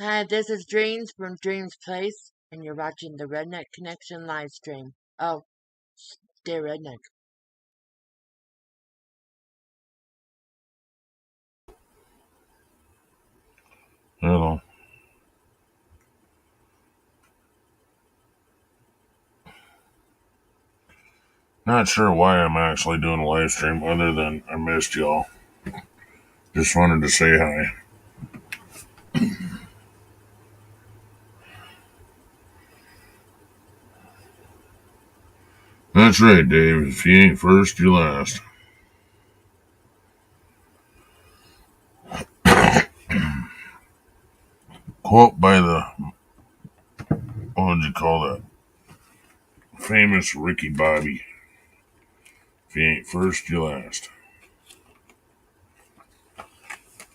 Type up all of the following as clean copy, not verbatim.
Hi, this is Dreams from Dreams Place, and you're watching the Redneck Connection live stream. Oh, stay redneck. Hello. Not sure why I'm actually doing a live stream other than I missed y'all. Just wanted to say hi. That's right, Dave. If you ain't first, you're last. Quote by the, what would you call that? Famous Ricky Bobby. If you ain't first, you're last.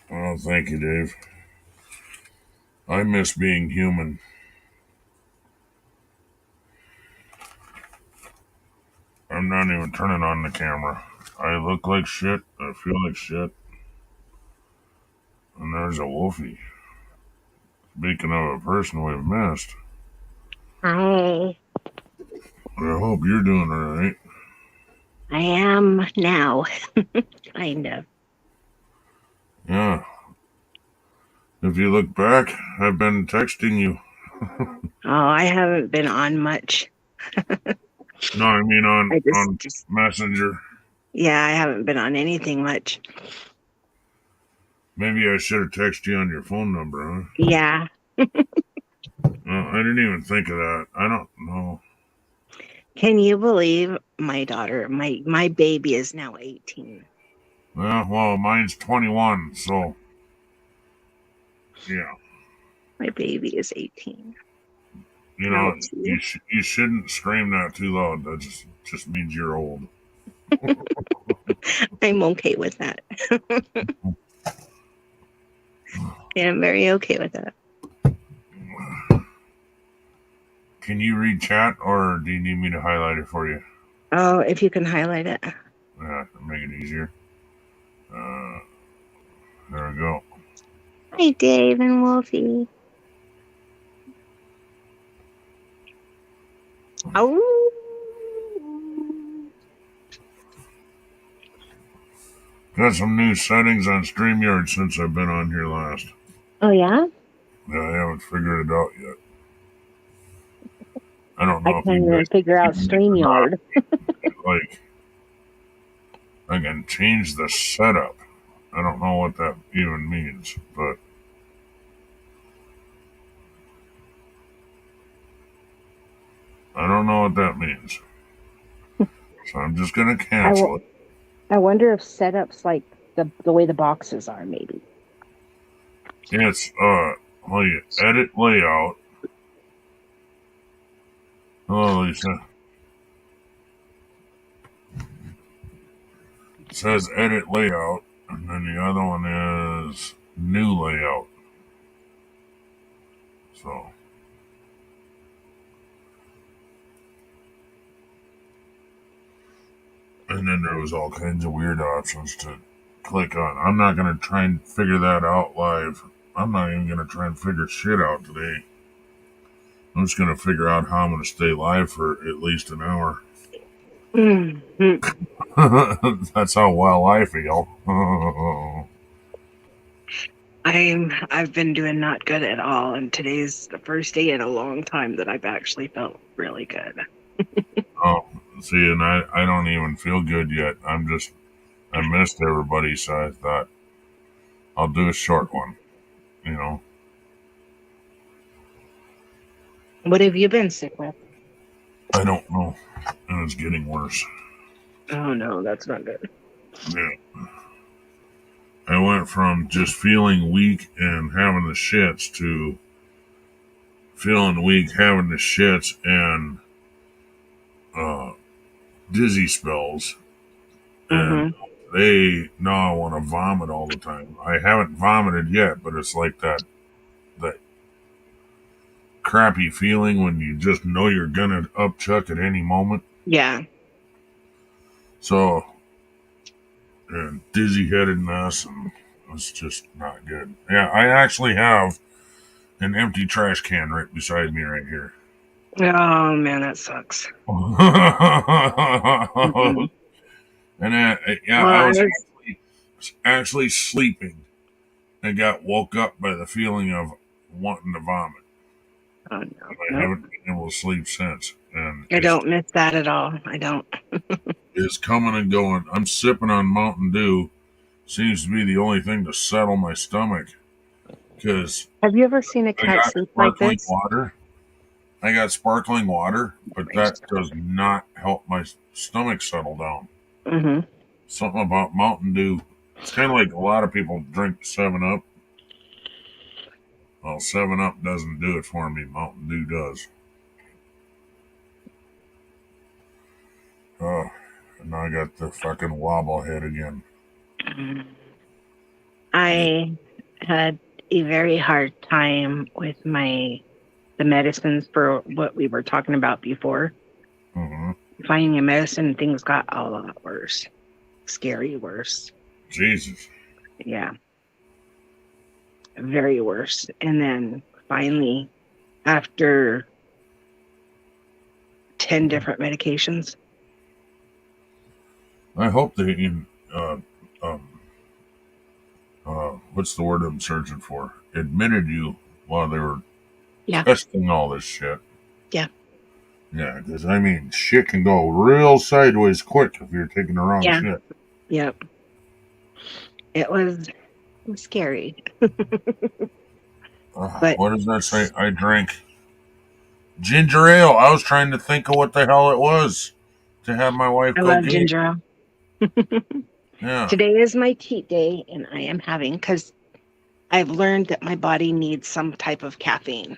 Well, thank you, Dave. I miss being human. I'm not even turning on the camera. I look like shit. I feel like shit. And there's a Wolfie. Speaking of a person we've missed, Hi, I hope you're doing alright. I am now, kind of. Yeah. If you look back, I've been texting you. Oh, I haven't been on much. No, I mean I on Messenger. yeah, I haven't been on anything much. Maybe I should have texted you on your phone number, huh? Yeah. Well, I didn't even think of that. I don't know. Can you believe my daughter, my baby is now 18. Well, mine's 21, so yeah. My baby is 18. You How know, old is you? you shouldn't scream that too loud. That just means you're old. I'm okay with that. Yeah, I'm very okay with that. Can you read chat, or do you need me to highlight it for you? Oh, if you can highlight it. Yeah, make it easier. Uh, there we go. Hi, Dave and Wolfie. Oh. Got some new settings on StreamYard since I've been on here last. Oh, yeah? Yeah, I haven't figured it out yet. I don't I know if you can't even guys figure see out it or not. StreamYard. Like, I can change the setup. I don't know what that even means, but I don't know what that means. So I'm just gonna I, cancel w- it. I wonder if setups like the way the boxes are, maybe. It's well, you edit layout. Hello, Lisa. It says edit layout, and then the other one is new layout. So, and then there was all kinds of weird options to click on. I'm not gonna try and figure that out live. I'm not even gonna try and figure shit out today. I'm just gonna figure out how I'm gonna stay live for at least an hour. Mhm. That's how well I feel. I've been doing not good at all, and today's the first day in a long time that I've actually felt really good. Oh, see, and I don't even feel good yet. I missed everybody, so I thought I'll do a short one. You know, What have you been sick with? I don't know, and it's getting worse. Oh no, that's not good. Yeah, I went from just feeling weak and having the shits to feeling weak, having the shits, and uh, dizzy spells, and Mm-hmm. they now I want to vomit all the time. I haven't vomited yet, but it's like that crappy feeling when you just know you're gonna upchuck at any moment. Yeah. So, and dizzy headedness, and it's just not good. Yeah, I actually have an empty trash can right beside me right here. Oh man, that sucks. And Mhm. yeah, Well, I I was was. actually sleeping and got woke up by the feeling of wanting to vomit. Oh no, I nope. haven't been able to sleep since, and I don't miss that at all. I don't. it's coming and going. I'm sipping on Mountain Dew. Seems to be the only thing to settle my stomach because Have you ever seen a I cat got sleep like sparkling this? water. I got sparkling water, but that does not help my stomach settle down. Mm-hmm. Something about Mountain Dew. It's kind of like a lot of people drink 7 Up. Well, 7 Up doesn't do it for me. Mountain Dew does. Oh, and now I got the fucking wobble head again. I had a very hard time with the medicines for what we were talking about before. Mm-hmm. Finding a medicine, things got a lot worse. Scary worse. Jesus. Yeah. Very worse. And then finally, after 10 different medications. I hope they, um, what's the word I'm searching for? Admitted you while they were Yeah. testing all this shit. Yeah. Yeah, because I mean, shit can go real sideways quick if you're taking the wrong Yeah. shit. Yep. It was scary. But What does that say? I drank ginger ale. I was trying to think of what the hell it was to have my wife I go love get. ginger ale. Yeah. Today is my cheat day, and I am having, because I've learned that my body needs some type of caffeine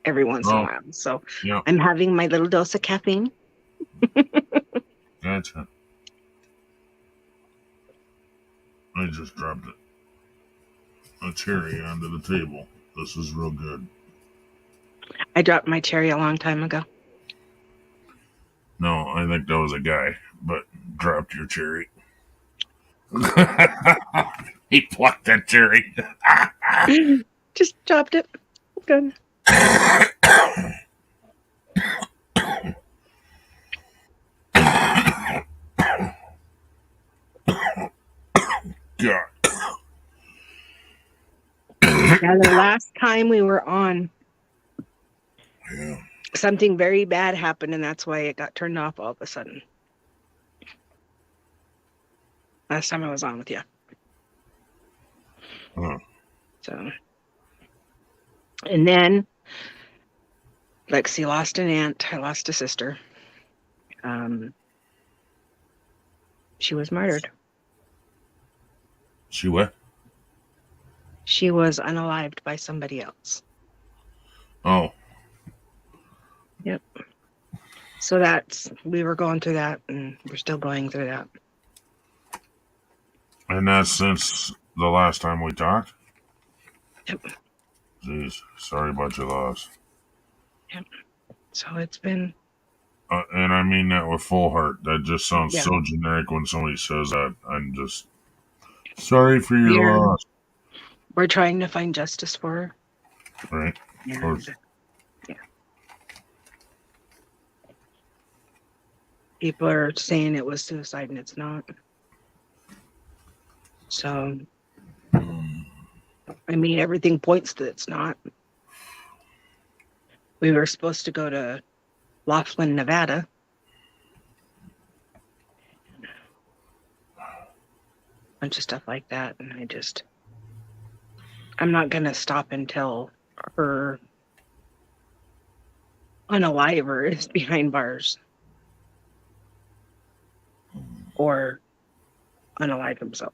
every once in a Oh, while. So yeah. I'm having my little dose of caffeine. Gotcha. I just dropped a cherry onto the table. This is real good. I dropped my cherry a long time ago. No, I think that was a guy, but dropped your cherry. He plucked that cherry. Just dropped it. Good. God. Now, the last time we were on, Yeah. something very bad happened, and that's why it got turned off all of a sudden. Last time I was on with you. Huh. So, and then Lexi lost an aunt. I lost a sister. She was murdered. She what? She was unalived by somebody else. Oh. Yep. So we were going through that, and we're still going through that. And that's since the last time we talked? Yep. Jeez. Sorry about your loss. Yep. So it's been. And I mean that with full heart. That just sounds Yeah. so generic when somebody says that. I'm just sorry for your loss. We're trying to find justice for her. Right? Of course. Yeah. People are saying it was suicide, and it's not. So, I mean, everything points that it's not. We were supposed to go to Laughlin, Nevada. Bunch of stuff like that, and I'm not gonna stop until her unaliver is behind bars or unalive himself.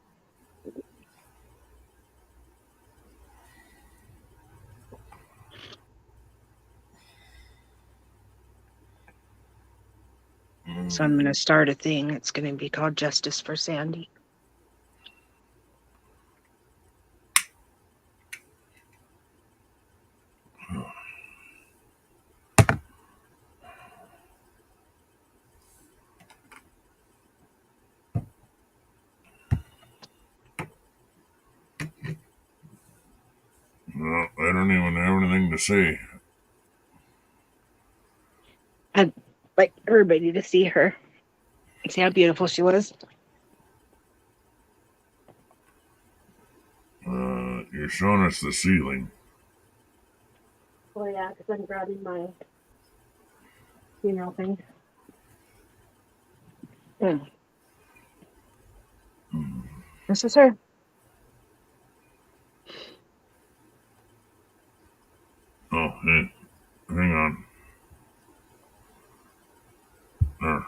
So I'm gonna start a thing. It's gonna be called Justice for Sandy. Well, I don't didn't even have anything to say. I'd like everybody to see her. See how beautiful she was. You're showing us the ceiling. Oh yeah, because I'm grabbing my funeral thing. This is her. Oh, hey, hang on. There.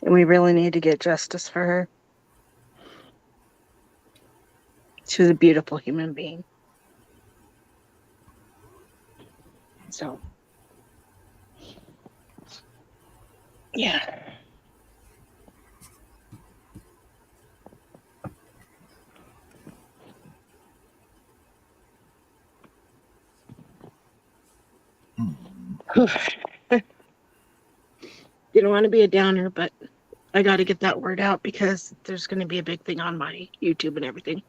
And we really need to get justice for her. She was a beautiful human being. So, yeah. Didn't want to be a downer, but I got to get that word out because there's going to be a big thing on my YouTube and everything.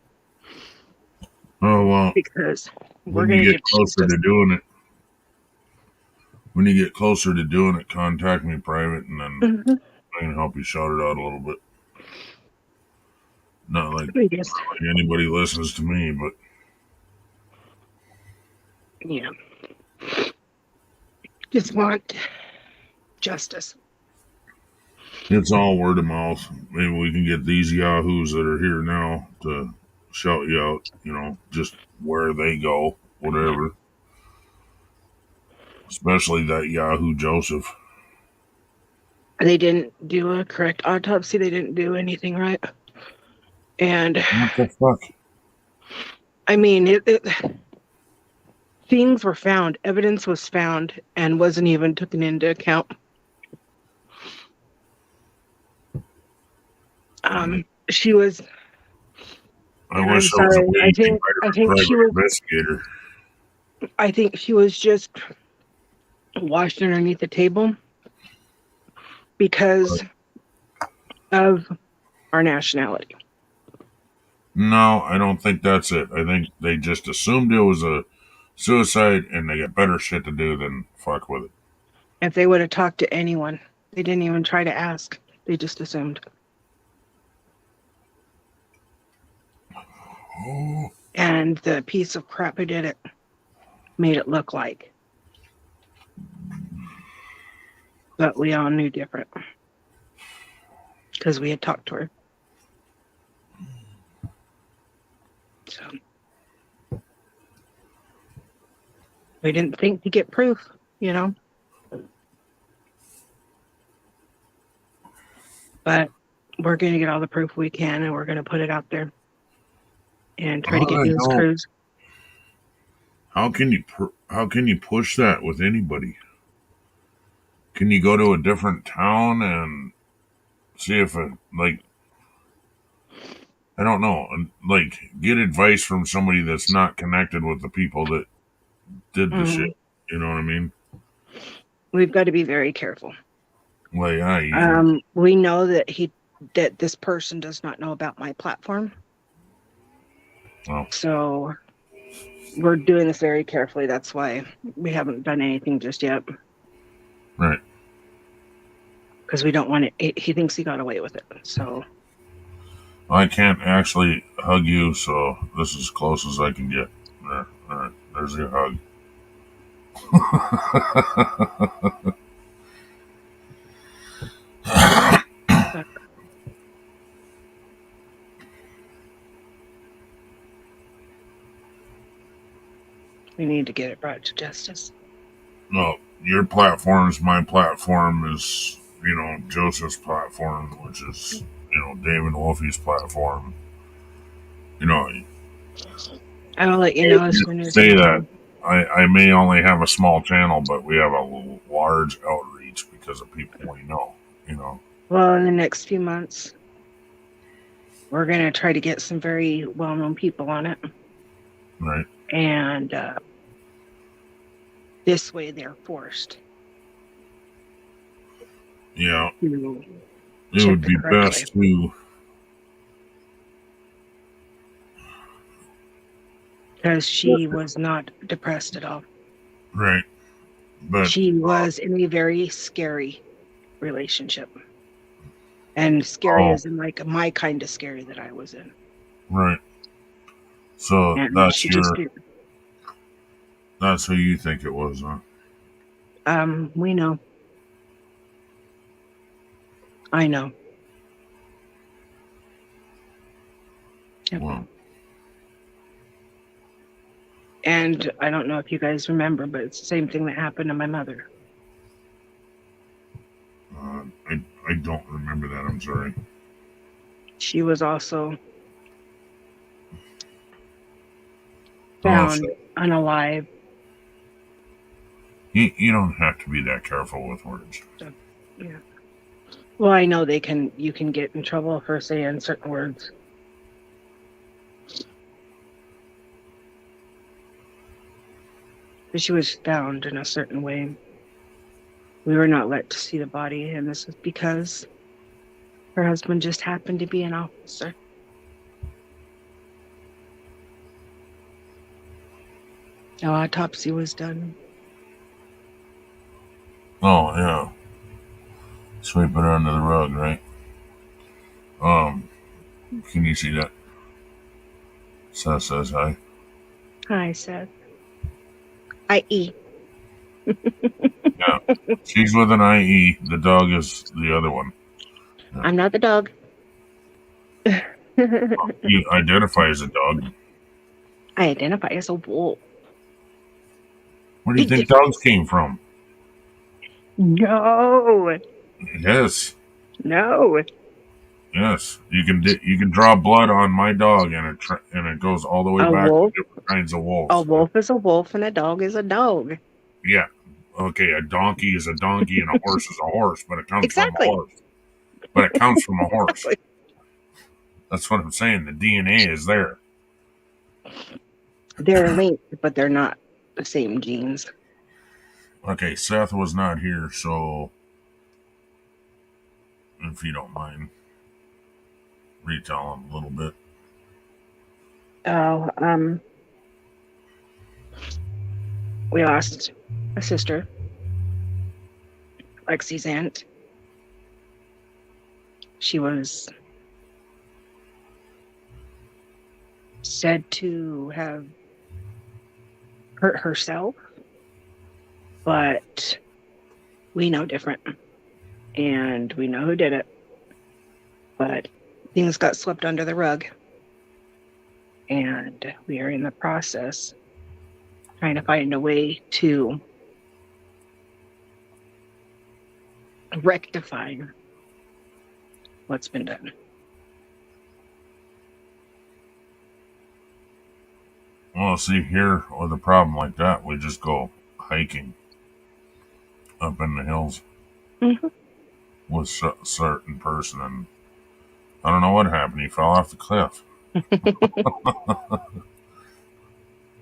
Oh, well, Because we're when going you to get give closer justice. to doing it, contact me private, and then Mm-hmm. I can help you shout it out a little bit. Not like Just, anybody listens to me, but yeah. Just want justice. it's all word of mouth. Maybe we can get these yahoos that are here now to shout you out, just where they go, whatever. Especially that Yahoo Joseph. They didn't do a correct autopsy. They didn't do anything right. And What the fuck? I mean, things were found, evidence was found, and wasn't even taken into account. She was. I And I'm wish I was sorry. I a think private she was. investigator. I think she was just washed underneath the table because of our nationality. No, I don't think that's it. I think they just assumed it was a suicide and they got better shit to do than fuck with it. If they would have talked to anyone, they didn't even try to ask. They just assumed. Oh. And the piece of crap who did it made it look like. But we all knew different because we had talked to her. So we didn't think to get proof, But we're going to get all the proof we can, and we're going to put it out there and try to get news crews. How can you push that with anybody? Can you go to a different town and see if it, like, I don't know, and like get advice from somebody that's not connected with the people that did the shit? You know what I mean? We've got to be very careful. Well, yeah. We know that this person does not know about my platform. Oh. So we're doing this very carefully. That's why we haven't done anything just yet. Right. Because we don't want it. He thinks he got away with it. So I can't actually hug you, so this is as close as I can get. There. All right. There's your hug. we need to get it brought to justice. No, your platform is my platform is, Joseph's platform, which is, David Wolfie's platform. I will let you know as soon as say that. I may only have a small channel, but we have a large outreach because of people we know, Well, in the next few months, we're going to try to get some very well-known people on it. Right. And this way they're forced. Yeah. To it check would the be correct way. best to. Because she was not depressed at all. Right. But She was in a very scary relationship. And scary oh, as in like my kind of scary that I was in. right. So And she just did. that's who you think it was, huh? We know. I know. Yep. Well, And I don't know if you guys remember, but it's the same thing that happened to my mother. I don't remember that. I'm sorry. She was also Oh, found so unalive. you don't have to be that careful with words. So, yeah. Well, I know you can get in trouble for saying certain words. But she was found in a certain way. We were not let to see the body, and this is because her husband just happened to be an officer. No autopsy was done. Oh yeah. Sweep it under the rug, right? Can you see that? Seth says hi. Hi, Seth. I.E. Yeah. She's with an IE. The dog is the other one. Yeah. I'm not the dog. You identify as a dog. I identify as a wolf. Where do you think dogs came from? No. Yes. No. Yes. You can draw blood on my dog and it goes all the way A back wolf? to different kinds of wolves. A wolf is a wolf and a dog is a dog. Yeah. Okay, a donkey is a donkey and a horse is a horse, but it comes Exactly. from a horse. But it comes from a horse. Exactly. That's what I'm saying. The DNA is there. They're linked, but they're not the same genes. Okay, Seth was not here, so if you don't mind, retell him a little bit. Oh, we lost a sister, Lexi's aunt. She was said to have hurt herself, but we know different. And we know who did it. But things got swept under the rug. And we are in the process trying to find a way to rectify what's been done. Well, see, here with a problem like that, we just go hiking up in the hills with a certain person, and I don't know what happened. He fell off the cliff.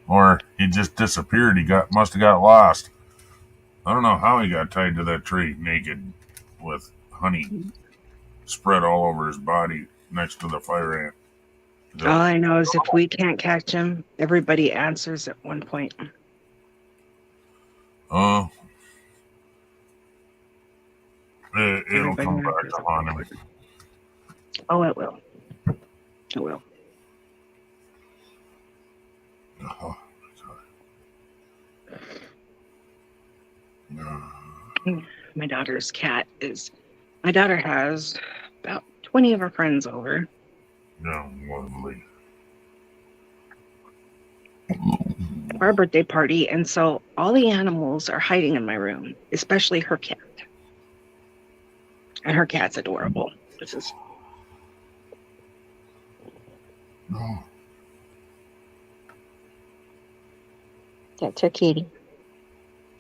Or he just disappeared. Must have got lost. I don't know how he got tied to that tree naked with honey spread all over his body next to the fire ant. All I know is if we can't catch him, everybody answers at one point. Oh, it'll Everybody come back answers to at one haunt him. point. Oh, it will. It will. Oh, My daughter's cat is. My daughter has about 20 of her friends over. yeah, lovely. For our birthday party, and so all the animals are hiding in my room, especially her cat. And her cat's adorable. This is No. That's her kitty.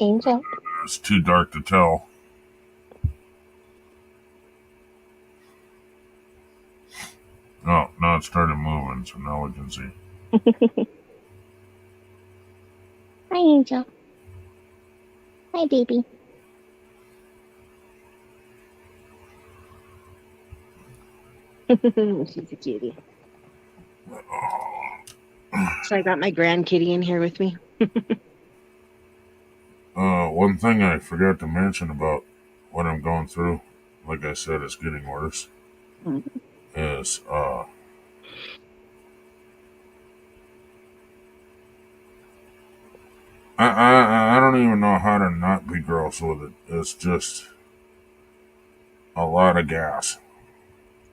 Angel. It's too dark to tell. Oh, now it started moving, so now we can see. Hi, Angel. Hi, baby. She's a cutie. So I got my grand kitty in here with me. One thing I forgot to mention about what I'm going through, like I said, it's getting worse, is I don't even know how to not be gross with it. It's just a lot of gas.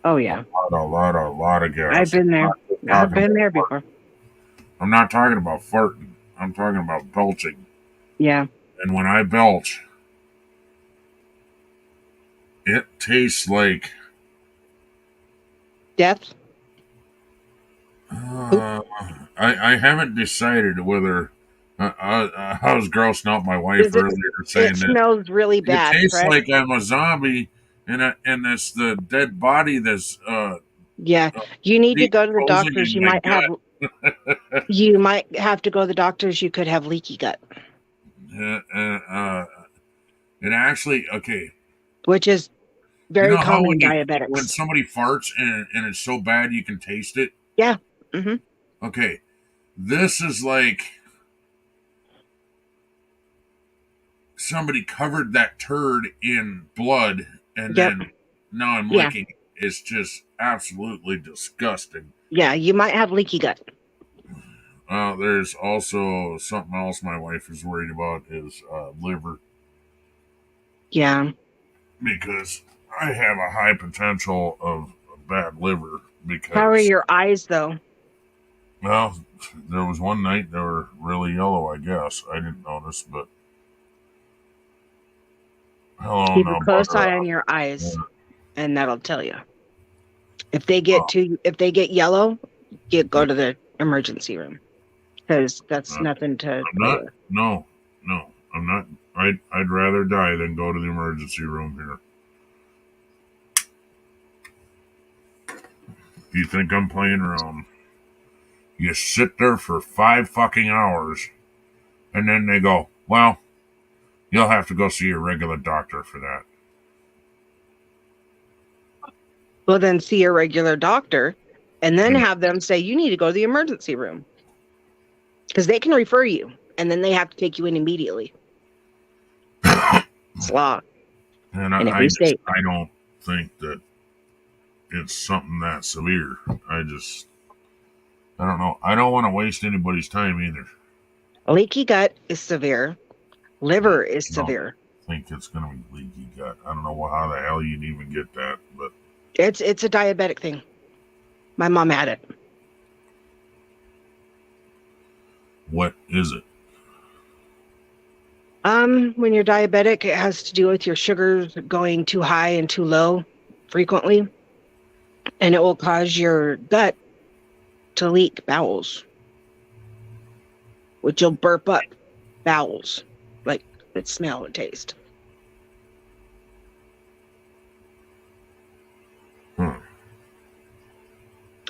Oh yeah, A lot of gas. I've been there. I've been there before. I'm not talking about farting. I'm talking about belching. Yeah. And when I belch, it tastes like Death. I haven't decided whether I was grossing out my wife Is it- earlier saying It that smells really bad. it tastes Correct? like I'm a zombie and it's the dead body that's Yeah. You need to go to the decomposing doctors. in You my might have. gut. You might have to go to the doctors. You could have leaky gut, It actually okay. which is You very know how common when in when diabetics. somebody farts and it's so bad you can taste it? Yeah. Hmm. Okay. This is like somebody covered that turd in blood and Yep. then now I'm Yeah. licking it. It's just absolutely disgusting. Yeah. You might have leaky gut. There's also something else my wife is worried about is liver Yeah. because I have a high potential of bad liver because How are your eyes though? well, there was one night they were really yellow. I guess I didn't notice, but hello, Keep now a close butter eye up. on your eyes, and that'll tell you. If they get yellow, go to the emergency room because that's nothing to. I'm not. No, I'm not. I'd rather die than go to the emergency room here. You think I'm playing around? You sit there for 5 fucking hours, and then they go, "Well, you'll have to go see your regular doctor for that." Well, then see your regular doctor, and then have them say you need to go to the emergency room because they can refer you, and then they have to take you in immediately. It's law. And In every state. I don't think that it's something that severe. I don't know. I don't want to waste anybody's time either. Leaky gut is severe. Liver is severe. I think it's going to be leaky gut. I don't know how the hell you'd even get that, but It's a diabetic thing. My mom had it. what is it? When you're diabetic, it has to do with your sugars going too high and too low frequently, and it will cause your gut to leak bowels, which you'll burp up bowels, like that smell and taste.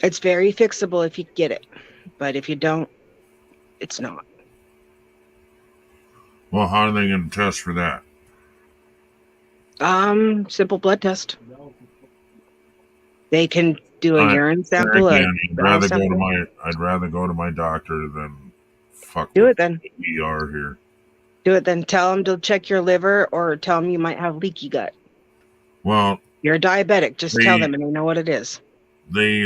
It's very fixable if you get it, but if you don't, it's not. Well, how are they going to test for that? Simple blood test. They can do a urine sample. Again, I'd rather go to my doctor than fuck Do with it then. the ER here. Do it then. Tell them to check your liver or tell them you might have leaky gut. Well, You're a diabetic. Just tell them and they know what it is. They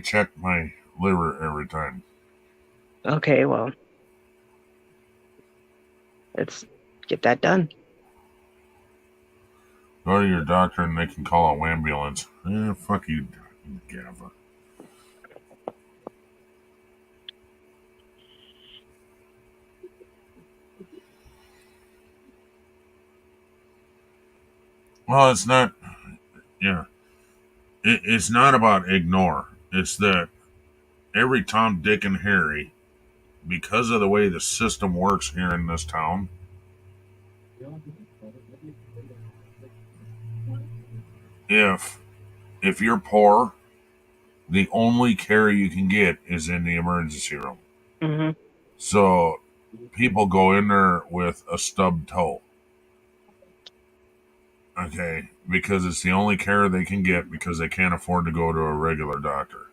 check my liver every time. Okay, well, let's get that done. Go to your doctor and they can call an ambulance. Fuck you, Gaffer. Well, it's not. Yeah, it's not about ignore. It's that every Tom, Dick, and Harry, because of the way the system works here in this town, if you're poor, the only care you can get is in the emergency room. Mm-hmm. So people go in there with a stubbed toe. Okay, because it's the only care they can get because they can't afford to go to a regular doctor.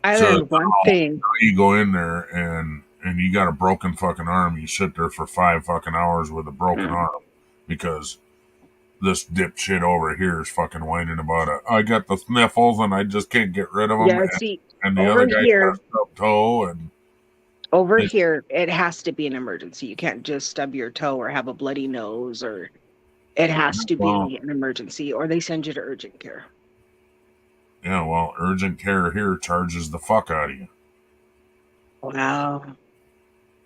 I So learned one thing. you go in there and you got a broken fucking arm. You sit there for 5 fucking hours with a broken arm because this dipshit over here is fucking whining about it. I got the sniffles and I just can't get rid of them. Yeah, see, and the over other guy's here- got a stubbed toe and Over here, it has to be an emergency. You can't just stub your toe or have a bloody nose, or it has to Wow. be an emergency, or they send you to urgent care. yeah, well, urgent care here charges the fuck out of you. Wow.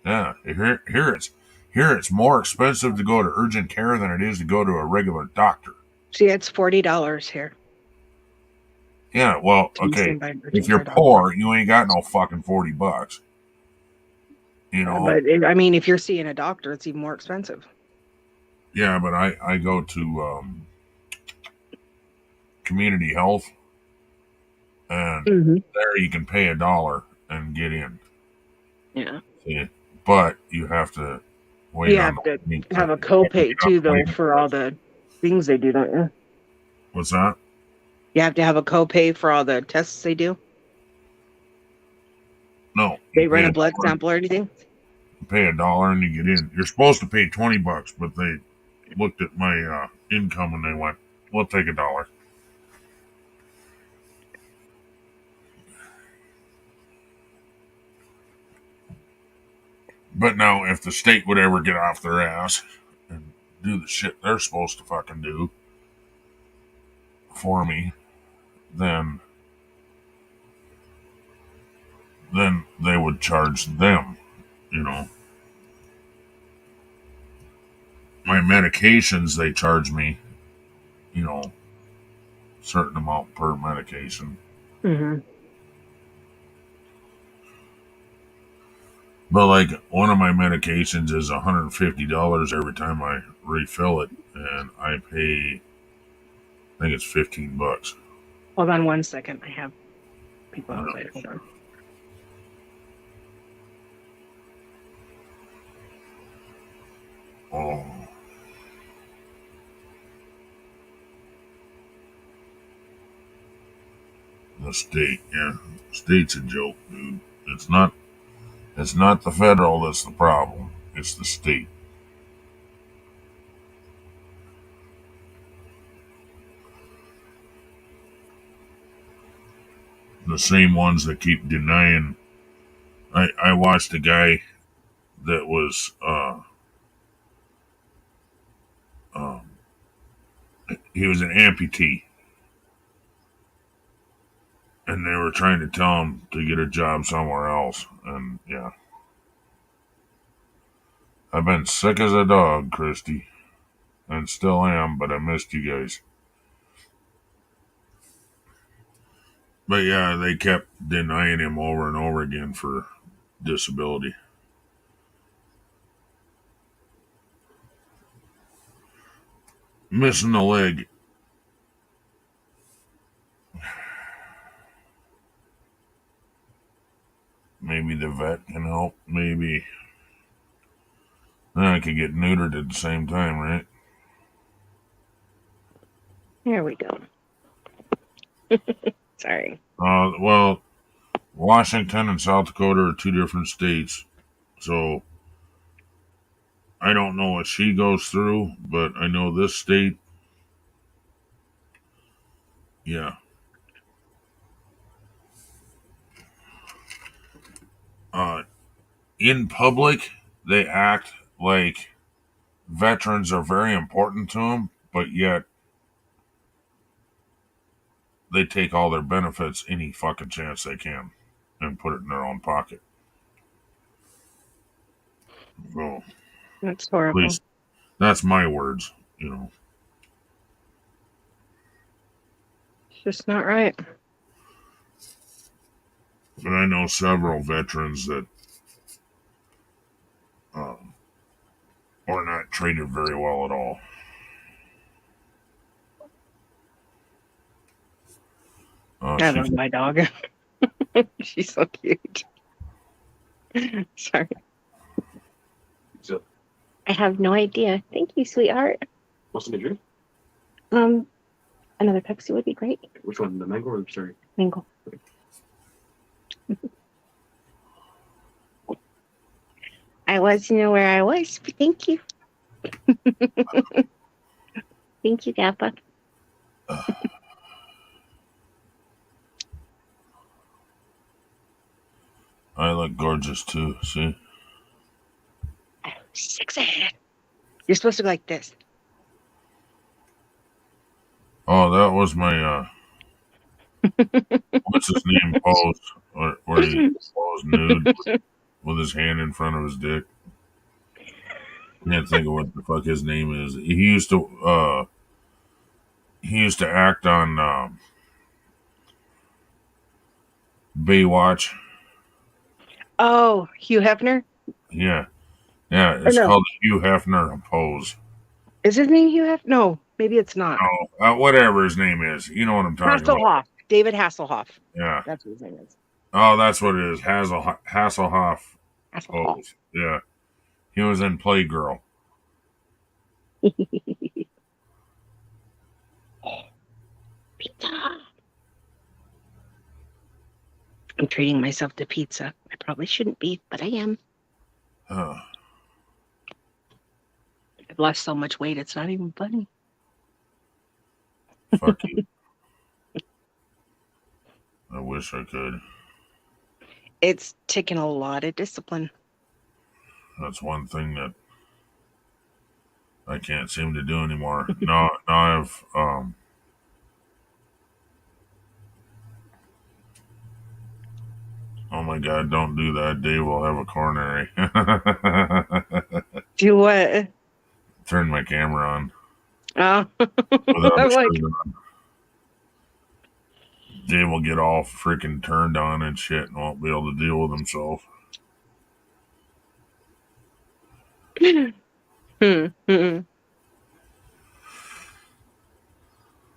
Yeah, here it's more expensive to go to urgent care than it is to go to a regular doctor. See, it's $40 here. Yeah, well, to be okay. seen by an urgent If you're care doctor. poor, you ain't got no fucking $40. You know. But if you're seeing a doctor, it's even more expensive. Yeah, but I go to community health, and there you can pay $1 and get in. Yeah. See, but you have to wait. You have to have a copay too, though, for all the things they do, don't you? What's that? You have to have a copay for all the tests they do. No. They run a blood sample or anything. You pay $1 and you get in. You're supposed to pay $20, but they looked at my income and they went, "We'll take $1." But now, if the state would ever get off their ass and do the shit they're supposed to fucking do for me, then they would charge them, you know. My medications, they charge me, you know, certain amount per medication. But like one of my medications is $150 every time I refill it, and I pay, I think it's $15. Hold on 1 second. I have people outside. Hold on. Oh. The state, yeah. The state's a joke, dude. It's not the federal that's the problem. It's the state. The same ones that keep denying. I watched a guy that was he was an amputee, and they were trying to tell him to get a job somewhere else. And yeah, I've been sick as a dog, Christy, and still am, but I missed you guys. But yeah, they kept denying him over and over again for disability. Missing a leg. Maybe the vet can help. Maybe. Then I could get neutered at the same time, right? Here we go. Sorry. Well, Washington and South Dakota are 2 different states. So I don't know what she goes through, but I know this state. Yeah. In public, they act like veterans are very important to them, but yet they take all their benefits any fucking chance they can and put it in their own pocket. So, That's horrible. at least that's my words, you know. It's just not right. But I know several veterans that are not treated very well at all. I love my dog. She's so cute. Sorry. I have no idea. Thank you, sweetheart. Want some to drink? Another Pepsi would be great. Which one, the mango or the cherry? Mango. I wasn't where I was, but thank you. Thank you, Gappa. I look gorgeous too. See? Sexy. You're supposed to go like this. Oh, that was my what's his name pose where he posed nude with his hand in front of his dick. I can't think of what the fuck his name is. He used to act on Baywatch. Oh, Hugh Hefner? Yeah. Yeah, it's no. called the Hugh Hefner pose. Is his name Hugh Hefner? No, maybe it's not. Oh, whatever his name is. You know what I'm talking about. Hasselhoff. David Hasselhoff. Yeah. That's what his name is. Oh, that's what it is. Hasselhoff Hasselhoff. pose. Yeah. He was in Playgirl. Pizza. I'm treating myself to pizza. I probably shouldn't be, but I am. I've lost so much weight, it's not even funny. Fuck you. I wish I could. It's taken a lot of discipline. That's one thing that I can't seem to do anymore. Now I've oh my God, don't do that. Dave will have a coronary. Do what? Turn my camera on. Oh. Without I'm a like, shirt on. Dave will get all freaking turned on and shit and won't be able to deal with himself.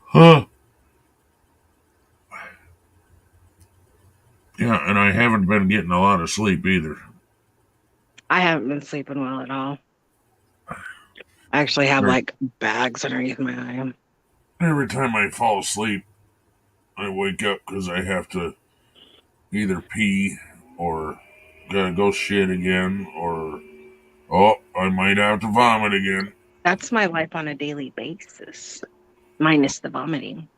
Huh. Yeah, and I haven't been getting a lot of sleep either. I haven't been sleeping well at all. I actually have like bags underneath my eye. Every time I fall asleep, I wake up because I have to either pee or gotta go shit again or, oh, I might have to vomit again. That's my life on a daily basis, minus the vomiting.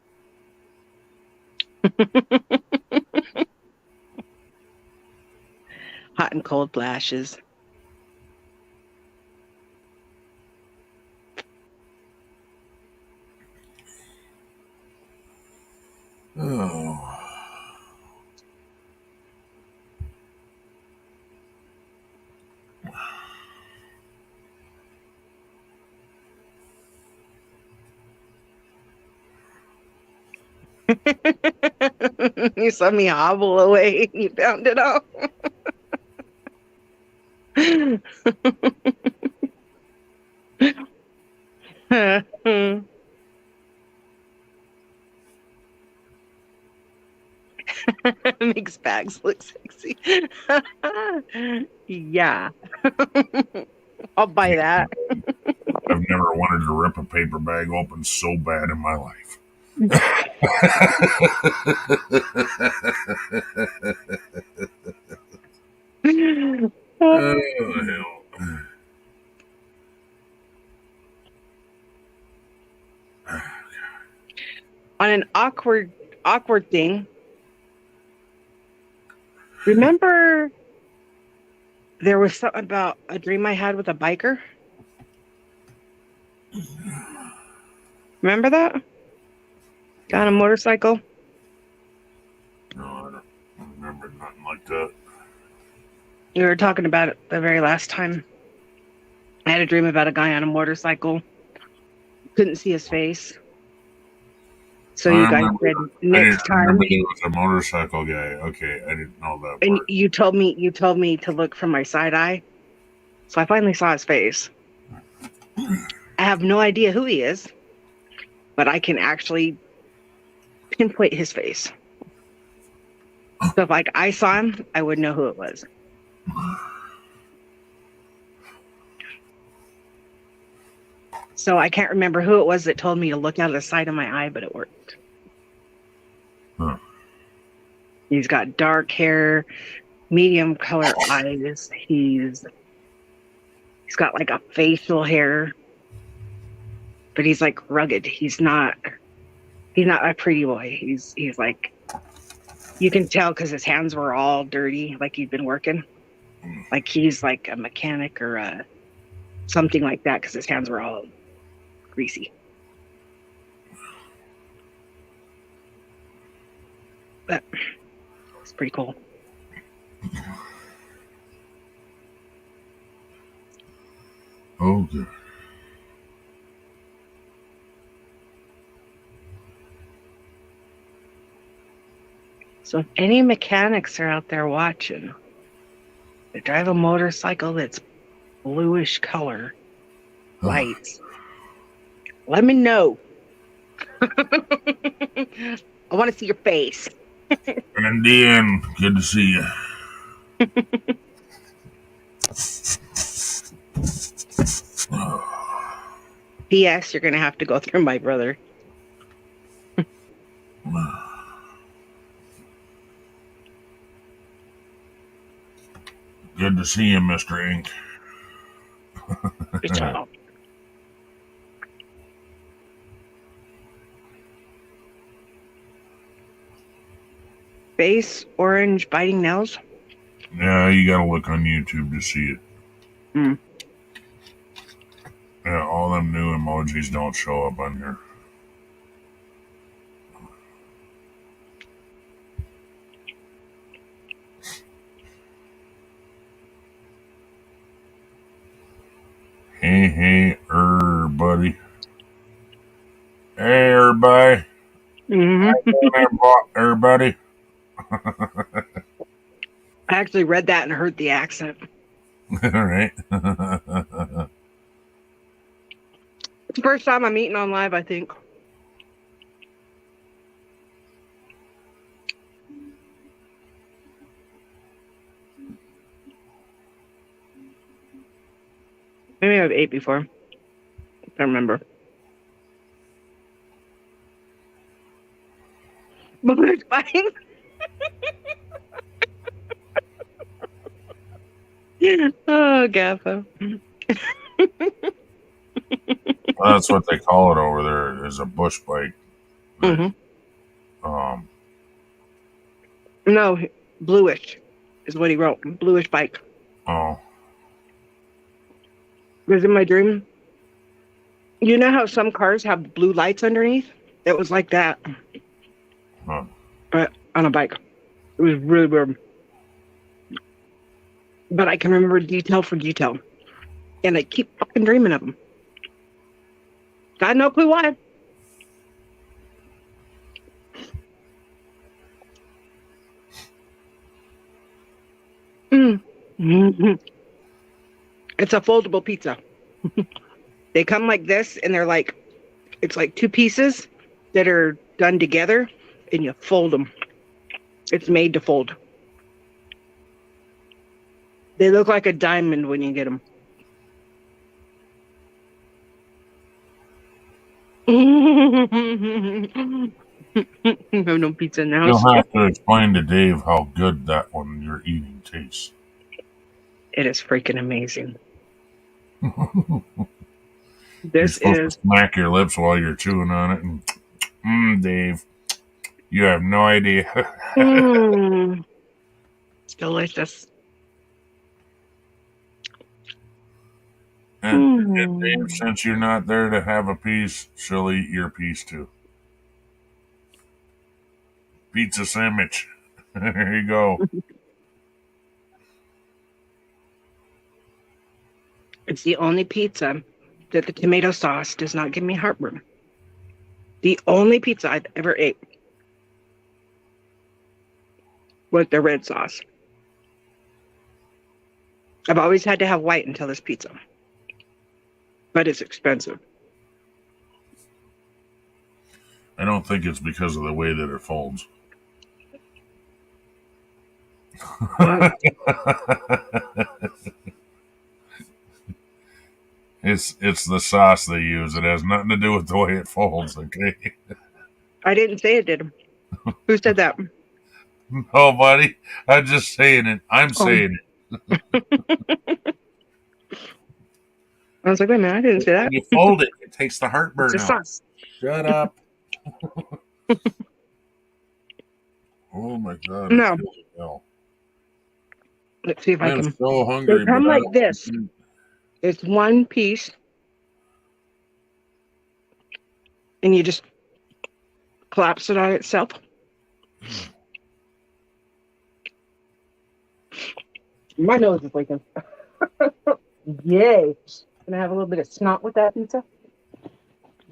Hot and cold flashes. Oh. You saw me hobble away. You found it out. Makes bags look sexy. Yeah. I'll buy that. I've never wanted to rip a paper bag open so bad in my life. Oh, hell. On an awkward thing, remember there was something about a dream I had with a biker? Remember that? On a motorcycle? No, I don't remember nothing like that. You were talking about it the very last time. I had a dream about a guy on a motorcycle. Couldn't see his face. So you guys said next time. He was a motorcycle guy. Okay, I didn't know that. And part. you told me to look from my side eye. So I finally saw his face. I have no idea who he is, but I can actually pinpoint his face. So if like I saw him, I would know who it was. So I can't remember who it was that told me to look out of the side of my eye, but it worked. Huh. He's got dark hair, medium color eyes. He's got like a facial hair, but he's like rugged. He's not a pretty boy. He's like, you can tell because his hands were all dirty, like he'd been working. Like he's like a mechanic or something like that because his hands were all greasy. But it's pretty cool. Okay. So if any mechanics are out there watching, they drive a motorcycle that's bluish color lights, let me know. I want to see your face. Indian, good to see you. P.S. You're going to have to go through my brother. Good to see you, Mr. Ink. Good job. Face orange biting nails. Yeah, you gotta look on YouTube to see it. Mm. Yeah, all them new emojis don't show up on here. Hey, buddy. Hey, everybody. Mm-hmm. Everybody. I actually read that and heard the accent. All right. It's the first time I'm eating on live, I think. Maybe I've ate before. I don't remember. But it's fine. Oh, Gaffa. Well, that's what they call it over there, is a bush bike. Mm-hmm. No, bluish is what he wrote. Bluish bike. Oh. Because in my dream, you know how some cars have blue lights underneath? It was like that. Huh. But on a bike. It was really weird. But I can remember detail for detail. And I keep fucking dreaming of them. Got no clue why. Mm-hmm. It's a foldable pizza. They come like this, and they're like, it's like two pieces that are done together, and you fold them. It's made to fold. They look like a diamond when you get them. I have no pizza now. You'll have to explain to Dave how good that one you're eating tastes. It is freaking amazing. You're supposed to smack your lips while you're chewing on it. And, Dave, you have no idea. It's delicious. And Dave, since you're not there to have a piece, she'll eat your piece too. Pizza sandwich. There you go. It's the only pizza that the tomato sauce does not give me heartburn. The only pizza I've ever ate was the red sauce. I've always had to have white until this pizza. But it's expensive. I don't think it's because of the way that it folds. It's the sauce they use. It has nothing to do with the way it folds. Okay. I didn't say it did. Who said that? No, buddy. I'm just saying it. I'm Oh. saying it. I was like, wait a minute, I didn't say that. When you fold it, it takes the heartburn It's a out. sauce. Shut up. Oh my god. No. it kills me now. Let's see if I I'm can. so hungry. They come but I like don't- this. It's one piece. And you just collapse it on itself. My nose is leaking. Yay. Can I have a little bit of snot with that pizza?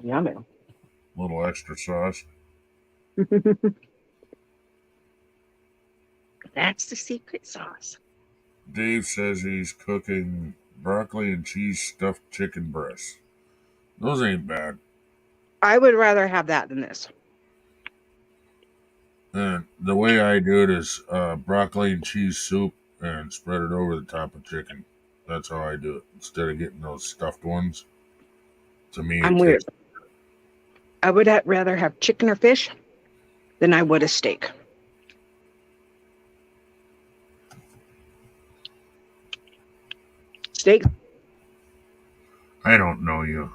Yummy. Little extra sauce. That's the secret sauce. Dave says he's cooking broccoli and cheese stuffed chicken breasts. Those ain't bad. I would rather have that than this. And the way I do it is broccoli and cheese soup and spread it over the top of chicken. That's how I do it. Instead of getting those stuffed ones. To me, I'm it weird. tastes- I would rather have chicken or fish than I would a steak. Steak? I don't know you.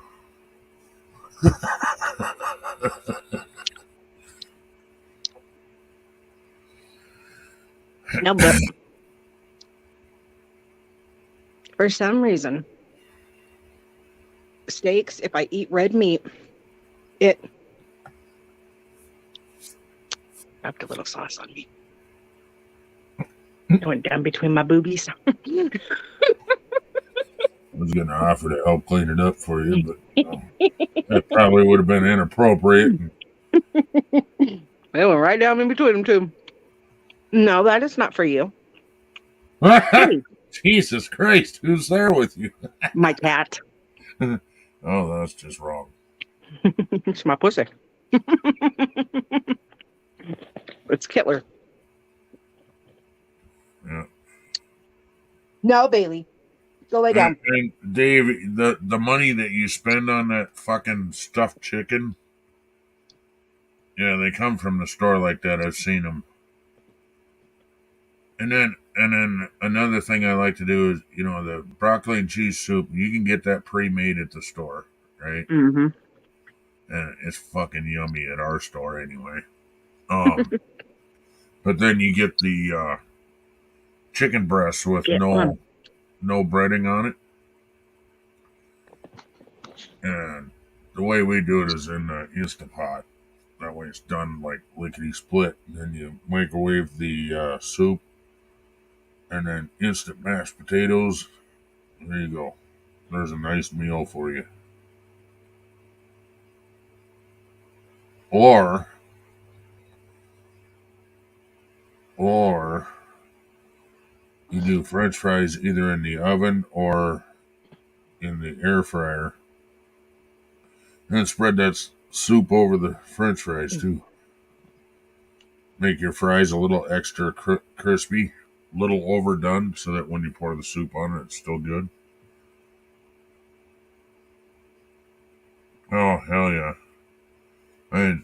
No, but for some reason, steaks, if I eat red meat, it wrapped a little sauce on me. It went down between my boobies. I was going to offer to help clean it up for you, but that probably would have been inappropriate. It went right down in between them, too. No, that is not for you. Jesus Christ, who's there with you? My cat. Oh, that's just wrong. It's my pussy. It's Kittler. Yeah. No, Bailey. Go lay down. And Dave, the money that you spend on that fucking stuffed chicken, yeah, they come from the store like that. I've seen them. And then another thing I like to do is, the broccoli and cheese soup. You can get that pre-made at the store, right? Mm-hmm. And it's fucking yummy at our store anyway. But then you get the chicken breast with Get one. no breading on it. And the way we do it is in the Instapot. That way it's done like lickety split. Then you microwave the soup. And then instant mashed potatoes. There you go. There's a nice meal for you. Or you do French fries either in the oven or in the air fryer. And spread that soup over the French fries too. Make your fries a little extra crispy, a little overdone, so that when you pour the soup on it, it's still good. Oh, hell yeah. And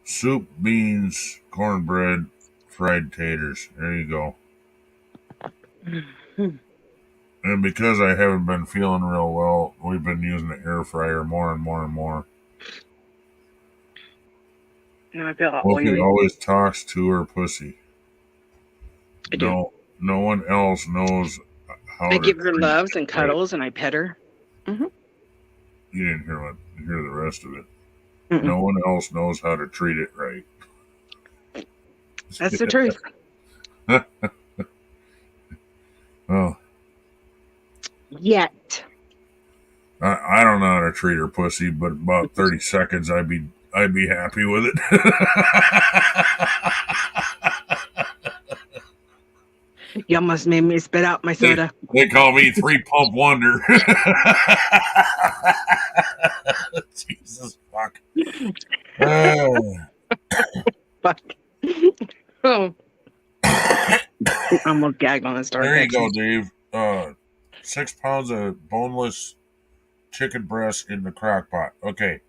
soup, beans, cornbread, fried taters. There you go. And because I haven't been feeling real well, we've been using the air fryer more and more and more. No, I feel Loki always talks to her pussy. I do. No one else knows how I to give her treat loves it and right. cuddles, and I pet her. You didn't hear the rest of it. Mm-mm. No one else knows how to treat it right. That's the truth. Well, Yet. I don't know how to treat her pussy, but about 30 seconds I'd be happy with it. You almost made me spit out my soda. They call me 3-pump wonder. Jesus fuck. Fuck. Oh. I'm gonna gag on this dark. There you go, Dave. 6 pounds of boneless chicken breasts in the crock pot. Okay.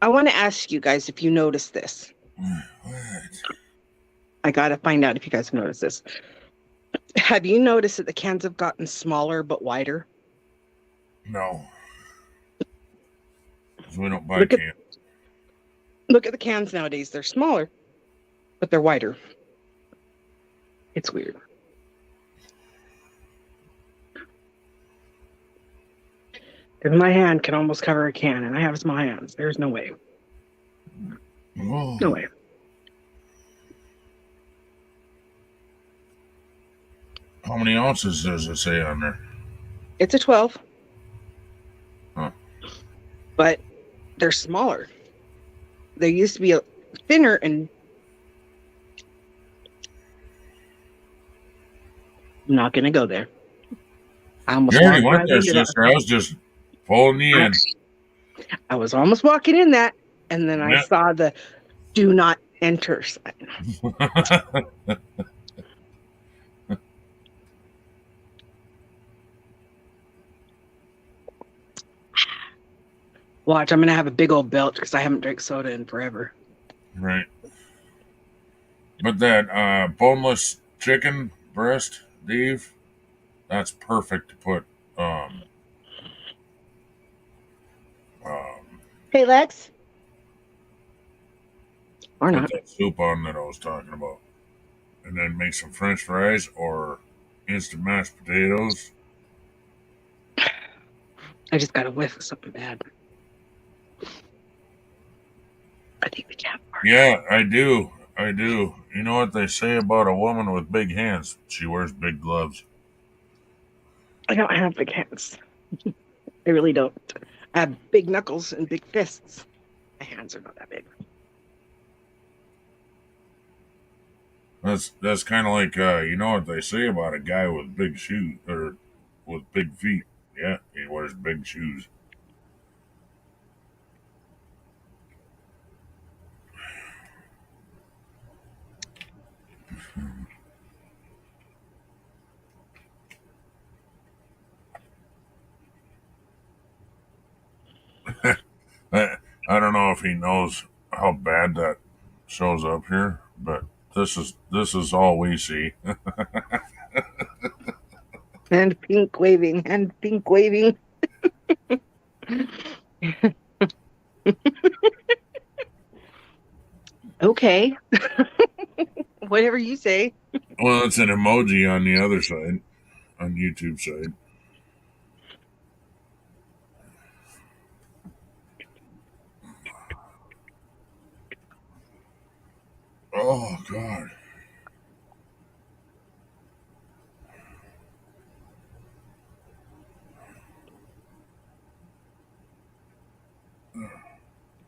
I want to ask you guys if you noticed this. What? I got to find out if you guys have noticed this. Have you noticed that the cans have gotten smaller but wider? No. 'Cause we don't buy Look at- cans. Look at the cans nowadays. They're smaller, but they're wider. It's weird. Because my hand can almost cover a can, and I have small hands. There's no way. Oh. No way. How many ounces does it say on there? It's a 12. Huh. But they're smaller. They used to be thinner and I'm not going to go there. I almost You already walked went right there, into that. sister. I was just pulling you in. I was almost walking in that, and then I Yeah. saw the do not enter sign. Watch, I'm going to have a big old belch because I haven't drank soda in forever. Right. But that boneless chicken breast, Dave, that's perfect to put Hey, Lex. Or put not. that soup on that I was talking about. And then make some french fries or instant mashed potatoes. I just got a whiff of something bad. I think the cat farted. Yeah, I do. I do. You know what they say about a woman with big hands? She wears big gloves. I don't have big hands. I really don't. I have big knuckles and big fists. My hands are not that big. That's kind of like you know what they say about a guy with big shoes or with big feet. Yeah, he wears big shoes. I don't know if he knows how bad that shows up here, but this is all we see. And pink waving. And pink waving. Okay. Whatever you say. Well, it's an emoji on the other side, on YouTube side. Oh God.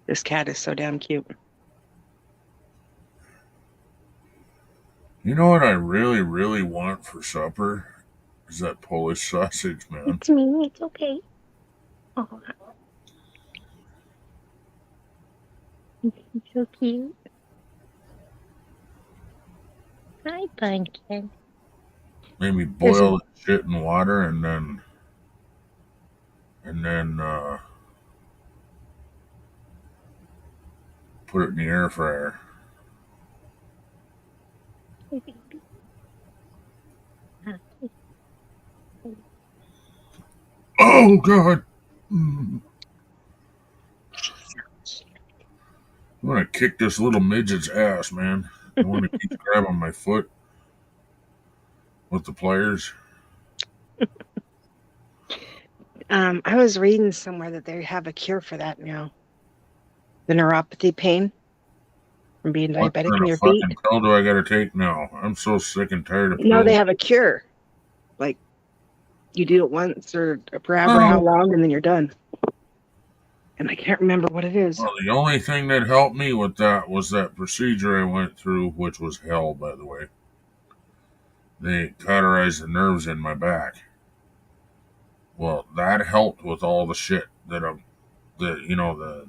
This cat is so damn cute. You know what I really, really want for supper? Is that Polish sausage, man. It's me. It's okay. Oh, he's so cute. Hi, Pumpkin. Maybe boil that shit in water and then put it in the air fryer. Hey, baby. Ah, Oh God. I'm gonna kick this little midget's ass, man. I want to keep grabbing my foot with the pliers. I was reading somewhere that they have a cure for that now. The neuropathy pain from being What diabetic kind in of your feet. fucking pill do I gotta take now? I'm so sick and tired of pills. No, they have a cure. Like you do it once or forever, how long, and then you're done. And I can't remember what it is. Well, the only thing that helped me with that was that procedure I went through, which was hell, by the way. They cauterized the nerves in my back. Well, that helped with all the shit that the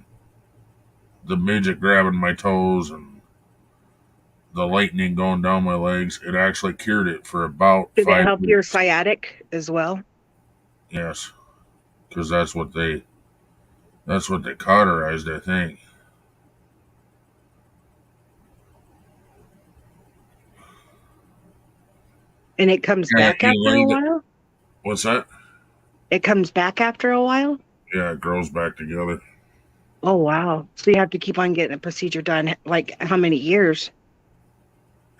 midget grabbing my toes and the lightning going down my legs. It actually cured it for about Did 5 it help weeks. your sciatic as well? Yes, because that's what they That's what they cauterized, I think. And it comes Yeah, back you after a laid it. while? What's that? It comes back after a while? Yeah, it grows back together. Oh, wow. So you have to keep on getting a procedure done. Like, how many years?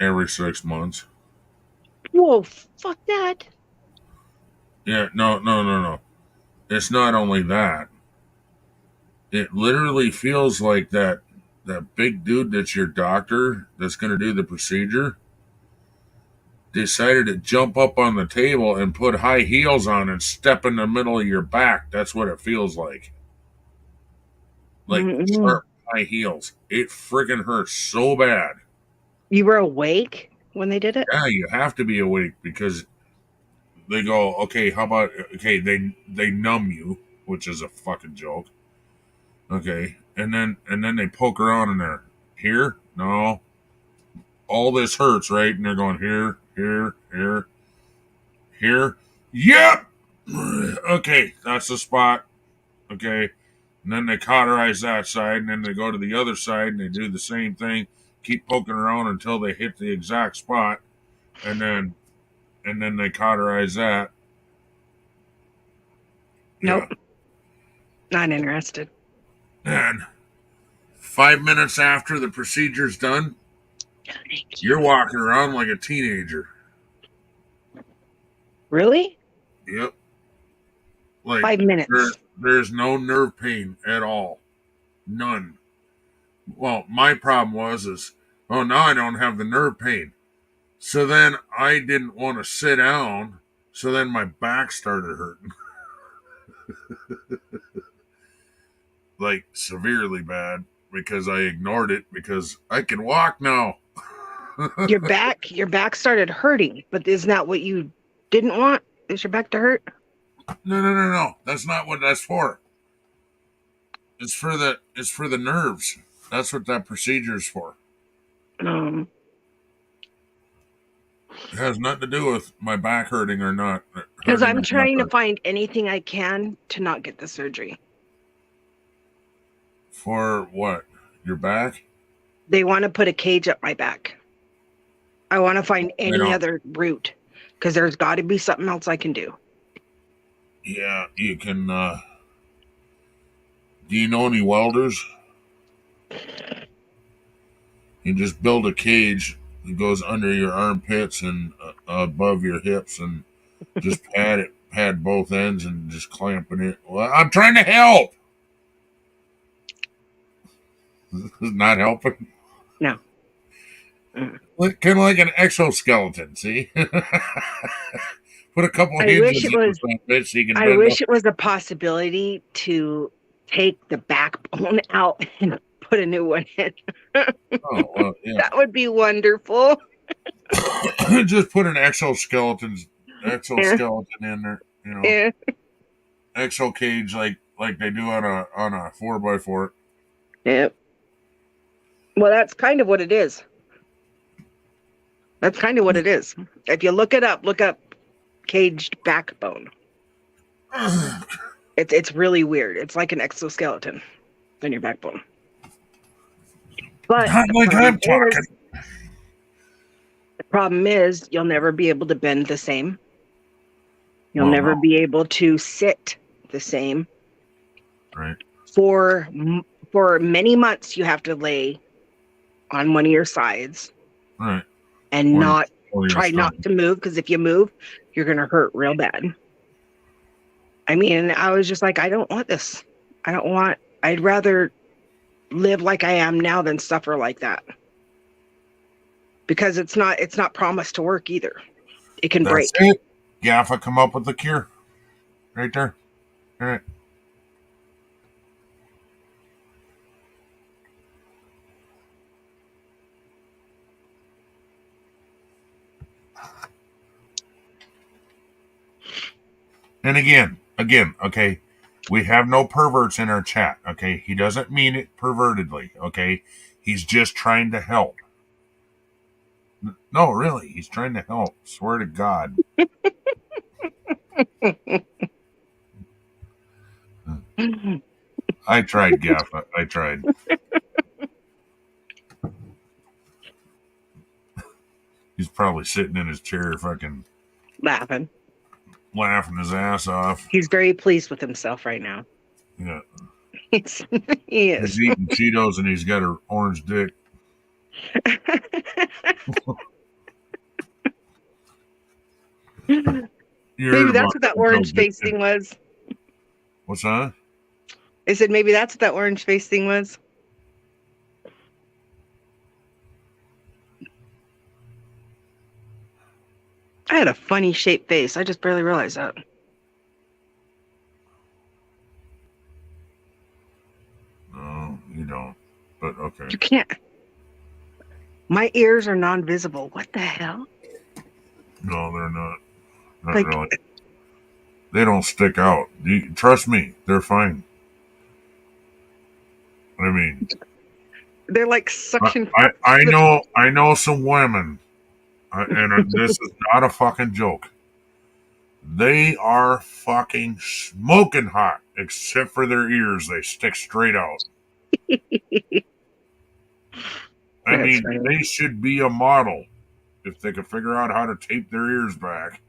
Every 6 months. Whoa, fuck that. Yeah, no. It's not only that. It literally feels like that big dude that's your doctor that's going to do the procedure decided to jump up on the table and put high heels on and step in the middle of your back. That's what it feels like. Like Mm-mm. sharp high heels. It friggin' hurts so bad. You were awake when they did it? Yeah, you have to be awake because they go, okay, how about okay, they numb you, which is a fucking joke. Okay. And then they poke around in there. Here? No. All this hurts, right? And they're going here, here, here, here. Yep. Okay, that's the spot. Okay. And then they cauterize that side, and then they go to the other side and they do the same thing, keep poking around until they hit the exact spot, and then they cauterize that. Nope. Yeah. Not interested. And 5 minutes after the procedure's done, you're walking around like a teenager. Really? Yep. Like 5 minutes. there's no nerve pain at all. None. Well, my problem was oh, now I don't have the nerve pain. So then I didn't want to sit down. So then my back started hurting. Like severely bad because I ignored it because I can walk now. Your back started hurting, but isn't that what you didn't want? Is your back to hurt? No. That's not what that's for. It's for the nerves. That's what that procedure is for. Um, It has nothing to do with my back hurting or not. because Hurting I'm or not trying to hurting. find anything I can to not get the surgery. For what? Your back? They want to put a cage up my back. I want to find any don't. other route because there's got to be something else I can do. Yeah, you can. Do you know any welders? You just build a cage that goes under your armpits and above your hips, and just pad both ends, and just clamping it. Well, I'm trying to help. Not helping. No. Kind of like an exoskeleton. See, put a couple I hinges wish it in was. the front bit so you can I bend wish up. it was a possibility to take the backbone out and put a new one in. Oh, well, yeah. That would be wonderful. Just put an exoskeleton in there. You know, Yeah. exo cage like they do on a 4x4. Yep. Well, that's kind of what it is. That's kind of what it is. If you look up caged backbone. It's really weird. It's like an exoskeleton on your backbone. But Not like I'm talking. the problem is you'll never be able to bend the same. You'll Well, never no. be able to sit the same. Right. For many months, you have to lay on one of your sides Right. and Or- not Or your try not stomach. to move, because if you move, you're gonna hurt real bad. I mean, I was just like, I don't want this. I'd rather live like I am now than suffer like that. Because it's not promised to work either. It can break. That's it. Gaffa come up with the cure. Right there. All right. And again, okay, we have no perverts in our chat, okay? He doesn't mean it pervertedly, okay? He's just trying to help. No, really, he's trying to help. Swear to God. I tried, Gaff. I tried. He's probably sitting in his chair, fucking Laughing. laughing his ass off. He's very pleased with himself right now. Yeah, He's, he he's is. eating Cheetos and he's got an orange dick. Maybe that's what that orange face thing was. What's that? I said maybe that's what that orange face thing was. I had a funny shaped face. I just barely realized that. No, you don't. But okay. You can't. My ears are non-visible. What the hell? No, they're not. Not Like- really. They don't stick out. Trust me, they're fine. I mean, They're like suction. I know some women, and this is not a fucking joke. They are fucking smoking hot, except for their ears. They stick straight out. I That's mean, funny. they should be a model if they could figure out how to tape their ears back.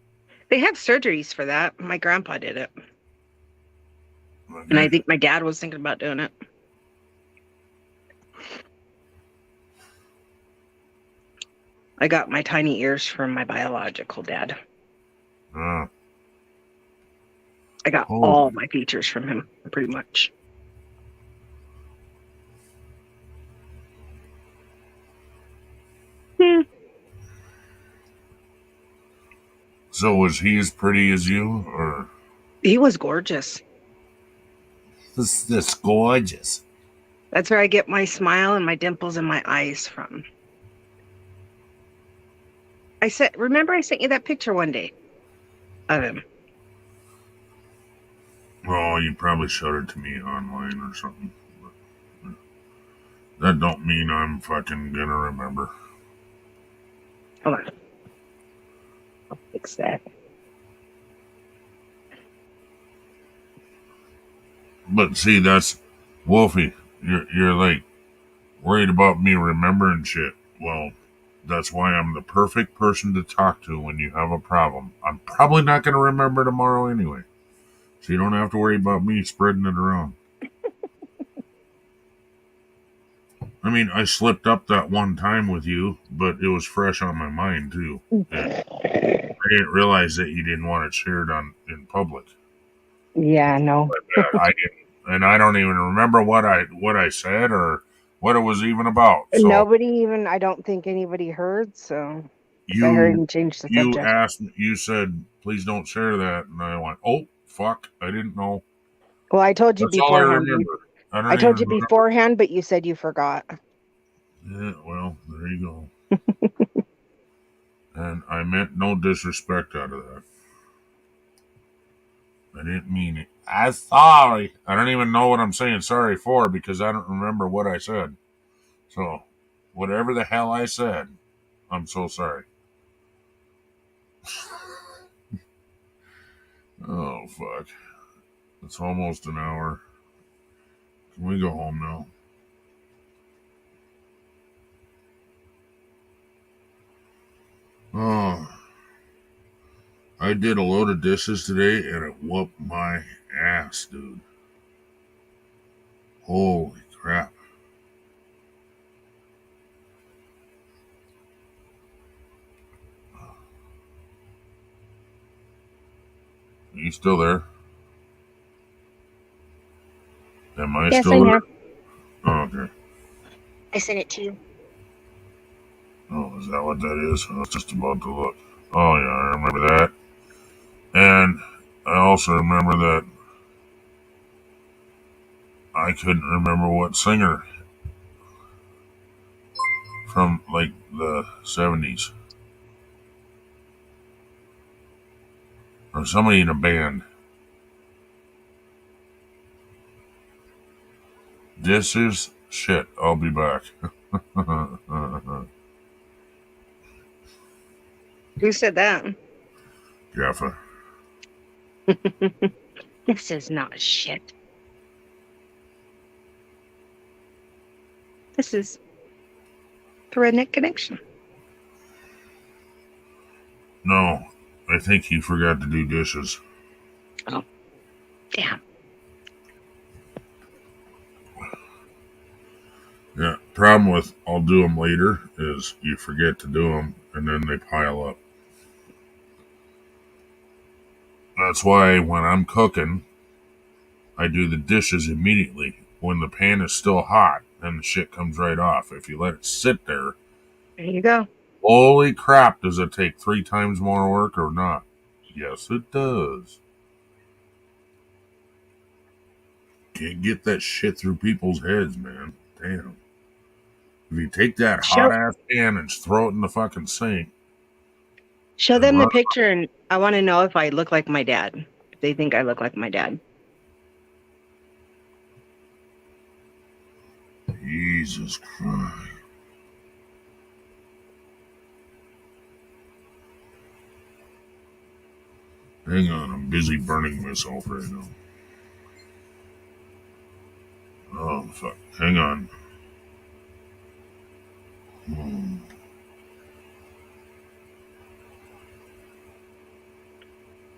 They have surgeries for that. My grandpa did it. Okay. And I think my dad was thinking about doing it. I got my tiny ears from my biological dad. Uh, I got Oh. all my features from him, pretty much. so was he as pretty as you, or He was gorgeous. this gorgeous? That's where I get my smile and my dimples and my eyes from. Remember I sent you that picture one day of him. Oh, you probably showed it to me online or something. But that don't mean I'm fucking gonna remember. Hold on. I'll fix that. But see, that's Wolfie. You're like worried about me remembering shit. Well, that's why I'm the perfect person to talk to when you have a problem. I'm probably not gonna remember tomorrow anyway. So you don't have to worry about me spreading it around. I mean, I slipped up that one time with you, but it was fresh on my mind too. I didn't realize that you didn't want it shared in public. Yeah, no. I didn't, and I don't even remember what I said or what it was even about. So Nobody even, I don't think anybody heard, so I heard you and changed the you subject. asked, you said, please don't share that, and I went, oh fuck, I didn't know. Well, I told you That's all I beforehand. remember. don't I told even you remember. beforehand, but you said you forgot. Yeah, well, there you go. And I meant no disrespect out of that. I didn't mean it. I'm sorry. I don't even know what I'm saying sorry for because I don't remember what I said. So, whatever the hell I said, I'm so sorry. Oh, fuck. It's almost an hour. Can we go home now? Oh. I did a load of dishes today and it whooped my ass, dude. Holy crap. Are you still there? Am I Yes, still I'm there? here. Oh, okay. I sent it to you. Oh, is that what that is? I was just about to look. Oh, yeah, I remember that. And I also remember that I couldn't remember what singer from, like, the 70s. Or somebody in a band. This is shit. I'll be back. Who said that? Jaffa. This is not shit. This is the Redneck Connection. No, I think he forgot to do dishes. Damn. Yeah, problem with I'll do them later is you forget to do them and then they pile up. That's why when I'm cooking, I do the dishes immediately. When the pan is still hot, then the shit comes right off. If you let it sit there, There you go. holy crap, does it take 3 times more work or not? Yes, it does. Can't get that shit through people's heads, man. Damn. If you take that hot Show ass pan and throw it in the fucking sink, show and them the run. picture, and I want to know if I look like my dad. If they think I look like my dad. Jesus Christ. Hang on, I'm busy burning myself right now. Oh, fuck. Hang on. Hmm.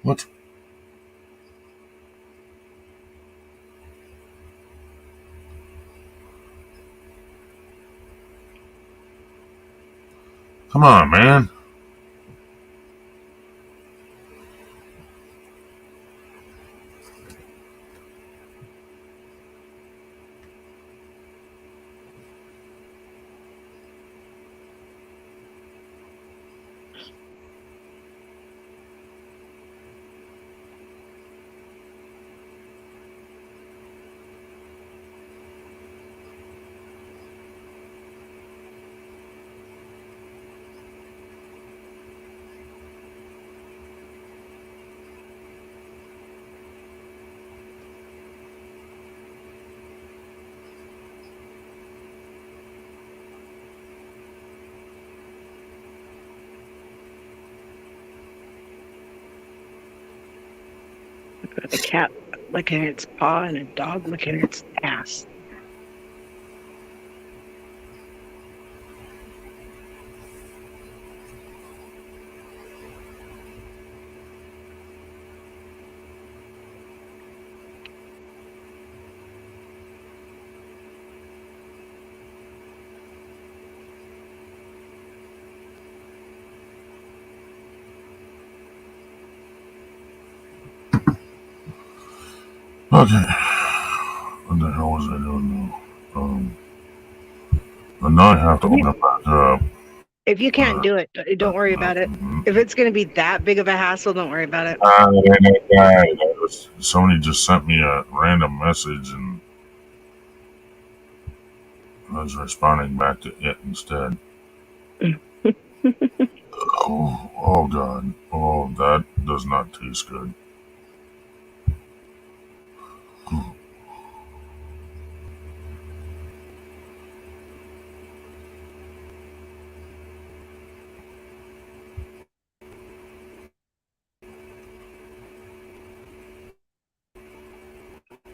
What? Come on, man. With a cat licking its paw and a dog licking its ass. Okay. What the hell was I doing now? And now I have to open it back up. If you can't do it, don't worry about it. If it's going to be that big of a hassle, don't worry about it. Somebody just sent me a random message and I was responding back to it instead. Oh God. Oh, that does not taste good.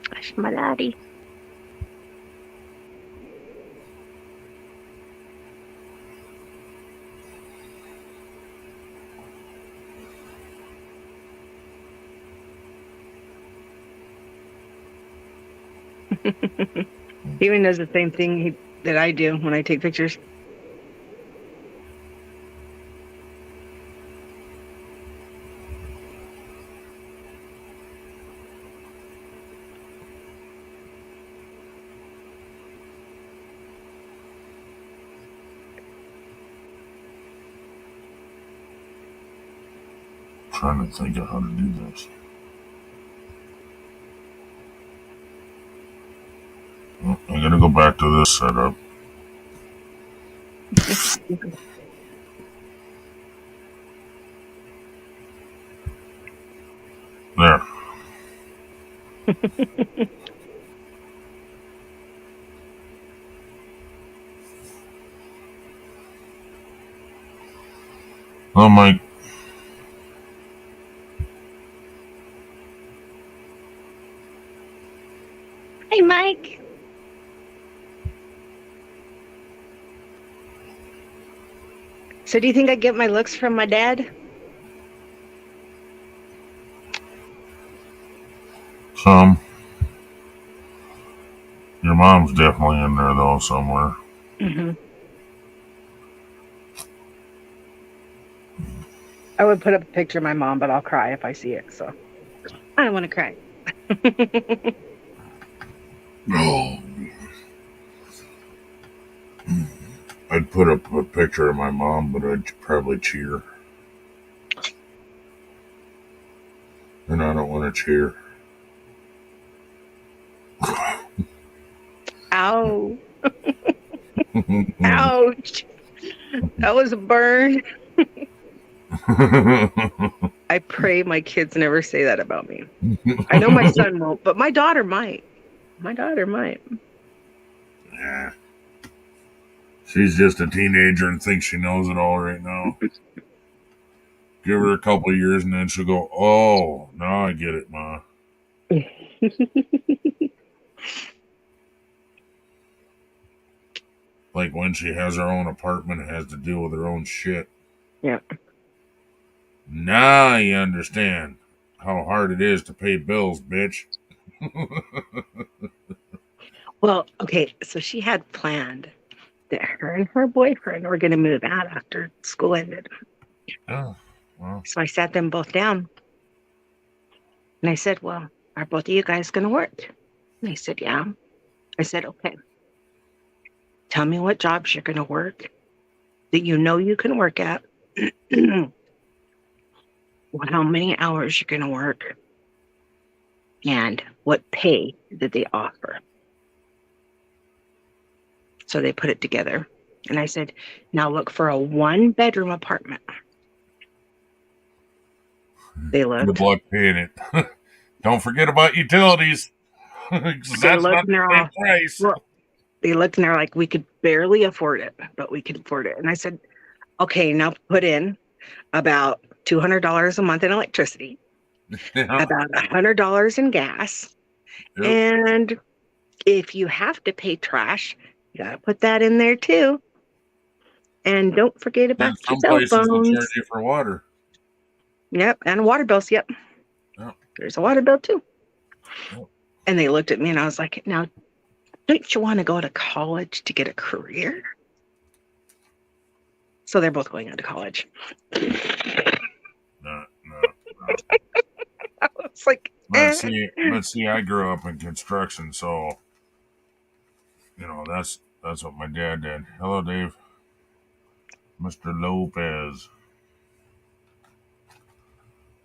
Gosh, my laddie. He even does the same thing that I do when I take pictures. Trying to think of how to do this. Well, I'm gonna go back to this setup. There. Oh, Mike. Hey, Mike. So do you think I get my looks from my dad? Some. Your mom's definitely in there though somewhere. Mm-hmm. I would put up a picture of my mom, but I'll cry if I see it. So I don't want to cry. Oh. I'd put up a picture of my mom, but I'd probably cheer. And I don't want to cheer. Ow. Ouch. That was a burn. I pray my kids never say that about me. I know my son won't, but my daughter might. My daughter might. Yeah. She's just a teenager and thinks she knows it all right now. Give her a couple of years and then she'll go, oh, now I get it, Ma. Like when she has her own apartment and has to deal with her own shit. Yeah. Now you understand how hard it is to pay bills, bitch. Well, okay, so she had planned that her and her boyfriend were going to move out after school ended. Oh, well. So I sat them both down. And I said, well, are both of you guys going to work? And they said, yeah. I said, okay. Tell me what jobs you're going to work that you know you can work at. How many hours you're going to work. And what pay that they offer. So they put it together. And I said, now look for a 1-bedroom apartment. They looked. Good luck paying it. Don't forget about utilities. That's not the same price. Well, they looked and they're like, we could barely afford it, but we could afford it. And I said, okay, now put in about $200 a month in electricity, about $100 in gas. Yep. And if you have to pay trash, you got to put that in there too. And don't forget about your cell phones. Some places will charge you for water. Yep, and water bills, yep. There's a water bill too. Yep. And they looked at me and I was like, now, don't you want to go to college to get a career? So they're both going into college. No. I was like, But see, I grew up in construction, so that's what my dad did. Hello, Dave. Mr. Lopez.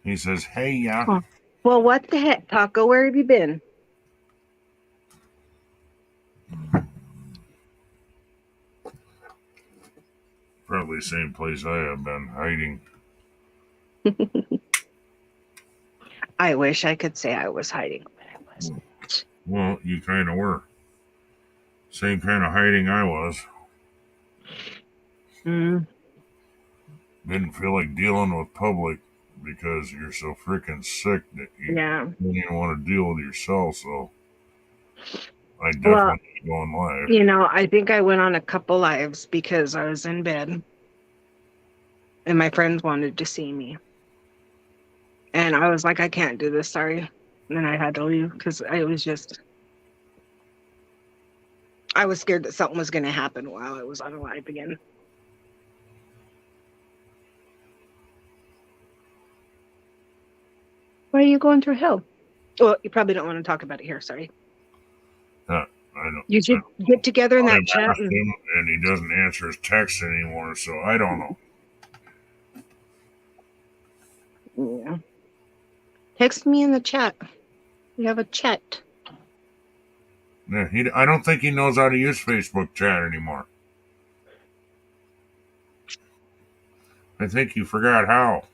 He says, hey, yeah. Oh. Well, what the heck, Taco? Where have you been? Probably the same place I have been hiding. I wish I could say I was hiding, but I wasn't. Well, you kind of were. Same kind of hiding I was. Didn't feel like dealing with public because you're so freaking sick that you don't even want to deal with yourself, so I definitely go on live. I think I went on a couple lives because I was in bed and my friends wanted to see me. And I was like, I can't do this, sorry. And then I had to leave because I was scared that something was going to happen while I was on a live again. Why are you going through hell? Well, you probably don't want to talk about it here, sorry. I don't. You should get together in that chat. And he doesn't answer his text anymore, so I don't know. Yeah. Text me in the chat. We have a chat. Yeah, I don't think he knows how to use Facebook chat anymore. I think he forgot how.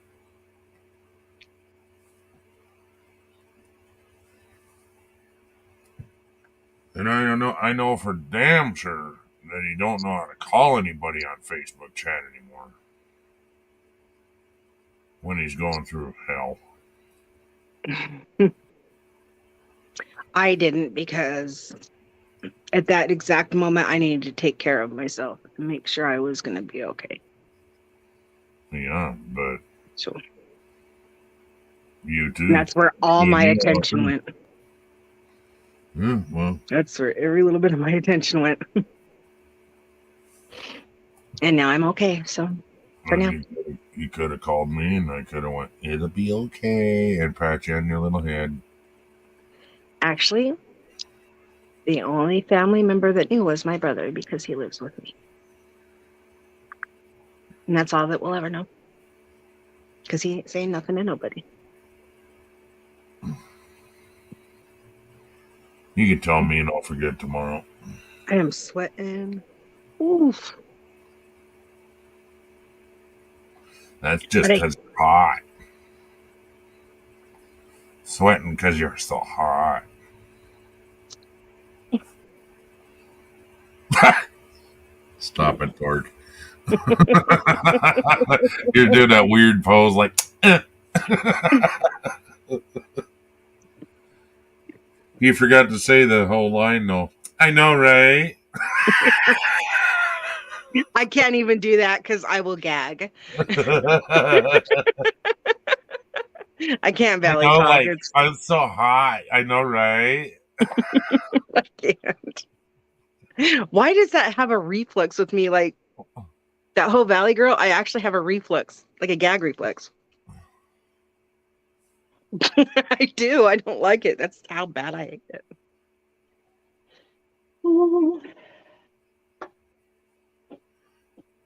And I know for damn sure that he don't know how to call anybody on Facebook chat anymore. When he's going through hell. I didn't because at that exact moment I needed to take care of myself and make sure I was going to be okay. Yeah, but So you too. that's where all my Yeah, attention went. Yeah, well, That's where every little bit of my attention went. And now I'm okay. So for now. you could have called me and I could have went, it'll be okay, and pat you on your little head. Actually, the only family member that knew was my brother because he lives with me. And that's all that we'll ever know. Because he ain't saying nothing to nobody. You can tell me and I'll forget tomorrow. I am sweating. Oof. That's just because you're hot. Sweating because you're so hot. Stop it, Torque. You're doing that weird pose like, You forgot to say the whole line, though. I know, right? I can't even do that because I will gag. I can't belly talk. Like, I'm so hot. I know, right? I can't. Why does that have a reflex with me? Like that whole Valley Girl, I actually have a reflex, like a gag reflex. I do. I don't like it. That's how bad I hate it.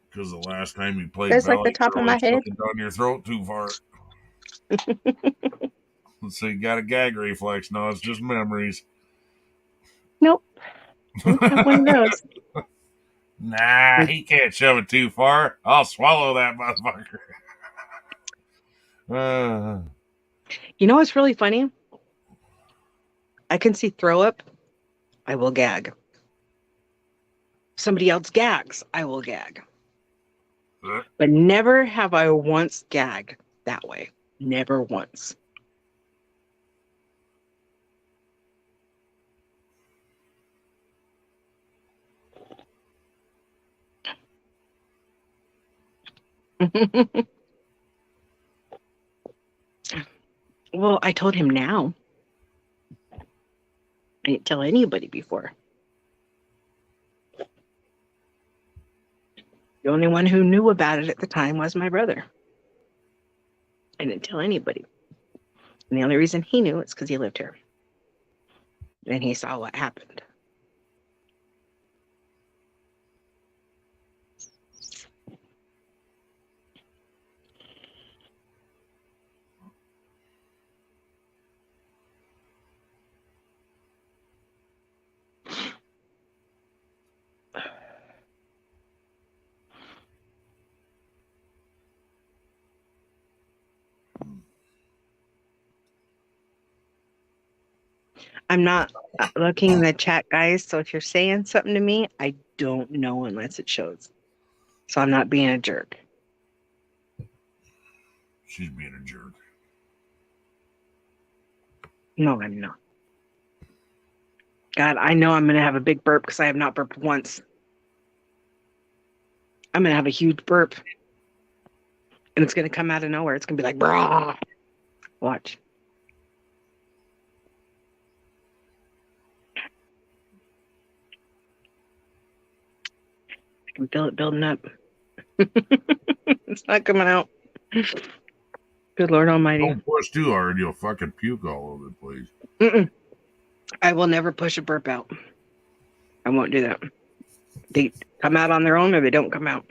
Because the last time you played That's like Valley the top Girl, of my it's head. looking down your throat too far. So you got a gag reflex. No, it's just memories. Nope. I don't have one of those. Nah, he can't shove it too far. I'll swallow that motherfucker. You know what's really funny? I can see throw up. I will gag. Somebody else gags. I will gag. But never have I once gagged that way. Never once. Well, I told him now. I didn't tell anybody before. The only one who knew about it at the time was my brother. I didn't tell anybody. And the only reason he knew is because he lived here. And he saw what happened. I'm not looking in the chat, guys. So if you're saying something to me, I don't know unless it shows. So I'm not being a jerk. She's being a jerk. No, I'm not. God, I know I'm going to have a big burp because I have not burped once. I'm going to have a huge burp. And it's going to come out of nowhere. It's going to be like, brah. Watch. I can feel it building up. It's not coming out. Good Lord Almighty. Don't push too hard, you'll fucking puke all over the place. Mm-mm. I will never push a burp out. I won't do that. They come out on their own or they don't come out.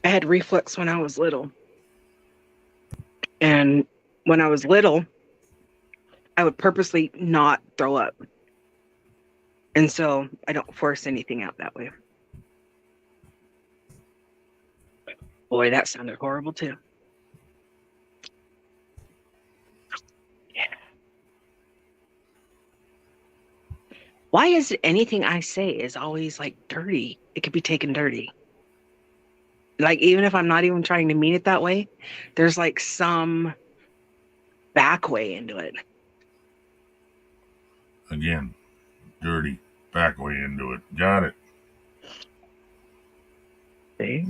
I had reflux when I was little. And when I was little, I would purposely not throw up. And so I don't force anything out that way. Boy, that sounded horrible too. Yeah. Why is it anything I say is always like dirty? It could be taken dirty. Like, even if I'm not even trying to mean it that way, there's like some back way into it. Again, dirty, back way into it. Got it. See?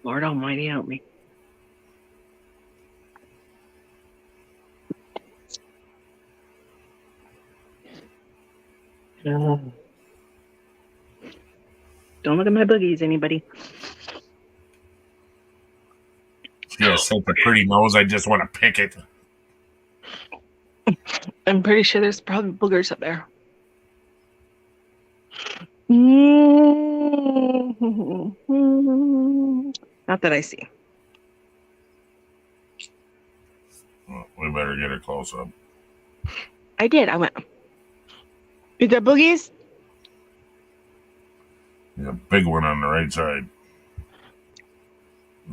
Lord Almighty, help me. Don't look at my boogies, anybody. She has such a pretty nose, I just want to pick it. I'm pretty sure there's probably boogers up there. Not that I see. Well, we better get her close up. I did. I went. Is there boogies? There's a big one on the right side.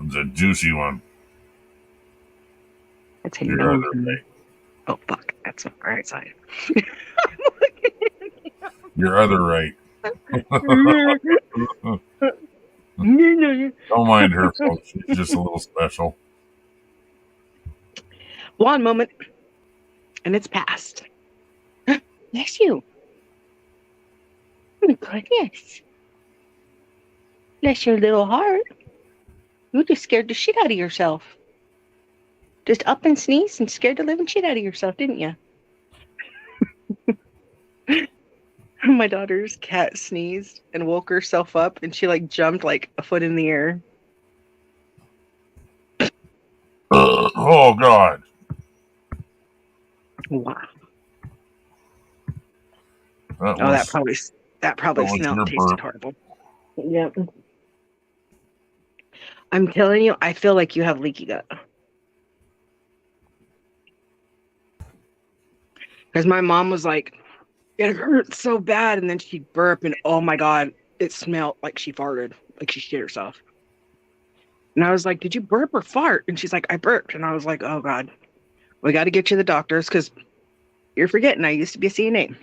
It's a juicy one. That's a Your no. other right. Oh, fuck. That's on the right side. Your other right. Don't mind her, folks. She's just a little special. One moment, and it's past. Bless you. Oh my goodness. Bless your little heart. You just scared the shit out of yourself. Just up and sneezed and scared the living shit out of yourself, didn't you? My daughter's cat sneezed and woke herself up, and she like jumped like a foot in the air. Oh, God. Wow. That Oh, was, that probably was smelled your tasted burp. horrible. Yep. I'm telling you, I feel like you have leaky gut. Because my mom was like, it hurts so bad, and then she'd burp, and oh my God, it smelled like she farted, like she shit herself. And I was like, did you burp or fart? And she's like, I burped. And I was like, oh God, we got to get you to the doctors, because you're forgetting I used to be a CNA.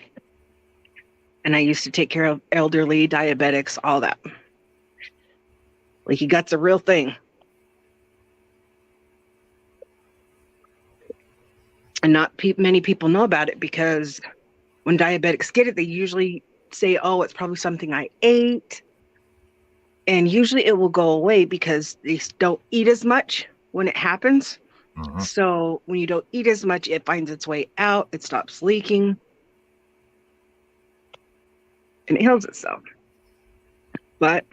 And I used to take care of elderly, diabetics, all that. Leaky gut's a real thing. And not many people know about it, because when diabetics get it, they usually say, oh, it's probably something I ate. And usually it will go away because they don't eat as much when it happens. Mhm. So when you don't eat as much, it finds its way out. It stops leaking. And it heals itself. But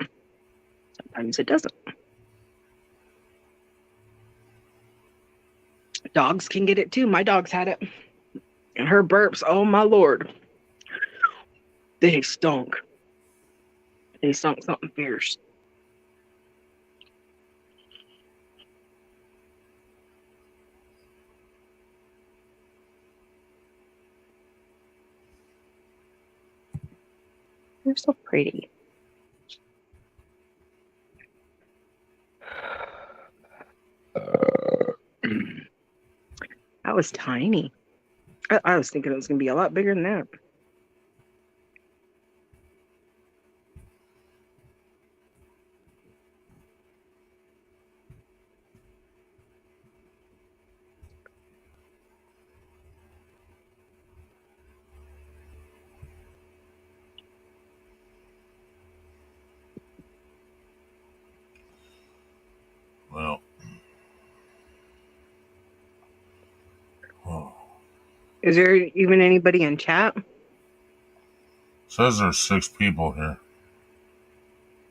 sometimes it doesn't. Dogs can get it too. My dog's had it. And her burps, oh my Lord. They stunk. They stunk something fierce. You're so pretty. That was tiny. I was thinking it was going to be a lot bigger than that. Well. Oh. Is there even anybody in chat? Says there's 6 people here.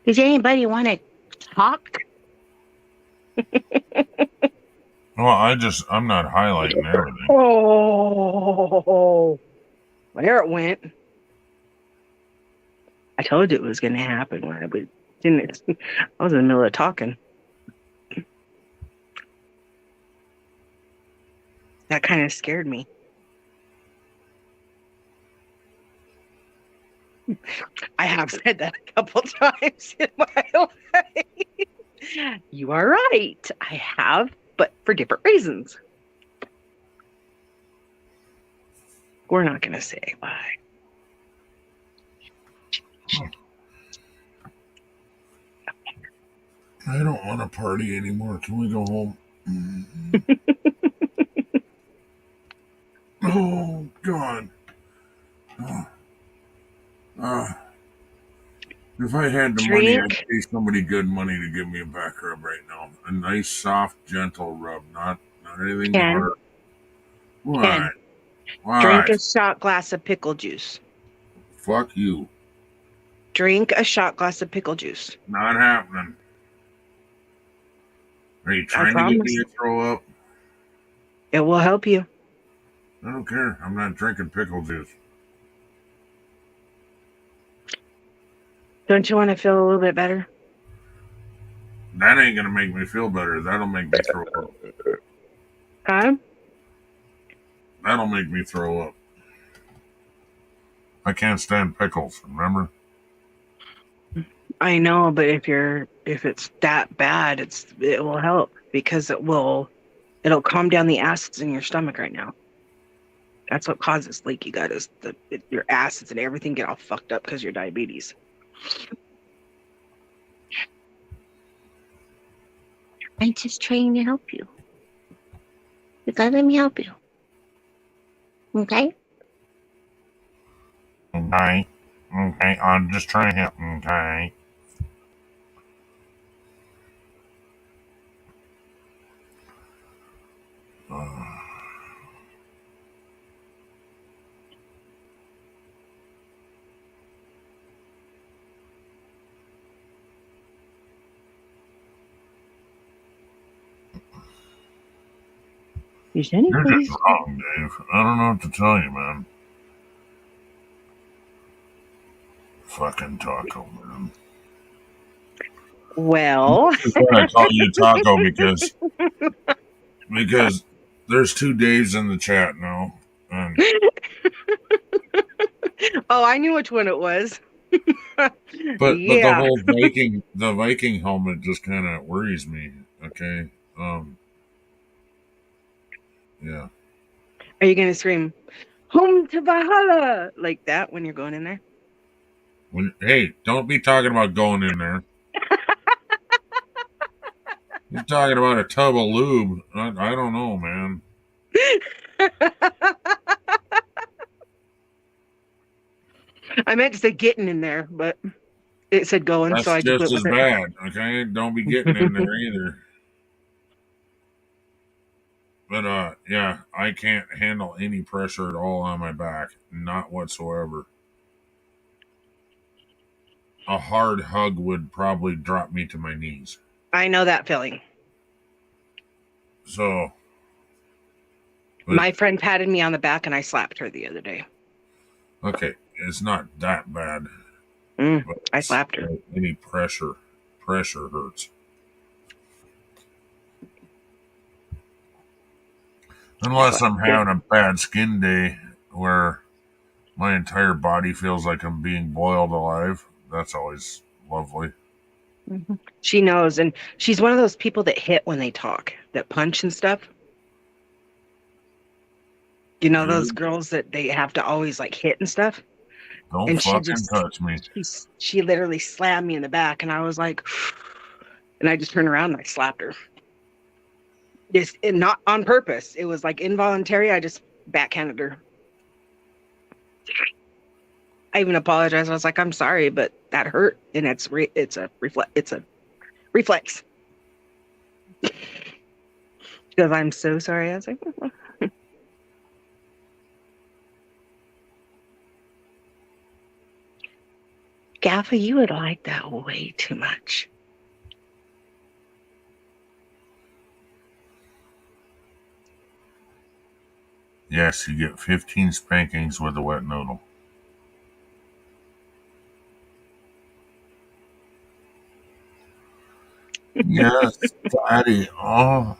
Does anybody want to talk? Well, I'm not highlighting everything. Oh, there it went. I told you it was going to happen when I didn't. I was in the middle of talking. That kind of scared me. I have said that a couple times in my life. You are right. I have, but for different reasons. We're not going to say why. I don't want to party anymore. Can we go home? Oh, God. Oh. Uh, if I had the money, I'd Drink. pay somebody good money to give me a back rub right now. A nice, soft, gentle rub, not anything Ken. hard. Why? Ken. Why? Drink a shot glass of pickle juice. Fuck you. Drink a shot glass of pickle juice. Not happening. Are you I trying to get me promise. to throw up? It will help you. I don't care. I'm not drinking pickle juice. Don't you want to feel a little bit better? That ain't gonna make me feel better. That'll make me throw up. Huh? That'll make me throw up. I can't stand pickles, remember? I know, but if it's that bad, it will help because it'll calm down the acids in your stomach right now. That's what causes leaky gut is your acids and everything get all fucked up because of your diabetes. I'm just trying to help you. You gotta let me help you. Okay? Okay. Okay. I'm just trying to help. Okay. Is any You're just place? wrong, Dave. I don't know what to tell you, man. Fucking taco, man. Well, That's why I call you Taco because there's 2 days in the chat now, and oh, I knew which one it was. but the Yeah. whole Viking helmet just kind of worries me. Okay, yeah. Are you gonna scream "Home to Valhalla" like that when you're going in there? Hey, don't be talking about going in there. You're talking about a tub of lube. I don't know, man. I meant to say getting in there, but it said going, so That's I just just went as with bad. Okay, don't be getting in there either. But yeah, I can't handle any pressure at all on my back, not whatsoever. A hard hug would probably drop me to my knees. I know that feeling. So, but My friend patted me on the back and I slapped her the other day. okay, it's not that bad. But I slapped her. any pressure hurts. Unless I'm having a bad skin day where my entire body feels like I'm being boiled alive. That's always lovely. She knows, and she's one of those people that hit when they talk, that punch and stuff. You know, those Really? girls that they have to always like hit and stuff. Don't And fucking touch me. she literally slammed me in the back, and I was like, and I just turned around and I slapped her. Just and not on purpose. It was like involuntary. I just backhanded her. I even apologized. I was like, I'm sorry, but that hurt, and it's a reflex. Because I'm so sorry. I was like, Gaffa, you would like that way too much. Yes, you get 15 spankings with a wet noodle. Yes, Daddy. Oh,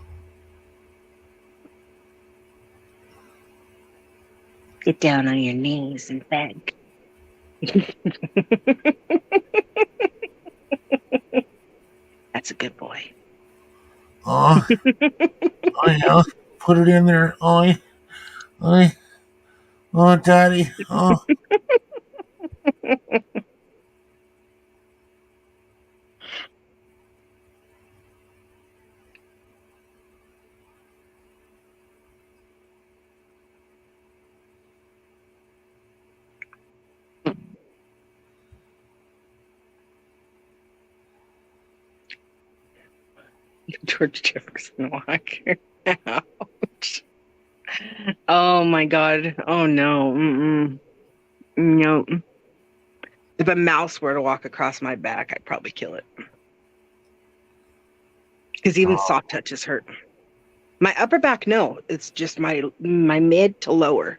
Get down on your knees and beg. That's a good boy. oh, oh yeah. Put it in there. Oh, Daddy. Oh. George Jefferson Walker. Ouch. Oh my God. Oh no. Mm-mm. No. If a mouse were to walk across my back, I'd probably kill it. Because even soft touches hurt. My upper back, no. It's just my mid to lower.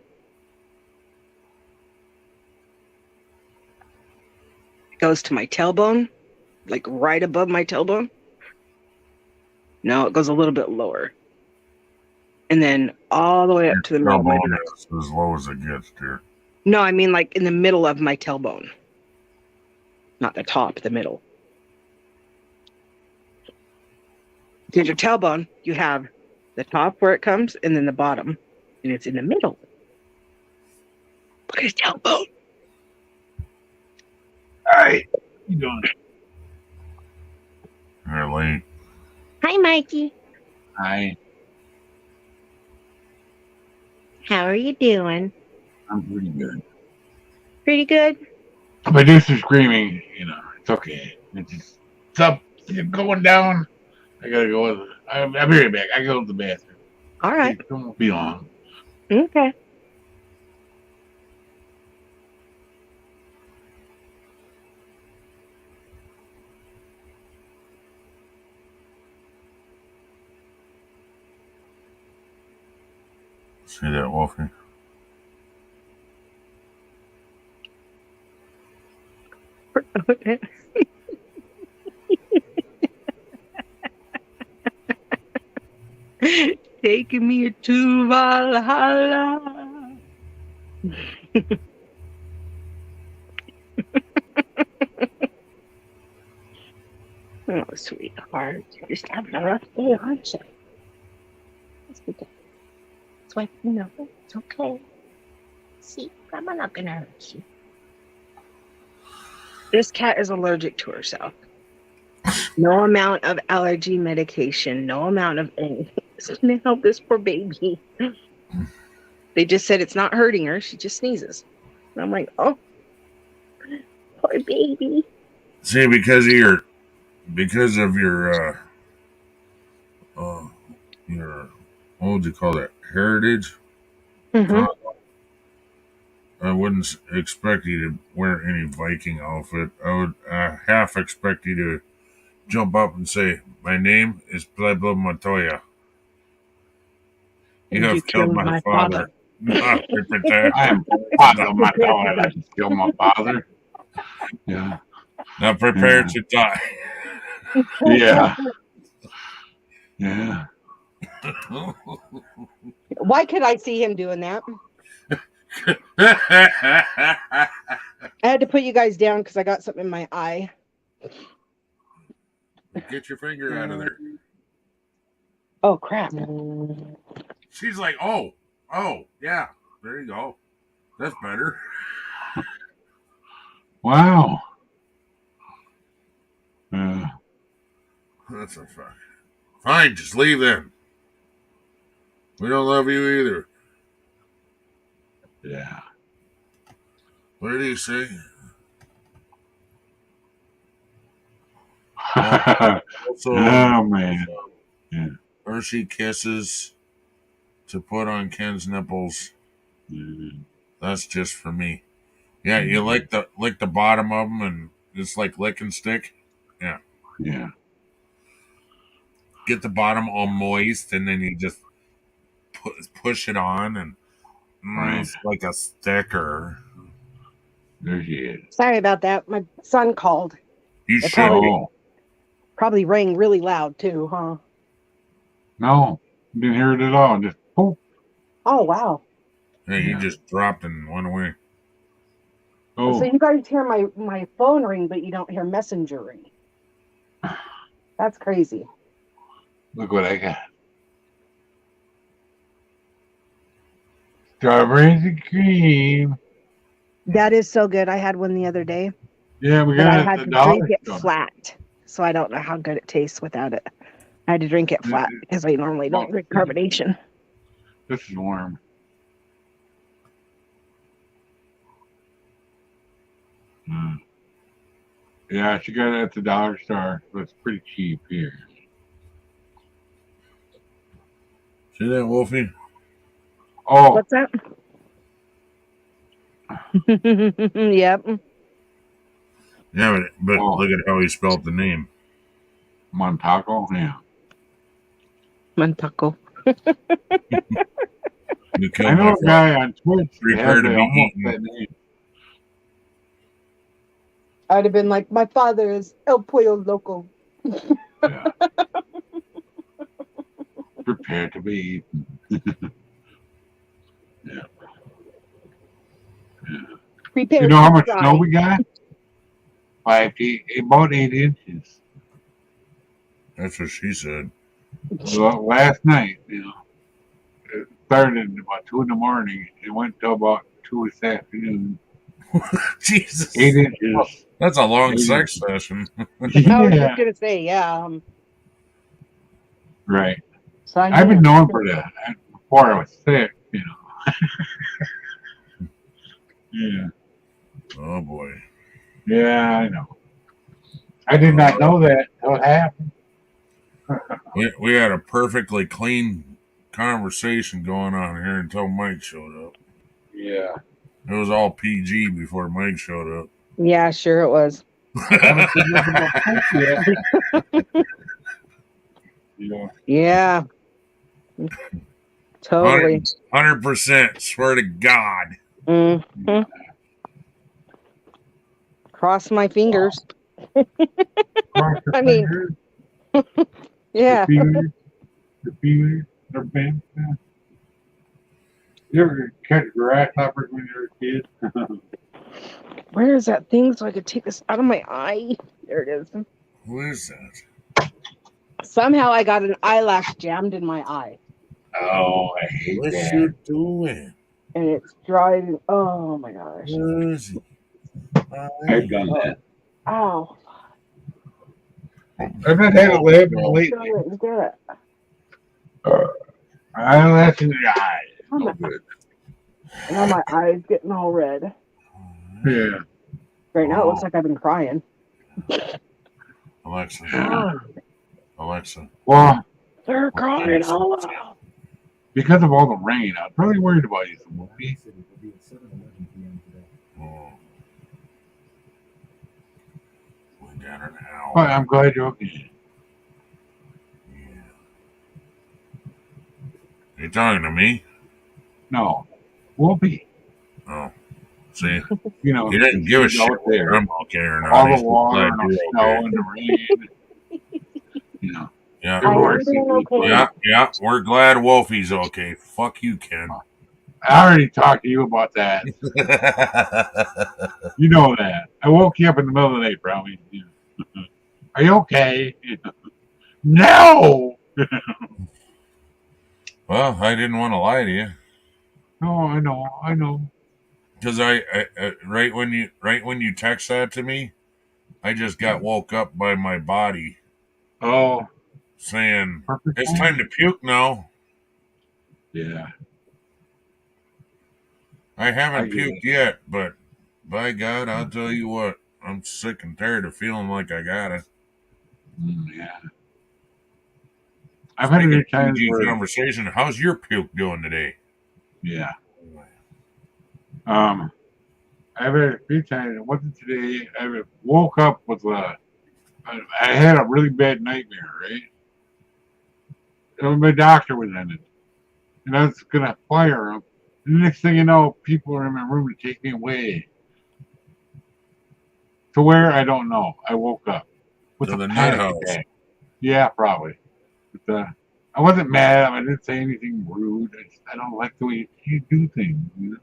It goes to my tailbone, like right above my tailbone. No, it goes a little bit lower. And then all the way up to the middle of my back. Is as low as it gets, dear. No, I mean like in the middle of my tailbone. Not the top, the middle. Because your tailbone, you have the top where it comes and then the bottom. And it's in the middle. Look at his tailbone. Hi. How you doing? You're late. Hi, Mikey. Hi. How are you doing? I'm pretty good. Pretty good. If I do some screaming, it's okay. It's up. It's going down. I gotta go. I'll be right back. I go to the bathroom. All right. It won't be long. Okay. See that, Wolfie? Taking me to Valhalla. Oh, sweetheart. You're just having a rough day, aren't you? That's okay. That's why, it's okay. See, Grandma not gonna hurt you. This cat is allergic to herself. No amount of allergy medication, no amount of anything. This is gonna help this poor baby. They just said it's not hurting her. She just sneezes. And I'm like, oh, poor baby. See, because of your what would you call that? Heritage? Mhm. I wouldn't expect you to wear any Viking outfit. I would half expect you to jump up and say, "My name is Pueblo Montoya. You And have you killed killed my my father." Not prepare. I am Pablo Mateo. I just killed my father. Yeah. Not prepared to die. Yeah. Yeah. Why could I see him doing that? I had to put you guys down because I got something in my eye. Get your finger out of there. Oh, crap. She's like, oh, yeah, there you go. That's better. Wow. That's a fuck. Fine, just leave then. We don't love you either. Yeah. What did he say? Also, oh man. Yeah. Hershey kisses to put on Ken's nipples. Mm-hmm. That's just for me. Yeah, you lick the bottom of them and just like lick and stick. Yeah. Yeah. Get the bottom all moist and then you just push it on and Right. it's like a sticker. There she is. Sorry about that. My son called. You It should. probably rang really loud too, huh? No, didn't hear it at all. Just poof. Oh, wow. Hey, Yeah. you just dropped and went away. Oh, So you guys hear my phone ring, but you don't hear Messenger ring. That's crazy. look what I got. Strawberries and cream. That is so good. I had one the other day, Yeah, we but got I it at had the to dollar drink it store. flat. So I don't know how good it tastes without it. I had to drink it flat because I normally don't drink carbonation. This is warm. Yeah, she got it at the dollar store, but it's pretty cheap here. See that, Wolfie? Oh, What's that? Yep. Yeah, but Oh. look at how he spelled the name. Montaco. Yeah. Mantaco. You I killed know my a guy on Twitch that Prepare has to be almost eaten. that name. I'd have been like, my father is El Pollo Loco. Yeah. Prepare to be eaten. Prepare You know to how much fry. snow we got? About 8 inches. That's what she said. Well, last night, it started at about 2 in the morning and went till about 2 this afternoon. Jesus. 8 inches. That's a long 8 sex inches. session. I was just Yeah, gonna say, yeah. right. Sign I've me been up. known for that before I was sick, Yeah. Oh boy. Yeah, I know. I did not know that until it happened. We had a perfectly clean conversation going on here until Mike showed up. Yeah. It was all PG before Mike showed up. Yeah, sure it was. Haven't said nothing about Prince yet. Yeah. Yeah. Totally. 100%. Swear to God. Hmm. Cross my fingers. Cross your I mean, fingers, yeah. the feelers, their bent. You ever catch grasshoppers when you were a kid? Where is that thing so I could take this out of my eye? There it is. Who is that? Somehow I got an eyelash jammed in my eye. Oh, I hate What's that. you doing? And it's driving. Oh my gosh. Where is he? I've done that. Ow. I've not had a lab lately. Get it. Eyelash in the eye. No good. Now my eye's getting all red. Yeah. Right now it looks like I've been crying. Alexa. Alexa. Well, They're crying all out. because of all the rain, I was really worried about you. Movie. Oh. We got an hour. But I'm glad you're okay. Yeah. You talking to me? No, we'll be. Oh. See? You know, You didn't give a she's shit out there. whether I'm okay or not. All He's the water glad and the you're snow okay. and the rain. You know, Yeah. I Or am doing okay. Yeah. We're glad Wolfie's okay. Fuck you, Ken. I already talked to you about that. You know that. I woke you up in the middle of the night, probably. Are you okay? No. Well, I didn't want to lie to you. No, I know. Because I right when you text that to me, I just got woke up by my body Oh, saying perfect. it's time to puke now. Yeah. I haven't I get puked yet, but by God, I'll tell you what, I'm sick and tired of feeling like I gotta. Yeah. I've had a few times PG where, conversation. How's your puke doing today? yeah. I've had a few times. It wasn't today. I woke up with I had a really bad nightmare, right? And my doctor was in it, and I was gonna fire him. And the next thing you know, people are in my room to take me away. To where I don't know. I woke up with To a the nut panic house. attack. Yeah, probably. But, I wasn't mad. I didn't say anything rude. I don't like the way you do things. You know?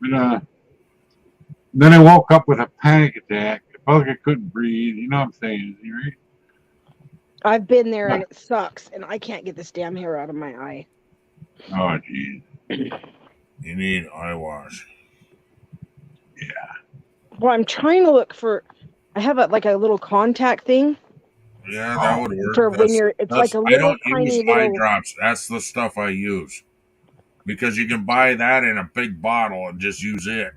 But, then I woke up with a panic attack. I felt like I couldn't breathe. You know what I'm saying? Right? I've been there and it sucks, and I can't get this damn hair out of my eye. Oh, jeez. You need eye wash. Well, I'm trying to look for. I have a little contact thing Yeah, that would work. for when you're. It's like a I little don't tiny use eye little. drops. That's the stuff I use. Because you can buy that in a big bottle and just use it.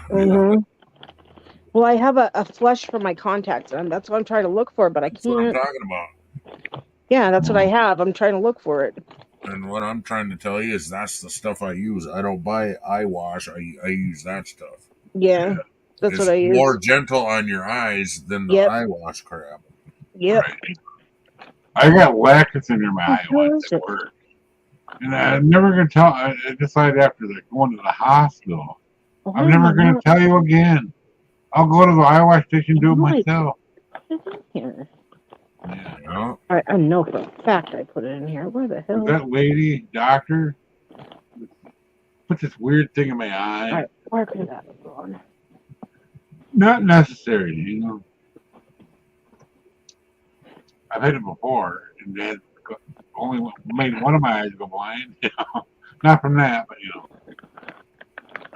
Mhm. Well, I have a flush for my contacts, and that's what I'm trying to look for, but I That's what I'm can't. talking about. Yeah, that's what I have. I'm trying to look for it. And what I'm trying to tell you is that's the stuff I use. I don't buy eye wash. I use that stuff. Yeah, that's It's what I use. more gentle on your eyes than the Yep. eye wash crap. Yep. Right. I got wax in my eye What once is at it? work. And I'm never going to tell, I decided after going to the hospital, Oh, I'm never going to tell you again. I'll go to the eye wash station and do it Mike. myself. Put it in here. Yeah. You know? I know for a fact I put it in here. Where the hell? That lady, doctor, put this weird thing in my eye. All right, where could that have gone? Not necessary, you know. I've had it before, and that only made one of my eyes go blind. You know, not from that, but you know,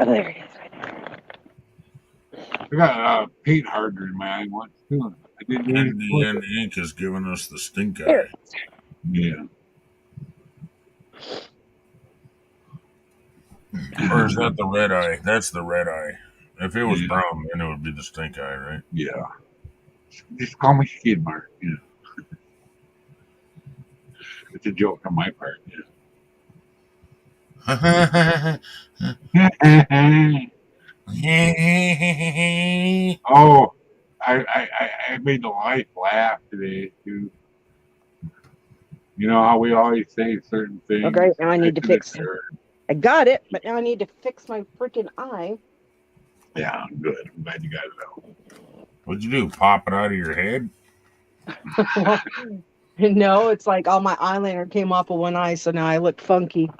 Oh, there it is, right there. I got paint hardener in my eye once too. I didn't do anything with NDN it. ink is giving us the stink There eye. it is. Yeah. Or is that the red eye? That's the red eye. If it was Yeah. brown, then it would be the stink eye, right? Yeah. Just call me skid mark. Yeah. It's a joke on my part. Yeah. Oh, I made the wife laugh today too. You know how we always say certain things. Okay, now I need to did fix it to her. I got it, but now I need to fix my freaking eye. Yeah, good. I'm glad you got it out. What'd you do? Pop it out of your head? No, it's like all my eyeliner came off of one eye, so now I look funky.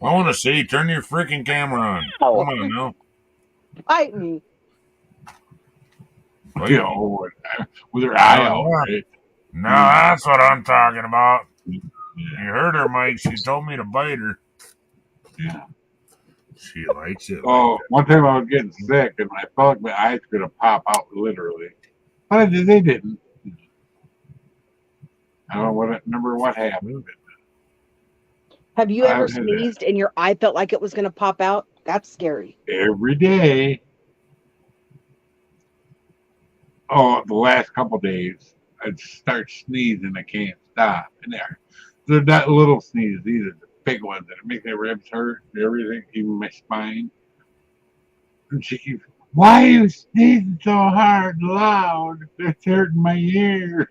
I want to see. Turn your freaking camera on. Oh. Come on now. Bite me. What? You know, with her eye out, right? No, that's what I'm talking about. Yeah. You heard her, Mike. She told me to bite her. Yeah. She likes it. Oh, Like one time I was getting sick and I felt like my eyes were gonna pop out literally. But they didn't. I don't remember what happened. Have you ever I've had that. sneezed and your eye felt like it was going to pop out? That's scary. Every day. Oh, the last couple days, I'd start sneezing. I can't stop. And they're not little sneezes. These are the big ones that make my ribs hurt and everything, even my spine. And she keeps, why are you sneezing so hard and loud? It's hurting my ear.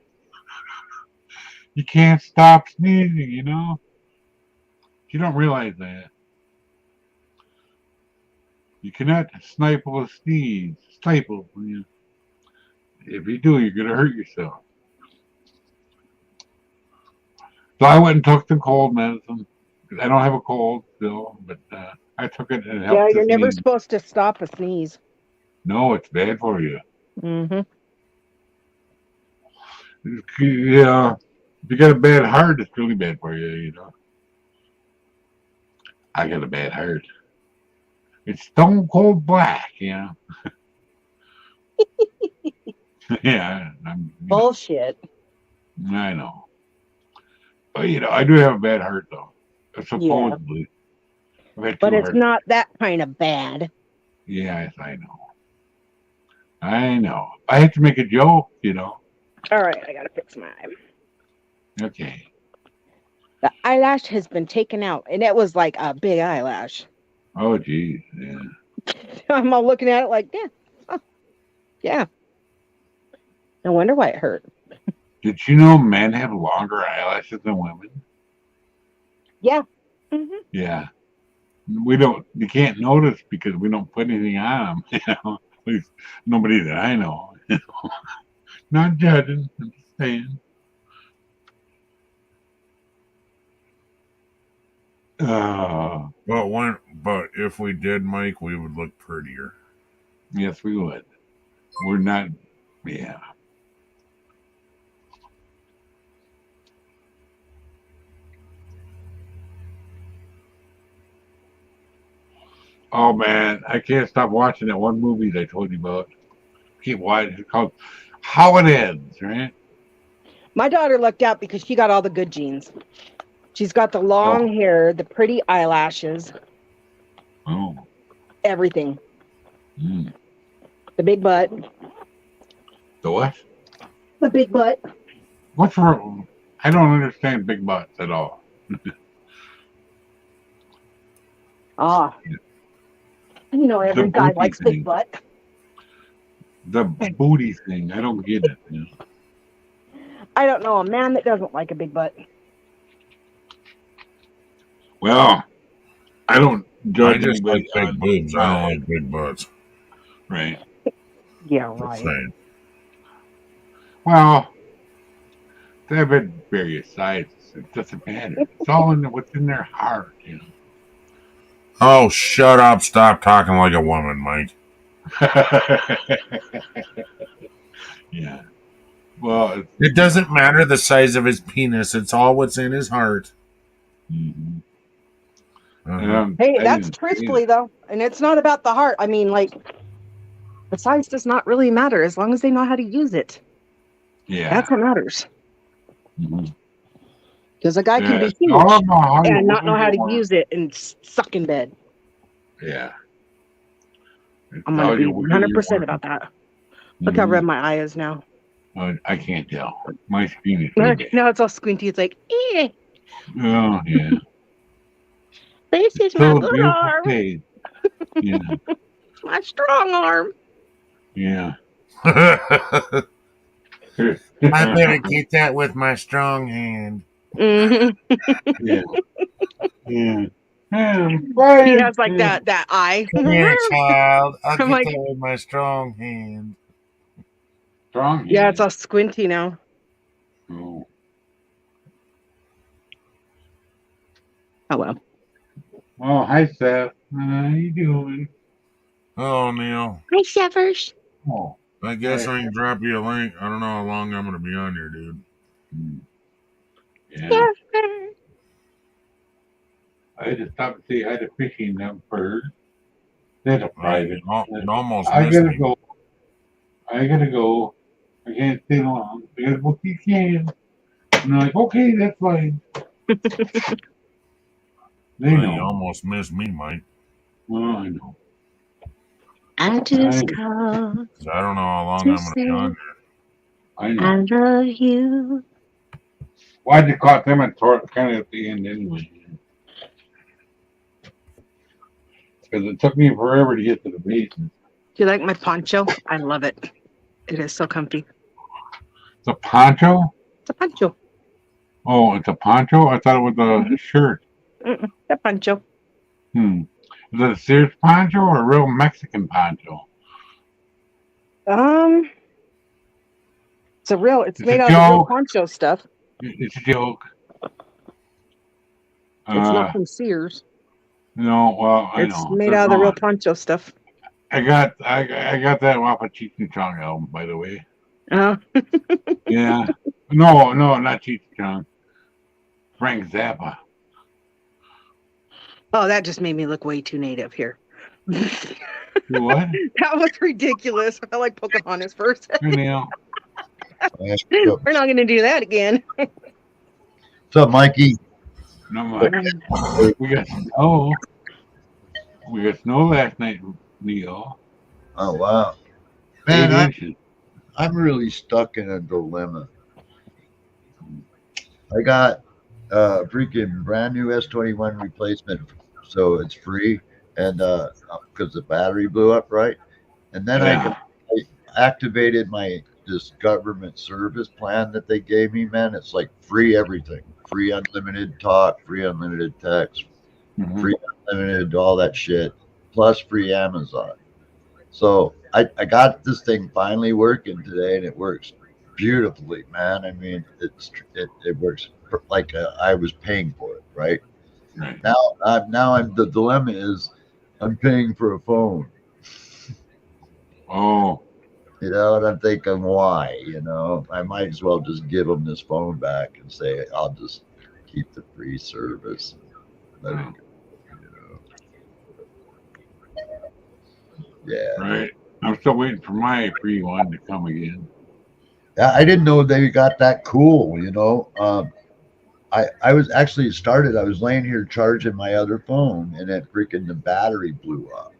You can't stop sneezing, you know? You don't realize that. You cannot stifle a sneeze. Stifle. If you do, you're going to hurt yourself. So I went and took the cold medicine. I don't have a cold still, but I took it and it helped. Yeah, the you're never sneeze. supposed to stop a sneeze. No, it's bad for you. Mm-hmm. Yeah. If you got a bad heart, it's really bad for you, you know. I got a bad heart. It's stone cold black, you know. Yeah, Bullshit. I know. But, I do have a bad heart, though. Supposedly. I've had But two it's hearts. not that kind of bad. Yes, I know. I know. I have to make a joke, you know. All right, I got to fix my eye. Okay. The eyelash has been taken out, and it was like a big eyelash. Oh, geez. Yeah. I'm all looking at it like, yeah. Oh, yeah. No wonder why it hurt. Did you know men have longer eyelashes than women? Yeah. Mm-hmm. Yeah. You can't notice because we don't put anything on them, you know. At least nobody that I know. You know? Not judging, I'm just saying. But if we did, Mike, we would look prettier. Yes, we would. We're not, yeah. Oh man, I can't stop watching that one movie that I told you about. Keep watching. It's called How It Ends, right? My daughter lucked out because she got all the good genes. She's got the long hair, the pretty eyelashes, Oh. everything. Mm. The big butt. The what? The big butt. What's wrong? I don't understand big butts at all. Ah, you know, every guy booty likes thing. big butt. The booty thing. I don't get it. You know? I don't know a man that doesn't like a big butt. Well, I don't I judge just like anybody big on boobs. I size, don't like big butts. right. Yeah, Just right. saying. Well, they have various sizes. It doesn't matter. It's all in what's in their heart, you Oh, shut up. Stop talking like a woman, Mike. know. Yeah. Well, It doesn't matter the size of his penis. It's all what's in his heart. mhm. Uh-huh. Hey, I that's didn't say truthfully though, and it's not about the heart. I mean, like, the size does not really matter as long as they know how to use it. Yeah. That's what matters. Mhm. Because a guy can Yeah. be It's huge all about how you and not know how to wiggle. use it and suck in bed. Yeah. It's I'm how gonna be you wiggle your 100% work. about that. Look how Mhm. red my eye is now. I can't tell. My screen is Now pretty bad. it's all squinty. It's like, eh, Oh, yeah. This is my Still a good beautiful arm. day. Yeah. My strong arm. Yeah. I better get that with my strong hand. hmm Yeah. Yeah. Yeah. he Brian, has like that eye. Come here, child. I'll I'm get like, that with my strong hand. strong. yeah, it's all squinty now. Oh. Oh well. Oh, hi, Seth. How you doing? Oh, Neil. Hi, Severs. Oh. I guess Hey. I can drop you a link. I don't know how long I'm going to be on here, dude. Yeah. Severs. I had to stop and say hi to fishing them first. That's a private. It almost I missed gotta me. go. I gotta go. I can't stay long. I gotta book these cans. And they're like, okay, that's fine. They You know. almost missed me, Mike. Oh, I know. I just I- called 'Cause I don't know how long to I'm going to be on say here. I know. I love you. Why'd you caught them at kind of at the end anyway? Because it took me forever to get to the basement. Do you like my poncho? I love it. It is so comfy. It's a poncho? It's a poncho. Oh, it's a poncho? I thought it was a shirt. It's a poncho. Is it a Sears poncho or a real Mexican poncho? It's a real. It's It's made a out of the real joke. poncho stuff. It's a joke. It's not from Sears. No, well, I It's know. made They're out of the real gone. poncho stuff. I got that off a Cheech and Chong album, by the way. Uh, Yeah. No, not Cheech and Chong. Frank Zappa. oh, that just made me look way too native here. You what? That was ridiculous. I felt like Pocahontas first. Hey, Neil. What's We're not going to do that again. up, Mikey? No much. We got snow. We got snow last night, Neil. Oh wow, 8 man, inches. I'm really stuck in a dilemma. I got a freaking brand new S21 replacement, so it's free, and because the battery blew up, right? And then Yeah. I activated this government service plan that they gave me, man. It's like free everything, free unlimited talk, free unlimited text, Mhm. free unlimited all that shit, plus free Amazon. So I got this thing finally working today, and it works beautifully, man. I mean, it works like I was paying for it, right? Right. Now the dilemma is I'm paying for a phone, Oh, you know, and I'm thinking why, you know, I might as well just give them this phone back and say I'll just keep the free service. Let it go, you know. Yeah. right. I'm still waiting for my free one to come again. I didn't know they got that cool, you know. I was actually started. I was laying here charging my other phone, and then freaking the battery blew up.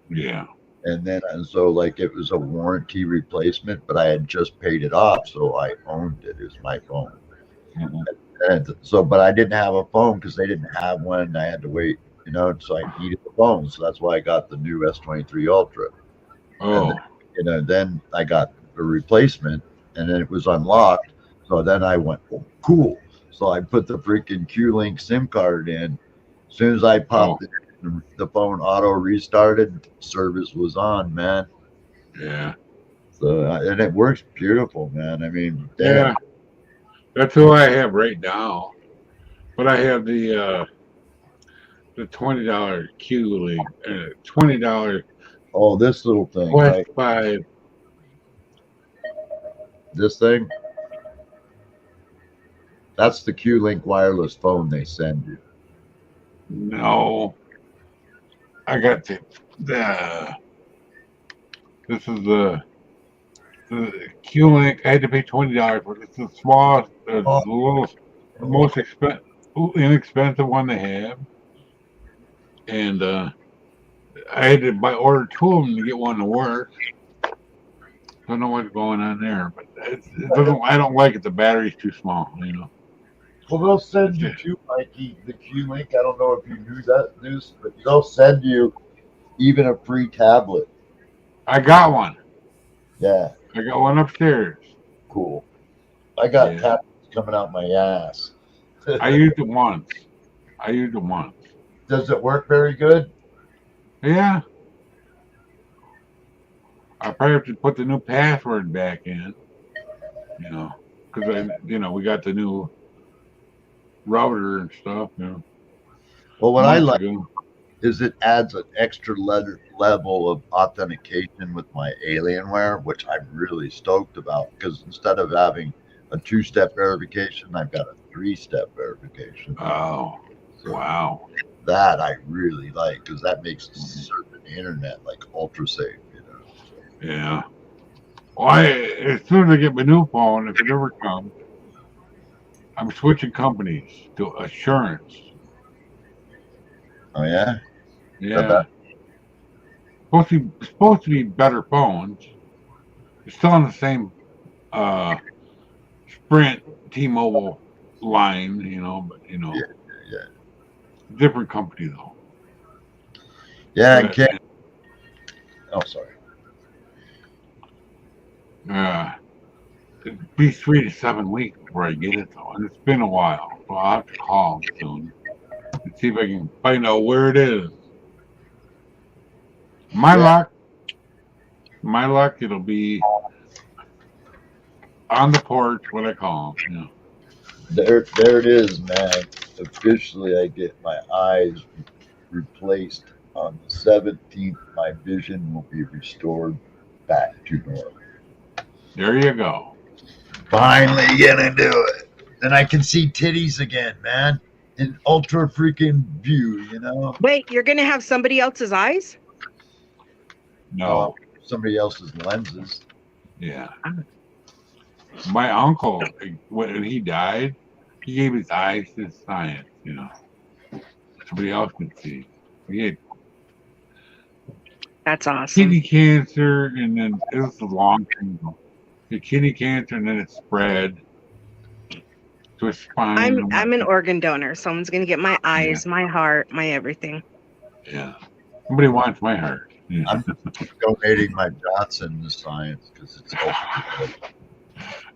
Yeah. And then so like it was a warranty replacement, but I had just paid it off, so I owned it. It was my phone. Mhm. And so, but I didn't have a phone because they didn't have one. I had to wait, so I needed the phone. So that's why I got the new S23 Ultra. And Oh, then I got a replacement, and then it was unlocked. So then I went, oh, cool. So I put the freaking Q-Link SIM card in. As soon as I popped it in, the phone auto restarted. Service was on, man. yeah. So and it works beautiful, man. I mean, damn. Yeah. That's who I have right now. But I have the $20 Q-Link, $20 Oh, this little thing, Quest right? 5. This thing. That's the Q-Link wireless phone they send you. No, I got the this is the Q-Link. I had to pay $20 for it. It's the smallest, the most inexpensive one they have, and I had to order two of them to get one to work. Don't know what's going on there, but it doesn't. I don't like it. The battery's too small. Well, they'll send you too, Mikey, the Q-Link. I don't know if you knew that news, but they'll send you even a free tablet. I got one. Yeah, I got one upstairs. cool. I got Yeah. tablets coming out my ass. I used it once. Does it work very good? Yeah. I probably have to put the new password back in, because we got the new router and stuff. Well, what I months like ago. is it adds an extra level of authentication with my Alienware, which I'm really stoked about because instead of having a 2-step verification, I've got a 3-step verification. Oh, So wow. that I really like because that makes certain internet like ultra safe. Yeah. Well, as soon as I get my new phone, if it ever comes, I'm switching companies to Assurance. Oh yeah. Yeah. Supposed to be better phones. It's still on the same Sprint T-Mobile line, but Yeah. different company though. Yeah. But, Okay. Oh, sorry. It'd be 3 to 7 weeks before I get it though, and it's been a while, so I'll have to call soon and see if I can find out where it is. My luck, it'll be on the porch when I call. There it is, man. Officially, I get my eyes replaced on the 17th. My vision will be restored back to normal. There you go. Finally gonna do it. And I can see titties again, man. In ultra freaking view, Wait, you're gonna have somebody else's eyes? No. Somebody else's lenses. Yeah. My uncle, when he died, he gave his eyes to science. Somebody else could see. He had That's awesome. kidney cancer, and then it was a long thing. He had kidney cancer, and then it spread to his spine. I'm an organ donor. Someone's gonna get my eyes, my heart, my everything. Yeah. Somebody wants my heart. Yeah. I'm donating my Johnson to science because it's ultra.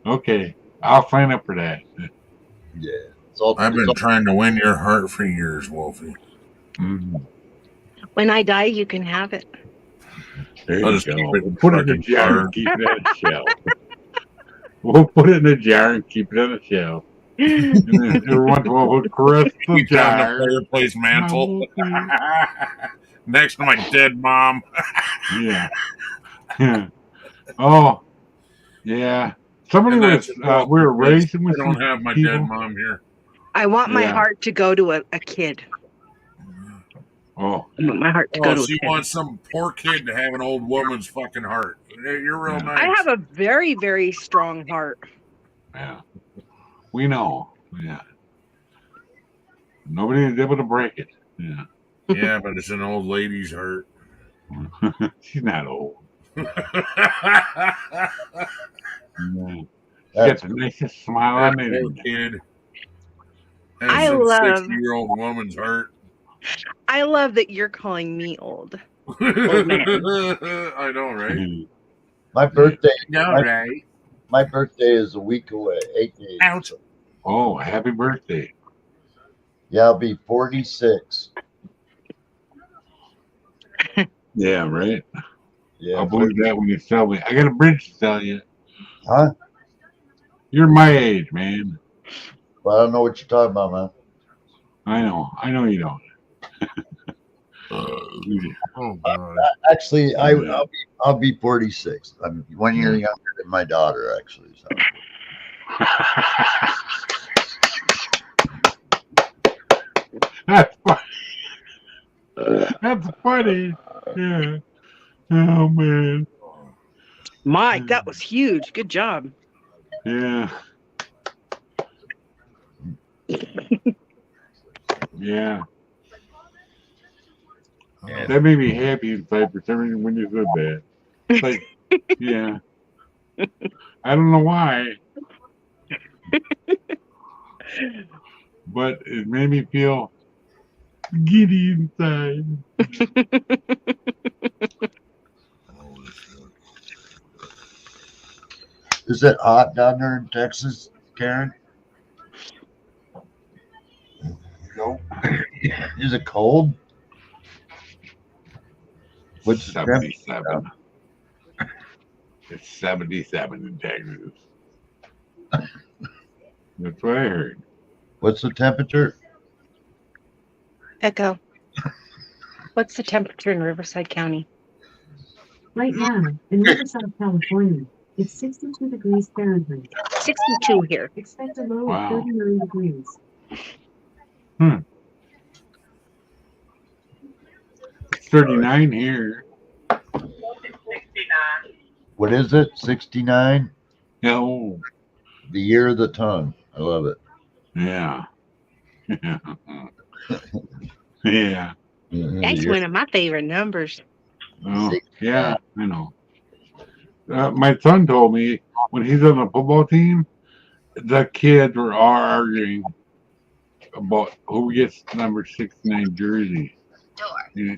Okay. I'll sign up for that. Yeah. It's ultra. I've been trying to win your heart for years, Wolfie. Mm-hmm. When I die, you can have it. There I'll you just go. keep it We'll put it in a fucking jar jar. and keep it on a shelf. We'll put it in a jar and keep it on a shelf. And then every once in a while we'll caress the Keep it on jar. the fireplace mantle. Next to my dead mom. Yeah. Oh, yeah. Somebody And was, that's we were racing I with don't some have my people. dead mom here. I want my Yeah. heart to go to a kid. Oh, I want my heart to go Oh, to she a kid. wants some poor kid to have an old woman's fucking heart. You're real Yeah. nice. I have a very, very strong heart. yeah. We know. Yeah. Nobody is able to break it. Yeah. Yeah, but it's an old lady's heart. She's not old. That Yeah. She got the nicest smile I made. poor kid. I Some love- 60-year-old woman's heart. I love that you're calling me old. man. I know, right? My birthday, No, My- right? my birthday is a week away, 8 days. Ouch. Oh, happy birthday. Yeah, I'll be 46. Yeah, right. Yeah. I'll believe that when you tell me. I got a bridge to tell you. Huh? You're my age, man. Well, I don't know what you're talking about, man. I know you don't. Oh God. Actually, I'll be 46. I'm 1 year younger than my daughter, actually. So. That's funny. That's funny. Yeah. Oh man. Mike, that was huge. Good job. Yeah. Yeah. Yeah. That made me happy inside for some reason when you said that. It's like, yeah. I don't know why. But it made me feel giddy inside. Is it hot down there in Texas, Karen? No. Is it cold? What's the temperature? 77. It's 77 in Texas. That's what I heard. What's the temperature? Echo. What's the temperature in Riverside County? Right now, in Riverside, California, it's 62 degrees Fahrenheit. 62 here. Expect a low Wow. of 39 degrees. It's 39 here. What is it? 69? No. The year of the tongue. I love it. Yeah. Yeah. Mhm, That's the year- one of my favorite numbers. Oh, yeah, I know. My son told me when he's on the football team, the kids were all arguing about who gets number 69 jersey. Yeah,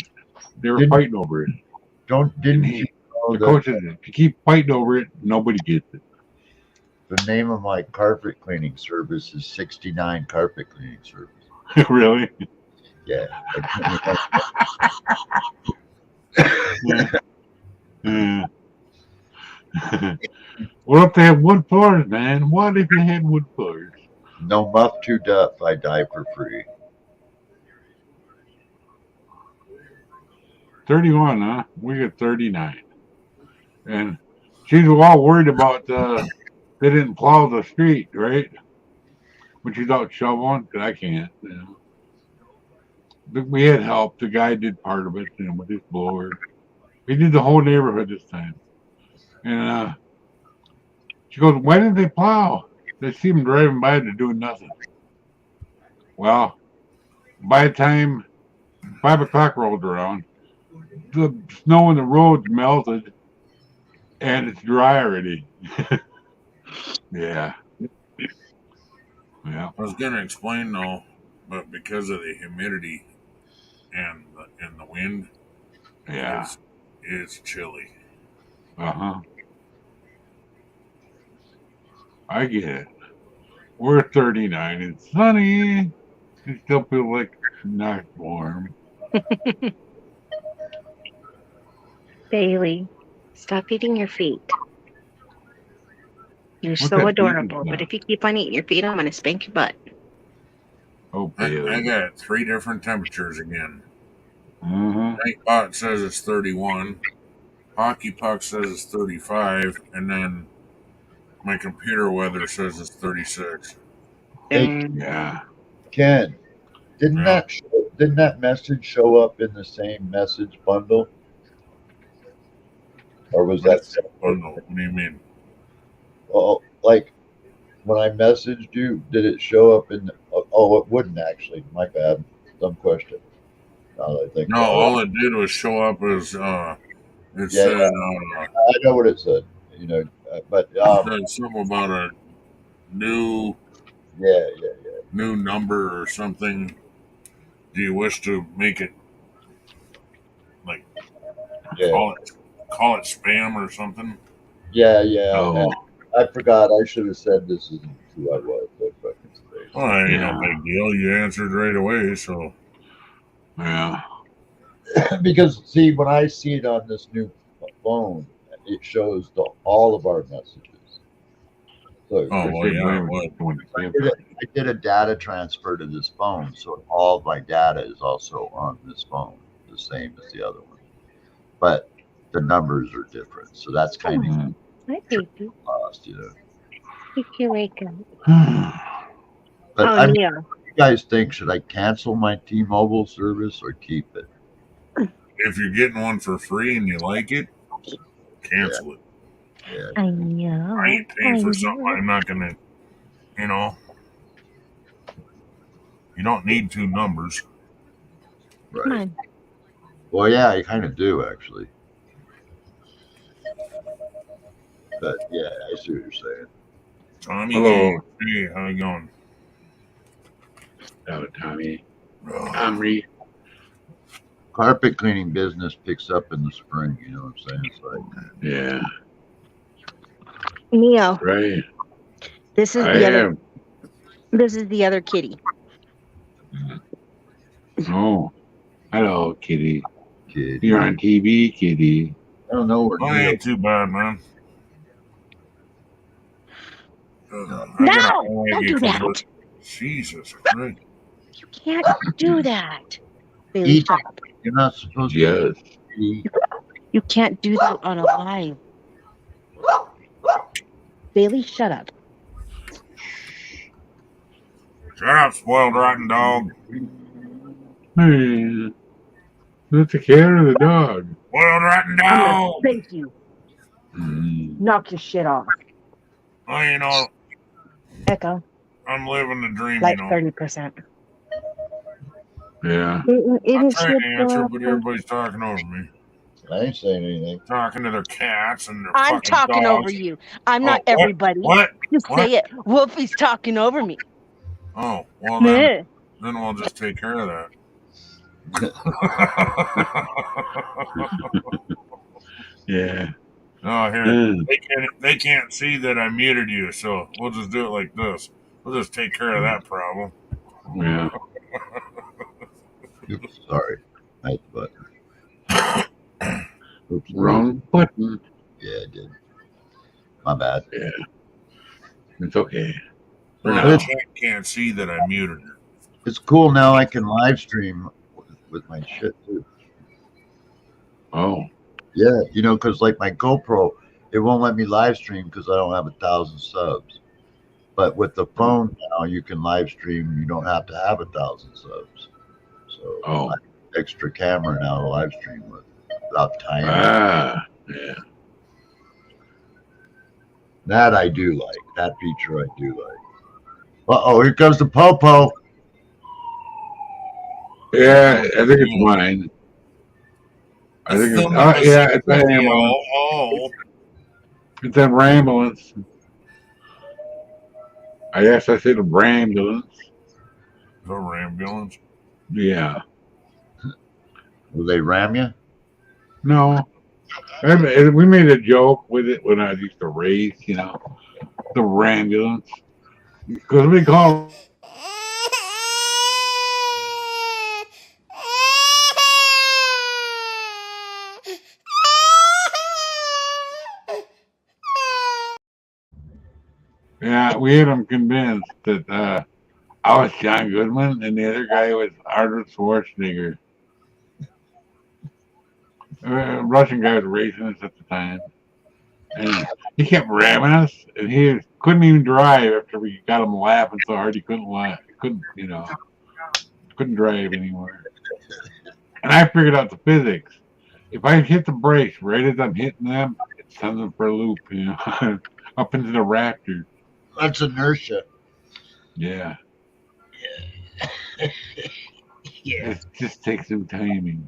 they were Didn't- fighting over it. Didn't you know The that coach said, if you keep fighting over it, nobody gets it. the name of my carpet cleaning service is 69 Carpet Cleaning Service? Really? Yeah. Yeah. Yeah. What if they have wood floors, man? What if you had wood floors? No muff to duff, I die for free. 31, huh? We got 39. And she's all worried about they didn't plow the street, right? But she's out shoveling, 'cause I can't, you know. But we had help. The guy did part of it, you know, with his blower. He did the whole neighborhood this time. And she goes, why didn't they plow? They see him driving by, they're doing nothing. Well, by the time 5 o'clock rolled around, the snow in the roads melted and it's dry already. Yeah. Yeah. I was gonna explain though, but because of the humidity and the wind, Yeah. it's chilly. Uh-huh. I get it. We're 39. It's sunny. It still feels like it's not warm. Bailey, stop eating your feet. You're What's so that adorable, eating but stuff? if you keep on eating your feet, I'm going to spank your butt. Oh, I Bailey. got 3 different temperatures again. Uh-huh. Nightbot says it's 31. Hockey Puck says it's 35, and then my computer weather says it's 36. Hey, Mm. Yeah. Ken, didn't Yeah. that message show up in the same message bundle? Or was that Oh no, what do you mean? oh, like when I messaged you, did it show up in oh, it wouldn't actually. My bad. Dumb question. Now that I think No, about it. all it did was show up as it Yeah, said I know what it said, you know, but it said something about a new yeah. new number or something, do you wish to make it like Yeah, call it spam or something? yeah. Oh, I forgot. I should have said this isn't who I was. I fucking space. Well, ain't no yeah. big deal. You answered right away, so Yeah. Because see, when I see it on this new phone, it shows all of our messages. So oh well, yeah, it would. I did a data transfer to this phone, so all of my data is also on this phone, the same as the other one. But the numbers are different, so that's kind of Mhm. Hi, baby. lost, you know. If you wake up. But Oh, I mean, Neo. what do you guys think? Should I cancel my T-Mobile service or keep it? If you're getting one for free and you like it, cancel it. Yeah, I know. I ain't paying for something I'm not gonna, you know. You don't need two numbers. Come right. on. Well, yeah, I kind of do actually. But yeah, I see what you're saying. Tommy, Hello. hey, how you going? Oh, Tommy. Oh, Omri. Carpet cleaning business picks up in the spring. You know what I'm saying? It's like, Yeah. Neo, Right. this is I the other. am. This is the other kitty. Oh. Hello, kitty. kid, You're on TV, kitty. I don't know where well, Neo. ain't too bad, man. I gotta No! lag Don't you do from that! work. Jesus Christ. You can't do that. Bailey, Eat. shut up. You're not supposed to Yes. eat. You can't do that on a live. Bailey, shut up. Shut up, spoiled rotten dog. Hey, that's the cat or the dog? Spoiled rotten I'm gonna dog. spank you. Mm. Knock your shit off. Well, you know, Echo, I'm living the dream, like you know. 30%. Yeah. I'm Isn't trying to shit answer, but everybody's talking over me. I ain't saying anything. Talking to their cats and their I'm fucking talking dogs. over you. I'm not Oh, what? everybody. What? Just What? say it. Wolfie's talking over me. Oh, well Meh. then we'll just take care of that. Yeah. Oh, here. Mm. They can't see that I muted you, so we'll just do it like this. We'll just take care of that problem. Yeah. Oops, sorry. I hit the button. Oops, Wrong button. Yeah, I did. My bad. Yeah. It's okay. For Well, now. the chat can't see that I muted her. It's cool now. I can live stream with my shit too. Oh. Yeah, you know, because like my GoPro, it won't let me live stream because I don't have 1,000 subs. But with the phone now, you can live stream. You don't have to have 1,000 subs. So Oh. I have extra camera now to live stream with without timing. Ah. Yeah. That I do like. That feature I do like. Uh-oh, here comes the Popo. Yeah, I think it's mine. I think it's, yeah, it's an ambulance. Oh, It's an ambulance. I guess I said a ambulance. the ambulance. Yeah. Will they ram you? No. We made a joke with it when I used to race, you know, the ambulance. Because we call yeah, we had them convinced that I was John Goodman and the other guy was Arnold Schwarzenegger. Russian guy was racing us at the time. And he kept ramming us, and he couldn't even drive after we got him laughing so hard he couldn't laugh. Couldn't drive anymore. And I figured out the physics. If I hit the brakes right as I'm hitting them, it sends them for a loop, you know, up into the rafters. That's inertia. Yeah. Yeah. It just takes some timing.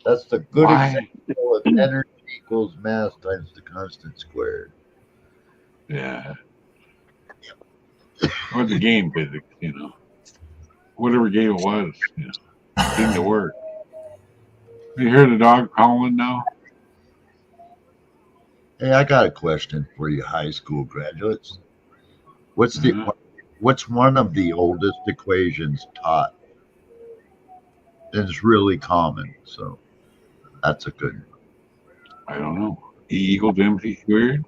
That's the good Why? example of energy equals mass times the constant squared. Yeah. Or the game physics, whatever game it was, seemed to work. You hear the dog howling now? Hey, I got a question for you, high school graduates. What's the Uh-huh. what's one of the oldest equations taught? It's really common, so that's a good. I don't know. E equals MC squared?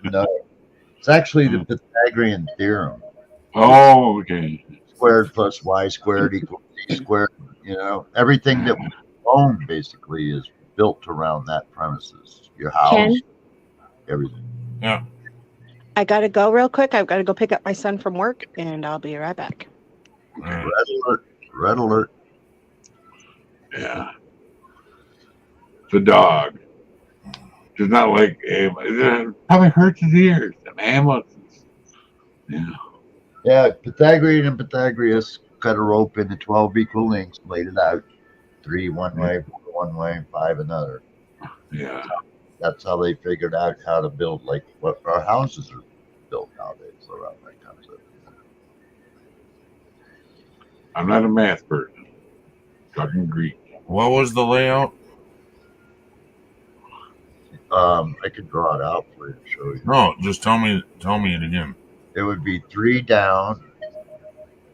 No, it's actually the Pythagorean theorem. Oh, okay. Squared plus y squared equals c squared. Everything that we own basically is built around that premises. Your house, Ken? everything. Yeah. I gotta go real quick. I've got to go pick up my son from work, and I'll be right back. All right. Red alert! Red alert! Yeah. The dog. It's not like it probably hurts his ears. The mammoths. Yeah. Yeah, Pythagorean and Pythagoras cut a rope into 12 equal links, laid it out. 3 one way, 4 one way, 5 another. Yeah. That's how they figured out how to build, like what our houses are built nowadays around that concept. I'm not a math person. Talking Greek. What was the layout? I could draw it out for you to show you. No, just tell me it again. It would be 3 down,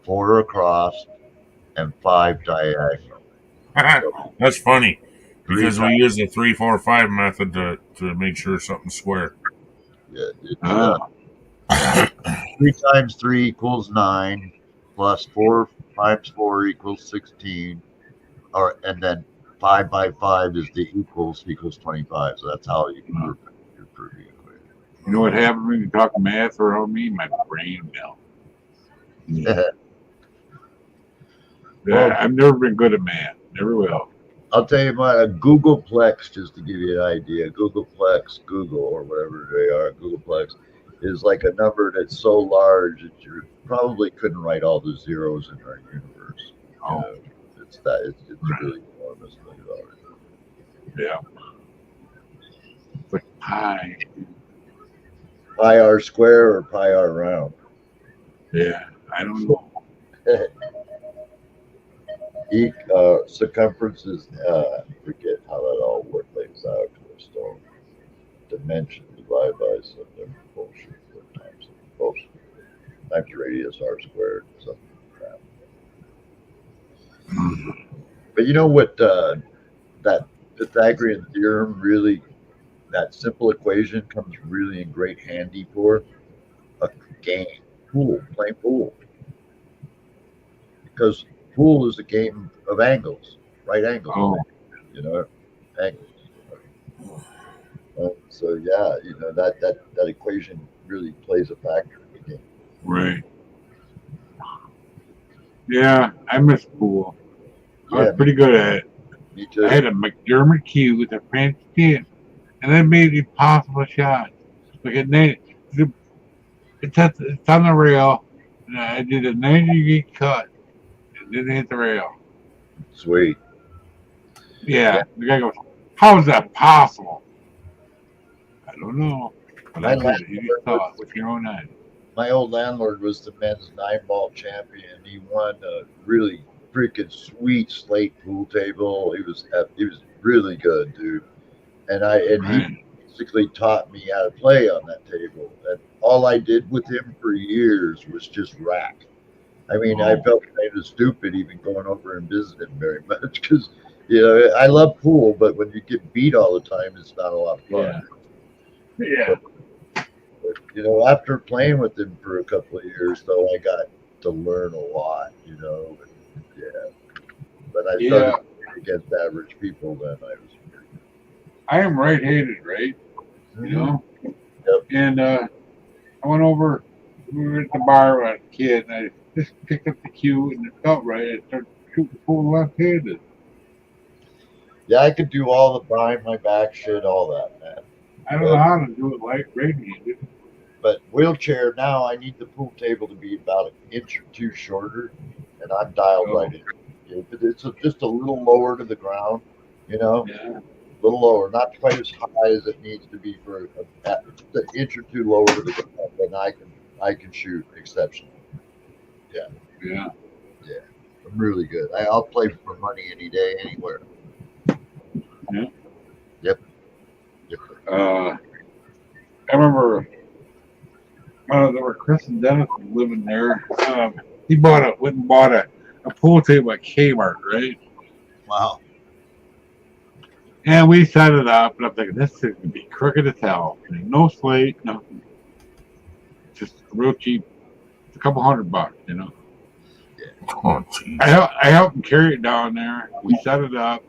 4 across, and 5 diagonal. That's funny because Three we use the 3-4-5 method to make sure something's square. Yeah, it's, Oh. 3 times 3 equals 9, plus 4 times 4 equals 16, and then 5 by 5 is the equals 25. So that's how you can prove the equation. You know what happens when you talk math around me? My brain melts. Yeah, I've never been good at math. Never will. I'll tell you what, a Googleplex, just to give you an idea, Googleplex, Google, or whatever they are, Googleplex, is like a number that's so large that you probably couldn't write all the zeros in our universe. Oh. It's really enormous thing about it. Yeah. But pi. Pi r square or pi r round? Yeah, I don't know. Circumference is, I forget how that all lays out. So dimension divided by some different bullshit times bullshit times radius r squared, something crap. But you know what that Pythagorean theorem really, that simple equation comes really in great handy for? A game, playing pool. Because pool is a game of angles, right angles. Oh. Angles. So yeah, that equation really plays a factor in the game. Right. Yeah, I miss pool. I was Yeah, pretty good at it. me too. I had a McDermott cue with a French kid, and I made impossible shots. Like it's on the rail, and I did a 90-degree cut, and didn't hit the rail. Sweet. Yeah, the guy goes, "How is that possible?" I don't know, but I did it. You just saw it with your own eyes. My old landlord was the men's 9-ball champion. He won a really freaking sweet slate pool table. He was really good, dude. And he basically taught me how to play on that table. And all I did with him for years was just rack. I mean, I felt kind of stupid even going over and visiting him very much because, I love pool, but when you get beat all the time, it's not a lot of fun. Yeah. But, after playing with him for a couple of years, though, I got to learn a lot, and, But I started against average people then. I am right-handed, right? Yep. And I went over. We were at the bar when I was a kid, and I just picked up the cue, and it felt right. I started shooting pool left-handed. Yeah, I could do all the behind my back shit, all that, man. I don't know how to do it like right-handed. But wheelchair now, I need the pool table to be about an inch or two shorter, and I'm dialed right in. If it's just a little lower to the ground, Yeah. a little lower, not quite as high as it needs to be for an inch or two lower to the ground, then I can I can shoot exceptional. Yeah. I'm really good. I'll play for money any day, anywhere. Yeah. Yep. I remember there were Chris and Dennis living there. He went and bought a pool table at Kmart, right? Wow. And we set it up, and I'm thinking this thing could be crooked as hell. No slate, nothing. Just real cheap. It's a couple $100, you know. Oh, jeez. I helped him carry it down there. We set it up.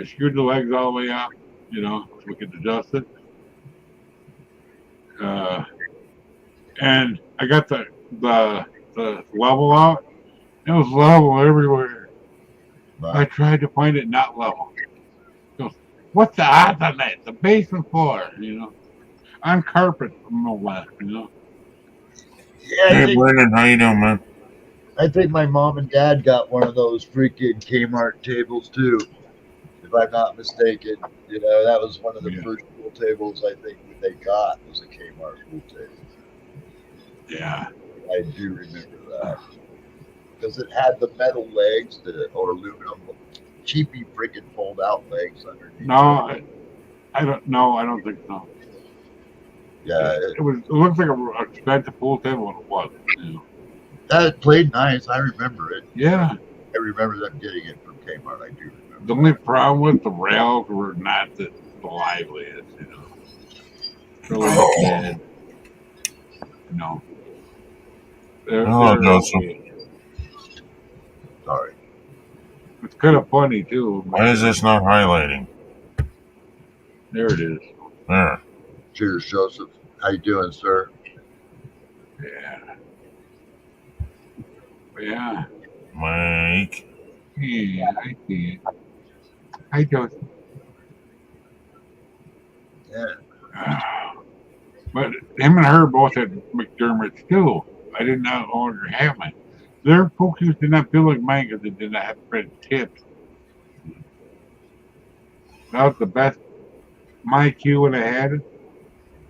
I screwed the legs all the way up, you know, so we could adjust it. And I got the level out. It was level everywhere. Wow. I tried to find it not level. He goes, what's the odds on that? The basement floor, you know, on carpet from the left, you know. Yeah, Hey, Brendan, how you doing, man? I think my mom and dad got one of those freaking Kmart tables too, if I'm not mistaken. You know, that was one of the first pool tables I think that they got was a Kmart pool table. Yeah. I do remember that. Because it had the metal legs, or aluminum, cheapy freaking fold out legs underneath. No, I don't know. I don't think so. Yeah. It looked like an expensive pool table, and it was. You know. That played nice. I remember it. Yeah. I remember them getting it from Kmart. I do remember. The only problem with the rails were not the liveliest, you know. Really bad. No. Hello, Joseph. Sorry. It's kind of funny too. Why is this not highlighting? There it is. There. Cheers, Joseph. How you doing, sir? Yeah. Yeah. Mike. Yeah, I see it. Hi, Joseph. Yeah. But him and her both had McDermott's too. I did not longer have mine. Their focus did not feel like mine because it did not have red tips. That was the best. My cue when I had it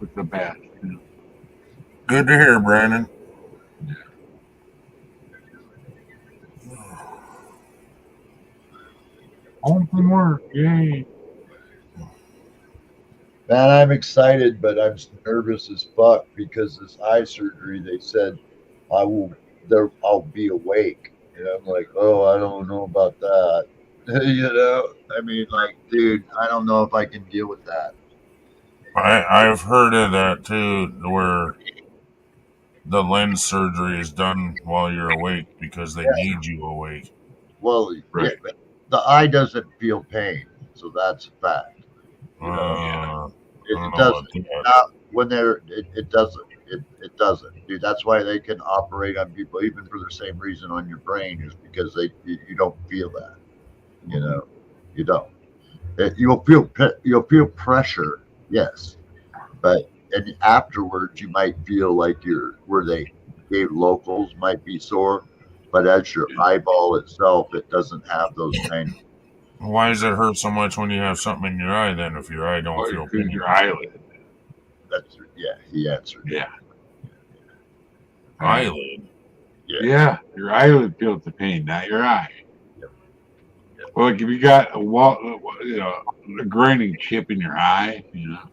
was the best. You know? Good to hear, Brandon. Home from work, yay. Man, I'm excited, but I'm nervous as fuck because this eye surgery, they said I'll be awake. And I'm like, oh, I don't know about that. You know, I mean, like, dude, I don't know if I can deal with that. I've heard of that too, where the lens surgery is done while you're awake because they need you awake. Well, Right. yeah, the eye doesn't feel pain, so that's a fact. You know, I don't it know doesn't. about that. Not when they're, it doesn't. It doesn't, dude. That's why they can operate on people, even for the same reason on your brain, is because you don't feel that. You know, you don't. You'll feel pressure, yes, but and afterwards you might feel like where they gave locals might be sore, but as your eyeball itself, it doesn't have those kind. Why does it hurt so much when you have something in your eye then if your eye don't feel pain? Your eyelid. That's he answered. Yeah. Eyelid? Yeah, your eyelid feels the pain, not your eye. Yep. Well, like if you got a grinding chip in your eye, you know,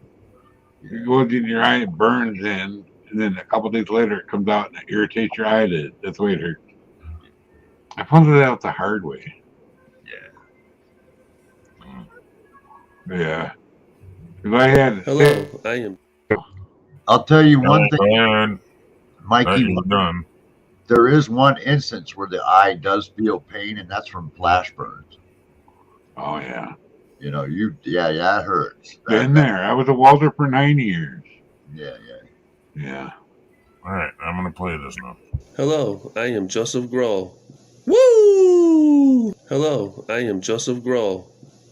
it goes in your eye, it burns in, and then a couple days later it comes out and it irritates your eyelid. That's the way it hurts. I found that out the hard way. Yeah. Because I had. Hello, I am. I'll tell you one thing, And Mikey. done. There is one instance where the eye does feel pain, and that's from flash burns. Oh yeah. You know, that hurts. Been there. I was a welder for 9 years. Yeah. Yeah. Alright, I'm gonna play this now. Hello, I am Joseph Grohl. Woo! Hello, I am Joseph Grohl.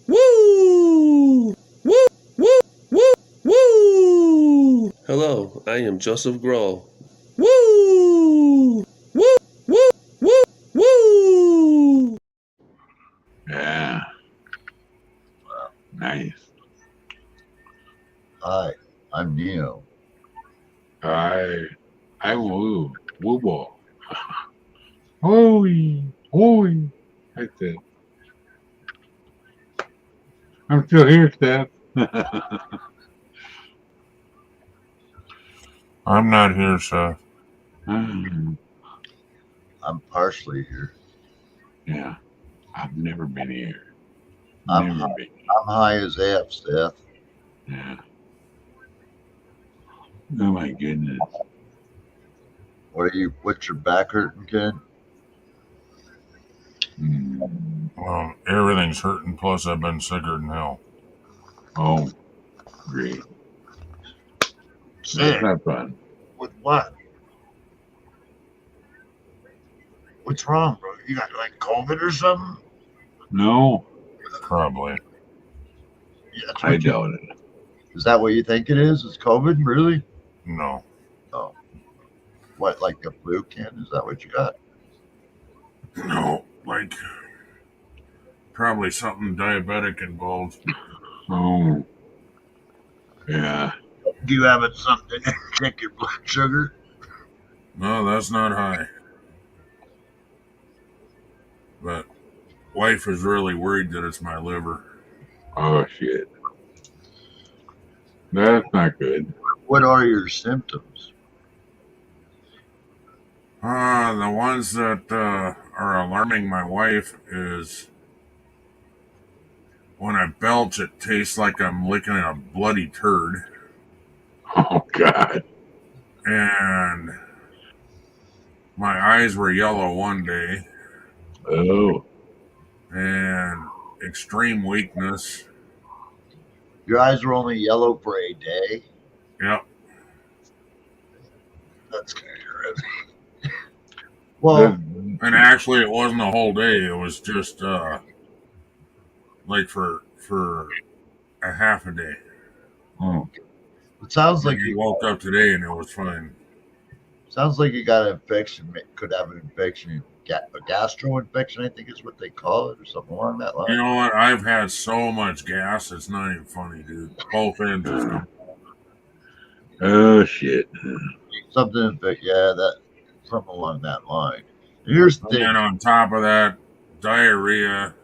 Woo! Woo! Woo! Woo! Woo! Hello, I am Joseph Grohl. Woo! Woo! Woo! Woo! Woo! Yeah. Nice. Hi, I'm Neo. I will Woo ball. Holy. That's it. I'm still here, Steph. I'm not here, Seth. I'm partially here. Yeah. I've never been here. I'm Never high, been. I'm high as F, Steph. Yeah. Oh my goodness. What's your back hurting, Ken? Well, everything's hurting, plus I've been sicker than hell. Oh, great. Sick. That's not fun. With what? What's wrong, bro? You got like COVID or something? No, Probably. Yeah, that's I what you, doubt it. is that what you think it is? It's COVID, really? No. Oh. What, like a flu, Ken? Is that what you got? No. Like, probably something diabetic involved. Oh, yeah. Do you have something to check your blood sugar? No, that's not high. But wife is really worried that it's my liver. Oh, shit. That's not good. What are your symptoms? The ones that are alarming my wife is when I belch, it tastes like I'm licking a bloody turd. Oh, God. And my eyes were yellow one day. Oh, And extreme weakness. Your eyes were only yellow for a day? Yep. That's kind of crazy. Well, And actually, it wasn't a whole day. It was just like for a half a day. oh. it sounds like Like you woke up today and it was fine. sounds like you got an infection. Could have an infection, a gastro infection, I think is what they call it, or something along that line. You know what? I've had so much gas, it's not even funny, dude. Both ends is gone. Oh, shit. Something, that something along that line. Here's the And then thing. on top of that, diarrhea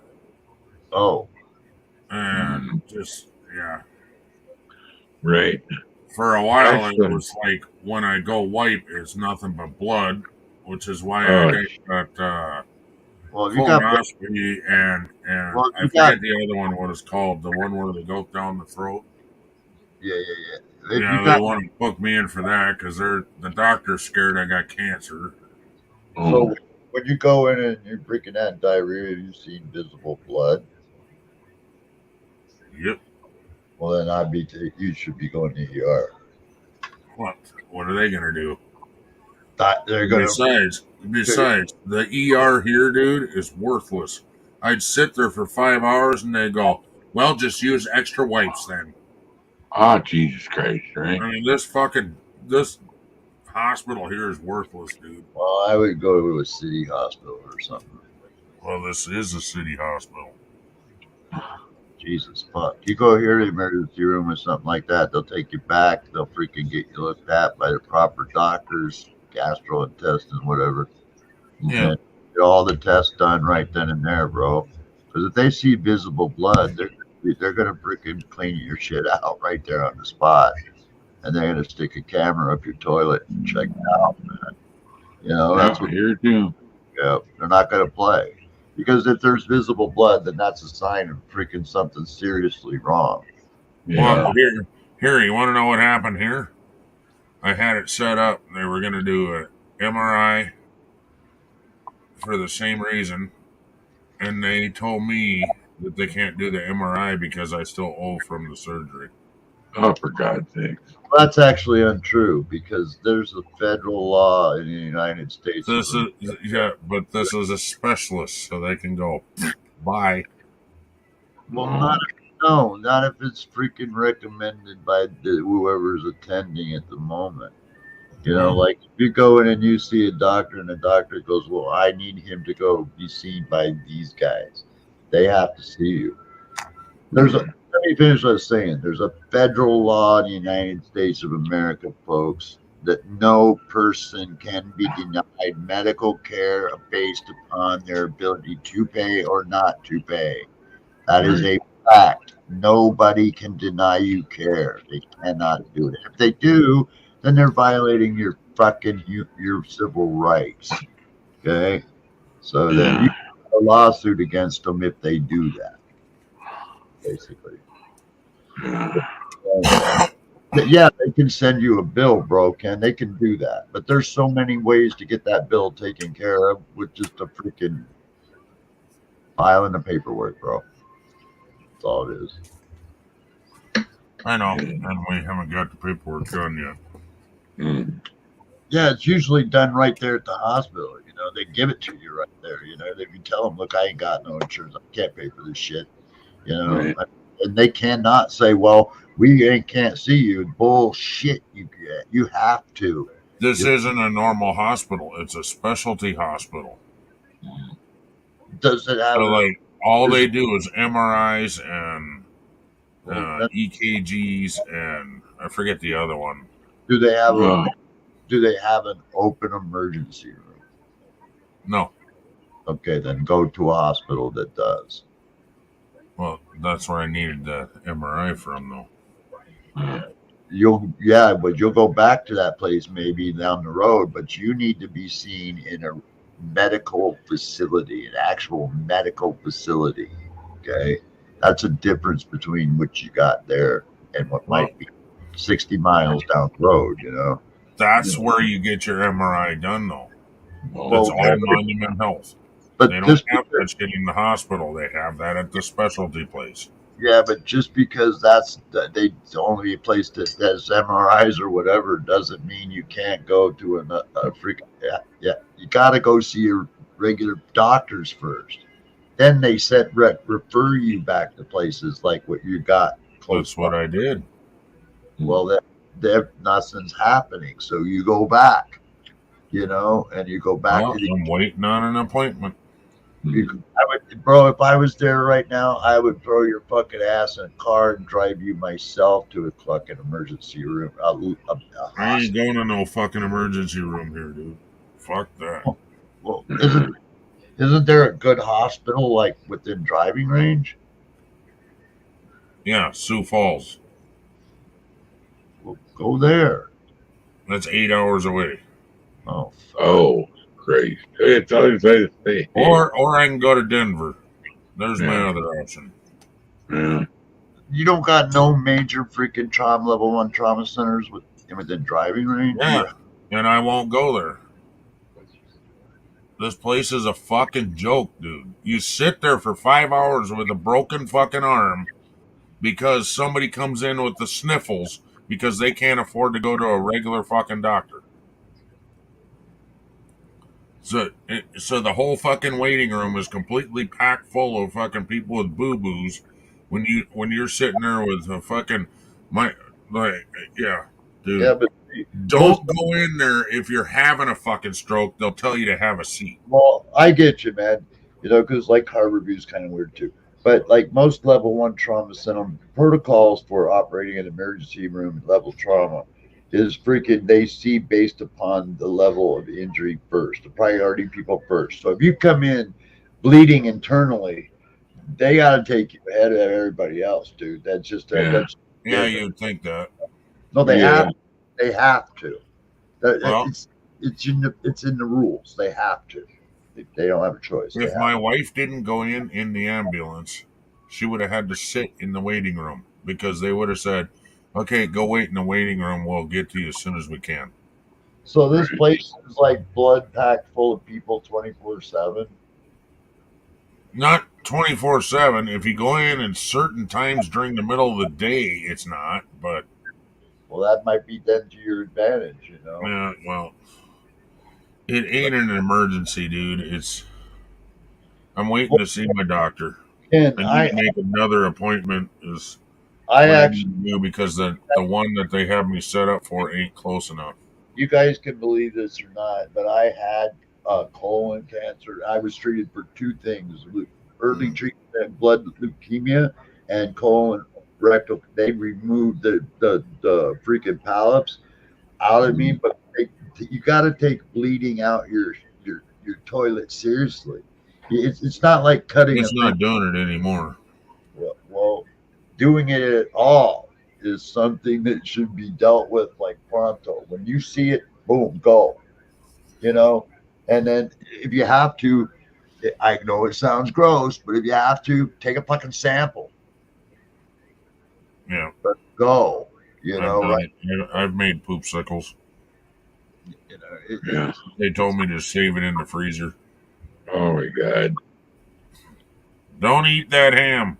Oh, and just, yeah. Right. For a while, it Excellent. was like when I go wipe, it's nothing but blood, which is why Oh, I got well, you got colonoscopy and Well, I you forget got- the other one what it's called, the one where they go down the throat. yeah. If Yeah, you they got want to book me in for that because the doctor's scared I got cancer. Oh, so when you go in and you're freaking out diarrhea, you see visible blood. Yep. Well, then you should be going to the ER. What are they gonna do? They're gonna. Besides, the ER here, dude, is worthless. I'd sit there for 5 hours and they go, "Well, just use extra wipes then." oh, Jesus Christ, right? I mean, this hospital here is worthless, dude. Well, I would go to a city hospital or something. Well, this is a city hospital. Jesus fuck. You go here to the emergency room or something like that, they'll take you back. They'll freaking get you looked at by the proper doctors, gastrointestinal, whatever. Yeah. And get all the tests done right then and there, bro. Because if they see visible blood, they're gonna freaking clean your shit out right there on the spot, and they're gonna stick a camera up your toilet and check it out, man. You know, that's what. Here too. Yeah, they're not gonna play. Because if there's visible blood, then that's a sign of freaking something seriously wrong. Yeah. Well, here, you want to know what happened here? I had it set up. They were going to do an MRI for the same reason, and they told me that they can't do the MRI because I still owe from the surgery. Oh, for God's sakes. Well, that's actually untrue because there's a federal law in the United States. But this is a specialist, so they can go, bye. Well, not if it's freaking recommended by whoever's attending at the moment. You know, like if you go in and you see a doctor and the doctor goes, well, I need him to go be seen by these guys. They have to see you. Let me finish what I was saying. There's a federal law in the United States of America, folks, that no person can be denied medical care based upon their ability to pay or not to pay. That is a fact. Nobody can deny you care. They cannot do it. If they do, then they're violating your fucking your civil rights. Okay, so then you have a lawsuit against them if they do that. Basically, yeah, they can send you a bill, bro. They can do that, but there's so many ways to get that bill taken care of with just a freaking filing the paperwork, bro. That's all it is. I know, and we haven't got the paperwork done yet. Yeah, it's usually done right there at the hospital. You know, they give it to you right there. You know, if you tell them, look, I ain't got no insurance, I can't pay for this shit. You know, and they cannot say, well, we can't see you. Bullshit, you have to. This isn't a normal hospital. It's a specialty hospital. Does it have? So, like, all they do is MRIs and EKGs, and I forget the other one. Do they have an open emergency room? No. Okay, then go to a hospital that does. Well, that's where I needed the MRI from, though. But you'll go back to that place maybe down the road, but you need to be seen in a medical facility, an actual medical facility. Okay, that's a difference between what you got there and what might be 60 miles down the road. You know, that's where you get your MRI done, though. Well, That's all Monument Health. But they don't have that shit in the hospital. They have that at the specialty place. Yeah, but just because that's the only place that has MRIs or whatever doesn't mean you can't go to a freaking yeah. You got to go see your regular doctors first. Then they refer you back to places like what you got. That's what I did. Well, nothing's happening, so you go back. You know, and you go back. Well, I'm waiting on an appointment. Bro, if I was there right now, I would throw your fucking ass in a car and drive you myself to a fucking emergency room. I ain't going to no fucking emergency room here, dude. Fuck that. Well, isn't there a good hospital like within driving range? Yeah, Sioux Falls. Well, go there. That's 8 hours away. Oh, great. It's always the same. Or I can go to Denver. There's my other option. Yeah. You don't got no major freaking level 1 trauma centers within driving range? Yeah, and I won't go there. This place is a fucking joke, dude. You sit there for 5 hours with a broken fucking arm because somebody comes in with the sniffles because they can't afford to go to a regular fucking doctor. So the whole fucking waiting room is completely packed full of fucking people with boo-boos when you're sitting there with a fucking dude. Yeah, but don't go in there if you're having a fucking stroke. They'll tell you to have a seat. Well, I get you, man. You know, because like Harborview is kind of weird too. But like most level 1 trauma center protocols for operating an emergency room level trauma is freaking they see based upon the level of injury first, the priority people first. So if you come in bleeding internally, they got to take you ahead of everybody else, dude. That's just you'd think that. No, they have to. Well, it's in the rules. They have to. They don't have a choice. If my wife didn't go in the ambulance, she would have had to sit in the waiting room because they would have said, okay, go wait in the waiting room. We'll get to you as soon as we can. So this place is like blood packed full of people 24/7? Not 24/7. If you go in certain times during the middle of the day, it's not. But well, that might be then to your advantage, you know. Yeah, well, it ain't an emergency, dude. I'm waiting to see my doctor. And I need to make another appointment. Because the one that they have me set up for ain't close enough. You guys can believe this or not, but I had colon cancer. I was treated for 2 things: early treatment, blood leukemia, and colon rectal. They removed the freaking polyps. out of me, but you got to take bleeding out your toilet seriously. It's not like cutting It's a not doing it anymore. well, doing it at all is something that should be dealt with like pronto. When you see it, boom, go. You know, and then if you have to, I know it sounds gross, but if you have to, take a fucking sample. Yeah. But go. You know, right? I've made poopsicles. You know, Yeah. They told me to save it in the freezer. Oh my God. Don't eat that ham.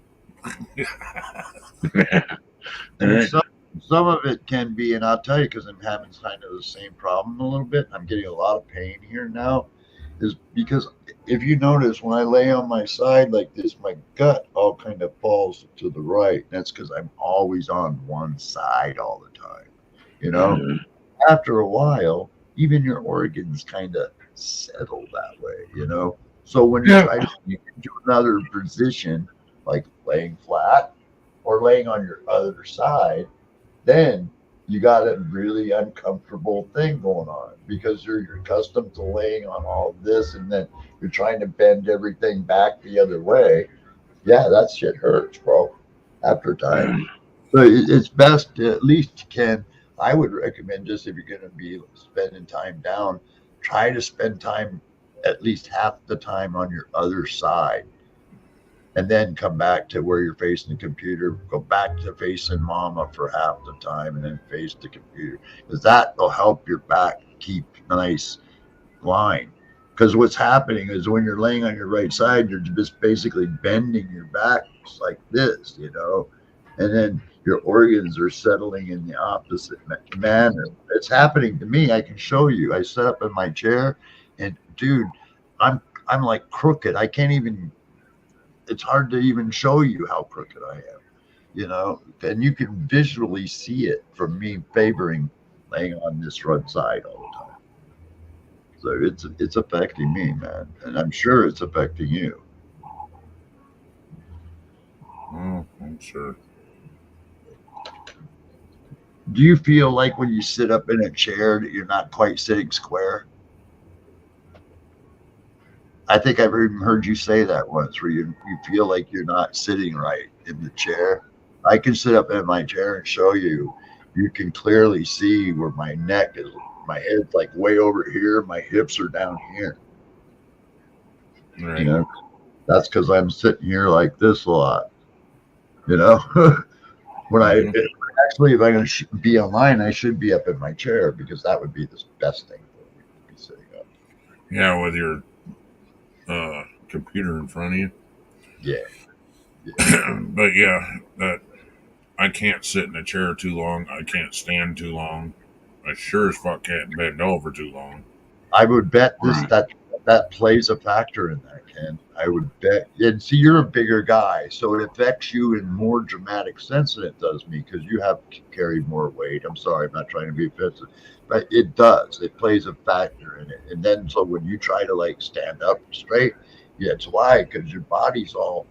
And Right. some of it can be, and I'll tell you because I'm having kind of the same problem a little bit. I'm getting a lot of pain here now, is because if you notice when I lay on my side like this, my gut all kind of falls to the right. That's because I'm always on one side all the time. You know, after a while, even your organs kind of settle that way. You know, so when you Yeah. try to get into another position, like laying flat or laying on your other side, then you got a really uncomfortable thing going on because you're accustomed to laying on all this and then you're trying to bend everything back the other way. Yeah, that shit hurts, bro, after time. So it's best to, at least can, I would recommend, just if you're going to be spending time down, try to spend time at least half the time on your other side. And then come back to where you're facing the computer, go back to facing mama for half the time and then face the computer. Because that will help your back keep nice line. Because what's happening is when you're laying on your right side, you're just basically bending your back like this, you know, and then your organs are settling in the opposite manner. It's happening to me. I can show you. I sit up in my chair and dude, I'm like crooked. I can't even, it's hard to even show you how crooked I am, you know, and you can visually see it from me favoring laying on this right side all the time. So it's affecting me, man, and I'm sure it's affecting you. Oh, I'm sure. Do you feel like when you sit up in a chair that you're not quite sitting square? I think I've even heard you say that once, where you feel like you're not sitting right in the chair. I can sit up in my chair and show you. You can clearly see where my neck is. My head's like way over here. My hips are down here. Right. You know, that's because I'm sitting here like this a lot. You know, when Mhm. actually, if I'm going to be online, I should be up in my chair because that would be the best thing for me to be sitting up. Yeah, with your computer in front of you. Yeah. But yeah, that I can't sit in a chair too long. I can't stand too long. I sure as fuck can't bend over too long. I would bet that plays a factor in that, Ken. I would bet. And see, you're a bigger guy, so it affects you in more dramatic sense than it does me because you have carried more weight. I'm sorry, I'm not trying to be offensive, but it does. It plays a factor in it. And then so when you try to like stand up straight, yeah, it's why because your body's all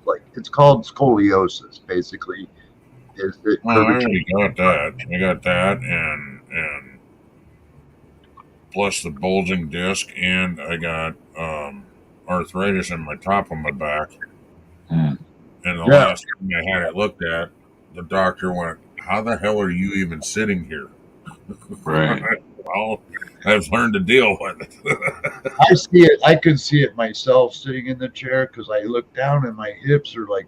like it's called scoliosis, basically. Is it Well, I already got that. I got that, and plus the bulging disc, and I got arthritis in my top of my back. Hmm. And the Yeah. last time I had it looked at, the doctor went, "How the hell are you even sitting here?" Right. Well, I've learned to deal with it. I see it. I can see it myself sitting in the chair because I look down and my hips are like,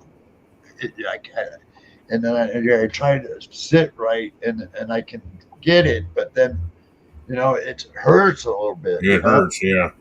and then I try to sit right and I can get it, but then it hurts a little bit. It hurts, yeah.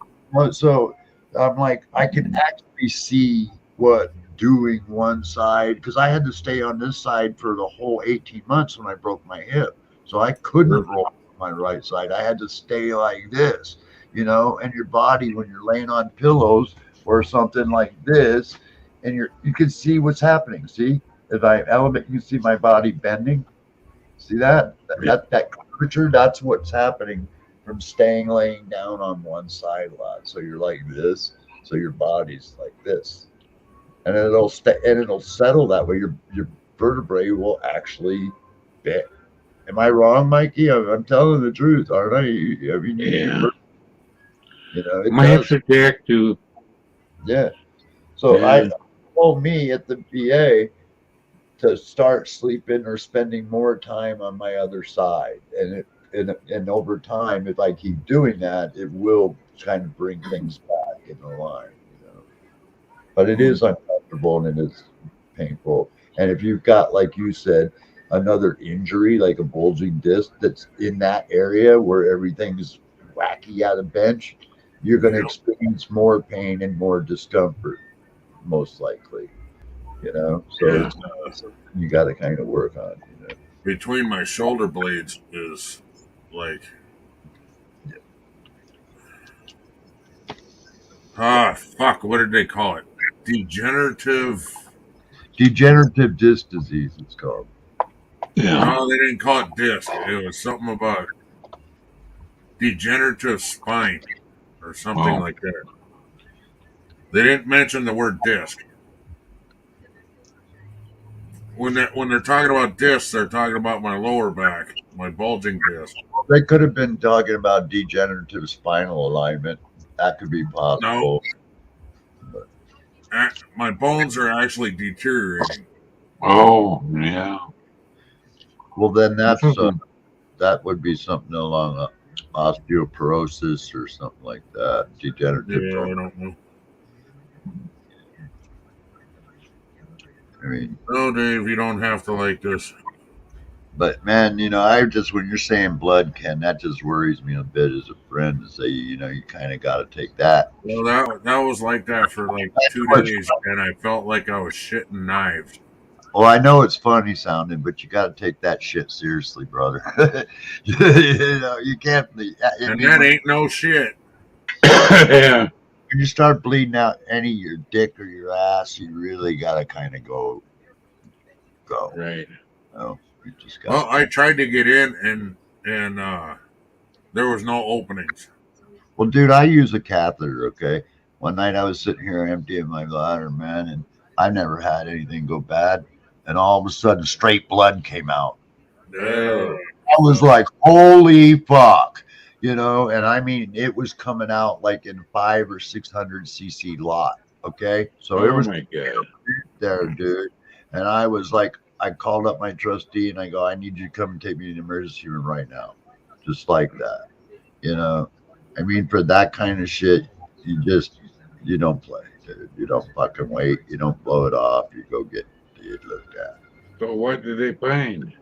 So I'm like, I can actually see what doing one side because I had to stay on this side for the whole 18 months when I broke my hip, so I couldn't roll on my right side. I had to stay like this, and your body when you're laying on pillows or something like this, and you can see what's happening. See, if I elevate, you can see my body bending. See that curvature? That's what's happening from laying down on one side a lot. So you're like this. So your body's like this, and it'll settle that way. Your vertebrae will actually bend Am I wrong, Mikey? I'm telling the truth, aren't I? I mean, Yeah. it My hips does. are jacked too. Yeah. So I And told me at the VA to start sleeping or spending more time on my other side, and over time, if I keep doing that, it will kind of bring things back in line. But it is uncomfortable and it is painful. And if you've got, like you said, another injury like a bulging disc that's in that area where everything's wacky out of bench, you're going to Yep. experience more pain and more discomfort, most likely. So Yeah. it's something you got to kind of work on. Between my shoulder blades is like, fuck, what did they call it? Degenerative. Degenerative disc disease, it's called. yeah. No, they didn't call it disc. It was something about degenerative spine or something Oh. like that. They didn't mention the word disc. When they're talking about discs, they're talking about my lower back, my bulging disc. They could have been talking about degenerative spinal alignment. That could be possible. My bones are actually deteriorating. Oh, yeah. Well, then That's something. that would be something along osteoporosis or something like that. Degenerative. Yeah, I don't know. I mean, No, Dave, you don't have to like this. but man, I just, when you're saying blood, Ken, that just worries me a bit as a friend to say, you kind of got to take that. Well, that was like that for like 2 days, and I felt like I was shitting knives. Well, I know it's funny sounding, but you got to take that shit seriously, brother. You can't. And that ain't no shit. Yeah. When you start bleeding out any of your dick or your ass, you really got to kind of go. Right. You just got. Well, I tried to get in, and there was no openings. Well, dude, I use a catheter. Okay. One night I was sitting here emptying my bladder, man, and I never had anything go bad, and all of a sudden, straight blood came out. No. I was like, holy fuck. And I mean, it was coming out like in 500 or 600 cc lot. Okay. So it Oh was my God. there, dude. And I was like, I called up my trustee and I go, I need you to come and take me to the emergency room right now. Just like that. I mean, for that kind of shit, you don't play, dude. You don't fucking wait. You don't blow it off. You go get it looked at. So what did they find?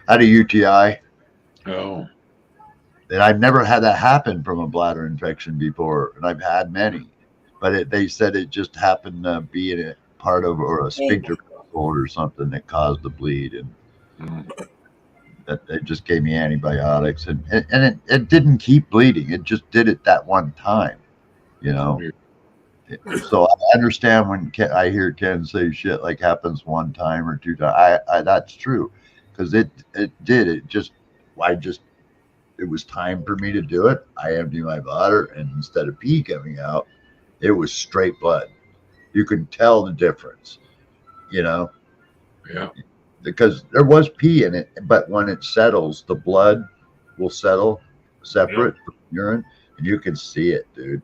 I had a UTI. Oh. And I've never had that happen from a bladder infection before, and I've had many. But they said it just happened to be in a part of or a sphincter or something that caused the bleed, and that they just gave me antibiotics, and it didn't keep bleeding. It just did it that one time, So I understand when I hear Ken say shit like happens one time or two times. That's true, because it did. It was time for me to do it. I emptied my bladder, and instead of pee coming out, it was straight blood. You can tell the difference, Yeah. because there was pee in it, but when it settles, the blood will settle separate from urine, and you can see it, dude.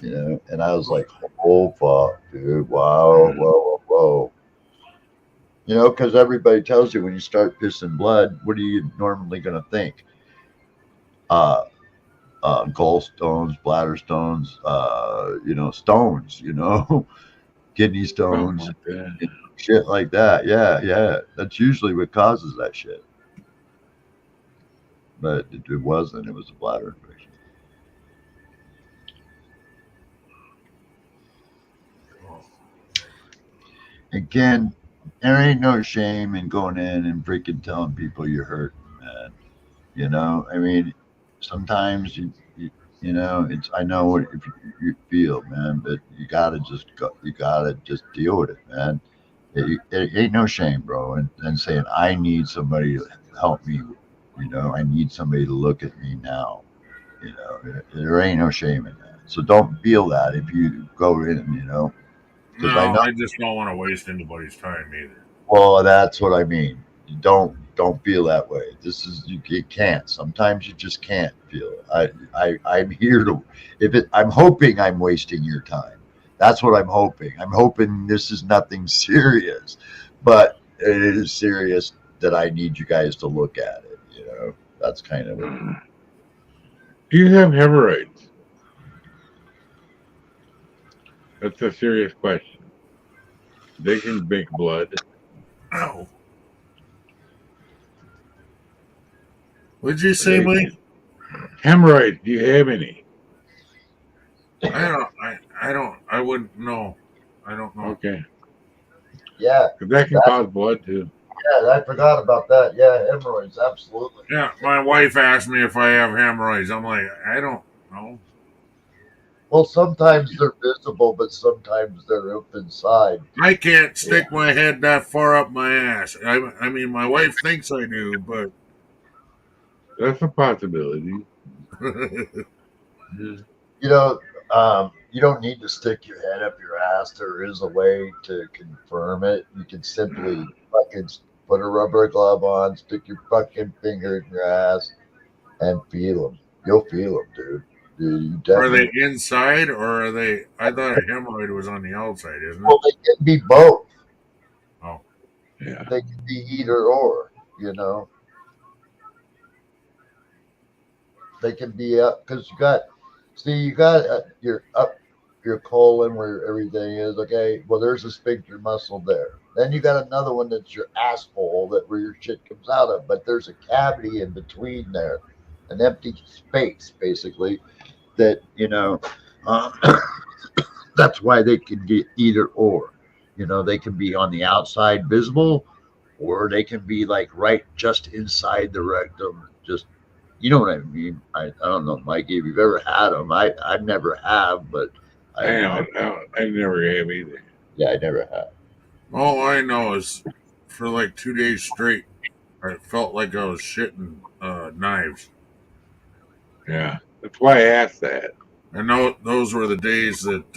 And I was like, oh fuck, dude, wow, whoa. Because everybody tells you when you start pissing blood, what are you normally going to think? Gallstones, bladder stones, stones, kidney stones, shit like that. Yeah. That's usually what causes that shit. But it wasn't. It was a bladder infection. Again, there ain't no shame in going in and freaking telling people you're hurting, man. I mean, sometimes it's, I know what if you feel, man, but you gotta just go, you gotta just deal with it, man. It ain't no shame, bro, and saying I need somebody to help me. I need somebody to look at me now. There ain't no shame in that. So don't feel that if you go in, No, I just don't want to waste anybody's time either. Well, that's what I mean. You don't don't feel that way. This is you can't. Sometimes you just can't feel it. I'm here to I'm hoping I'm wasting your time. That's what I'm hoping. I'm hoping this is nothing serious, but it is serious that I need you guys to look at it. You know, that's kind of it. Do you have hemorrhoids? That's a serious question. They can make blood. Ow. What'd you say, Mike? Hemorrhoids, do you have any? I wouldn't know. I don't know. Okay. Yeah, Because that can cause blood too. yeah, I forgot about that. Yeah, hemorrhoids, absolutely. Yeah, my wife asked me if I have hemorrhoids. I'm like, I don't know. Well, sometimes they're visible, but sometimes they're up inside. I can't stick my head that far up my ass. I mean, my wife thinks I do, but That's a possibility. You know, you don't need to stick your head up your ass. There is a way to confirm it. You can simply fucking put a rubber glove on, stick your fucking finger in your ass, and feel them. You'll feel them, dude. You are definitely. they inside or are they? I thought a hemorrhoid was on the outside, isn't it? Well, they can be both. Oh, Yeah. They can be either or. You know, they can be up because you got your colon where everything is. Okay, well, there's a sphincter muscle there. Then you got another one that's your asshole where your shit comes out of. But there's a cavity in between there, an empty space basically. That that's why they can be either or. You know, they can be on the outside visible, or they can be like right just inside the rectum. Just, you know what I mean? I don't know, Mikey, if you've ever had them. I never have, but I never have either. Yeah, I never have. all I know is for like 2 days straight, I felt like I was shitting knives. Yeah. That's why I asked that. I know those were the days that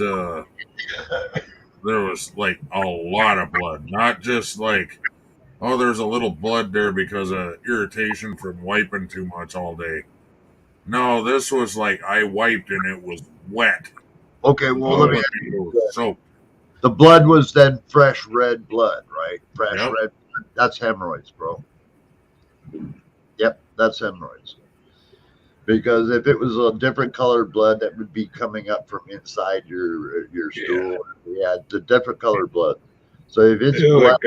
there was like a lot of blood, not just like, oh, there's a little blood there because of irritation from wiping too much all day. No, this was like I wiped and it was wet. Okay, well, let me. So The blood was then fresh red blood, right? Fresh Yep. red. That's hemorrhoids, bro. Yep, that's hemorrhoids. Because if it was a different colored blood, that would be coming up from inside your stool. Yeah, the different colored blood. So if it's It's black,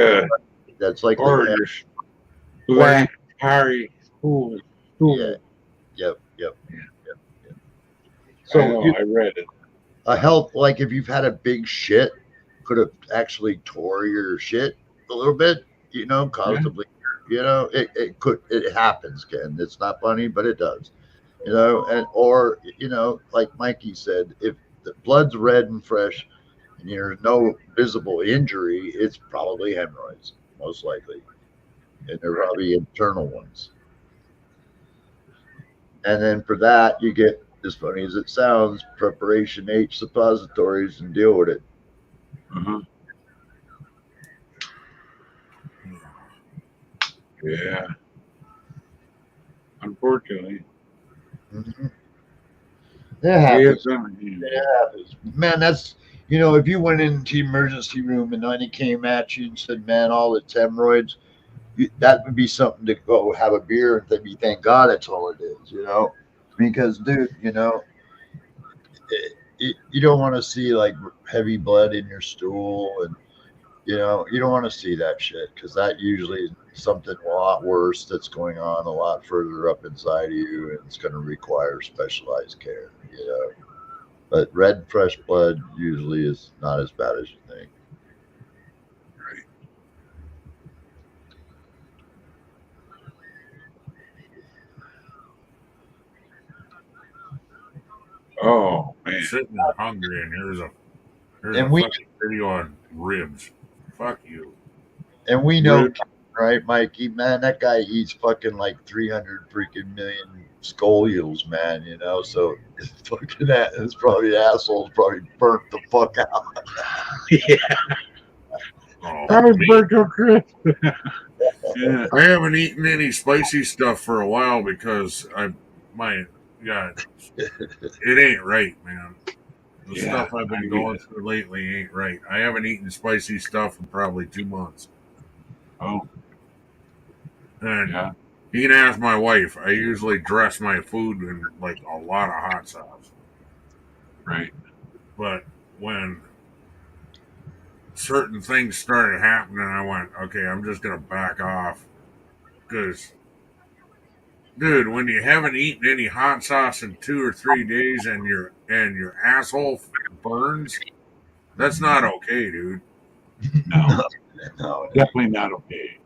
that's like or the, your black, hairy stool. yeah, yep. So I read it. a health, like if you've had a big shit, could have actually tore your shit a little bit, caused a bleed. It happens, Ken. It's not funny, but it does. Or like Mikey said, if the blood's red and fresh and there's no visible injury, it's probably hemorrhoids, most likely. And they're probably internal ones. And then for that, you get, as funny as it sounds, preparation H suppositories and deal with it. Uh-huh. Yeah. Unfortunately. Mm-hmm. That happens. Yeah. It happens. Man, that's, if you went into the emergency room and then he came at you and said, man, all it's hemorrhoids, that would be something to go have a beer and then thank God that's all it is, Because, dude, you don't want to see like heavy blood in your stool, and you don't want to see that shit, because that usually is something a lot worse that's going on a lot further up inside of you, and it's going to require specialized care. But red fresh blood usually is not as bad as you think. Right. Oh man, I'm sitting there hungry, and here's a fucking video on ribs. Fuck you. And we know, right, Mikey? Man, that guy eats fucking like 300 freaking million scolioles, man. So fucking that is probably asshole's probably burnt the fuck out. Yeah. Oh, That was me. Virtual Chris. Yeah. I haven't eaten any spicy stuff for a while because it ain't right, man. The Yeah, stuff I've I been get going it. through lately ain't right. I haven't eaten spicy stuff in probably 2 months. Oh, And yeah. you can ask my wife. I usually dress my food in like a lot of hot sauce. Right. But when certain things started happening, I went, okay, I'm just going to back off. Because, dude, when you haven't eaten any hot sauce in 2 or 3 days and your asshole burns, that's not okay, dude. No, No. definitely not okay.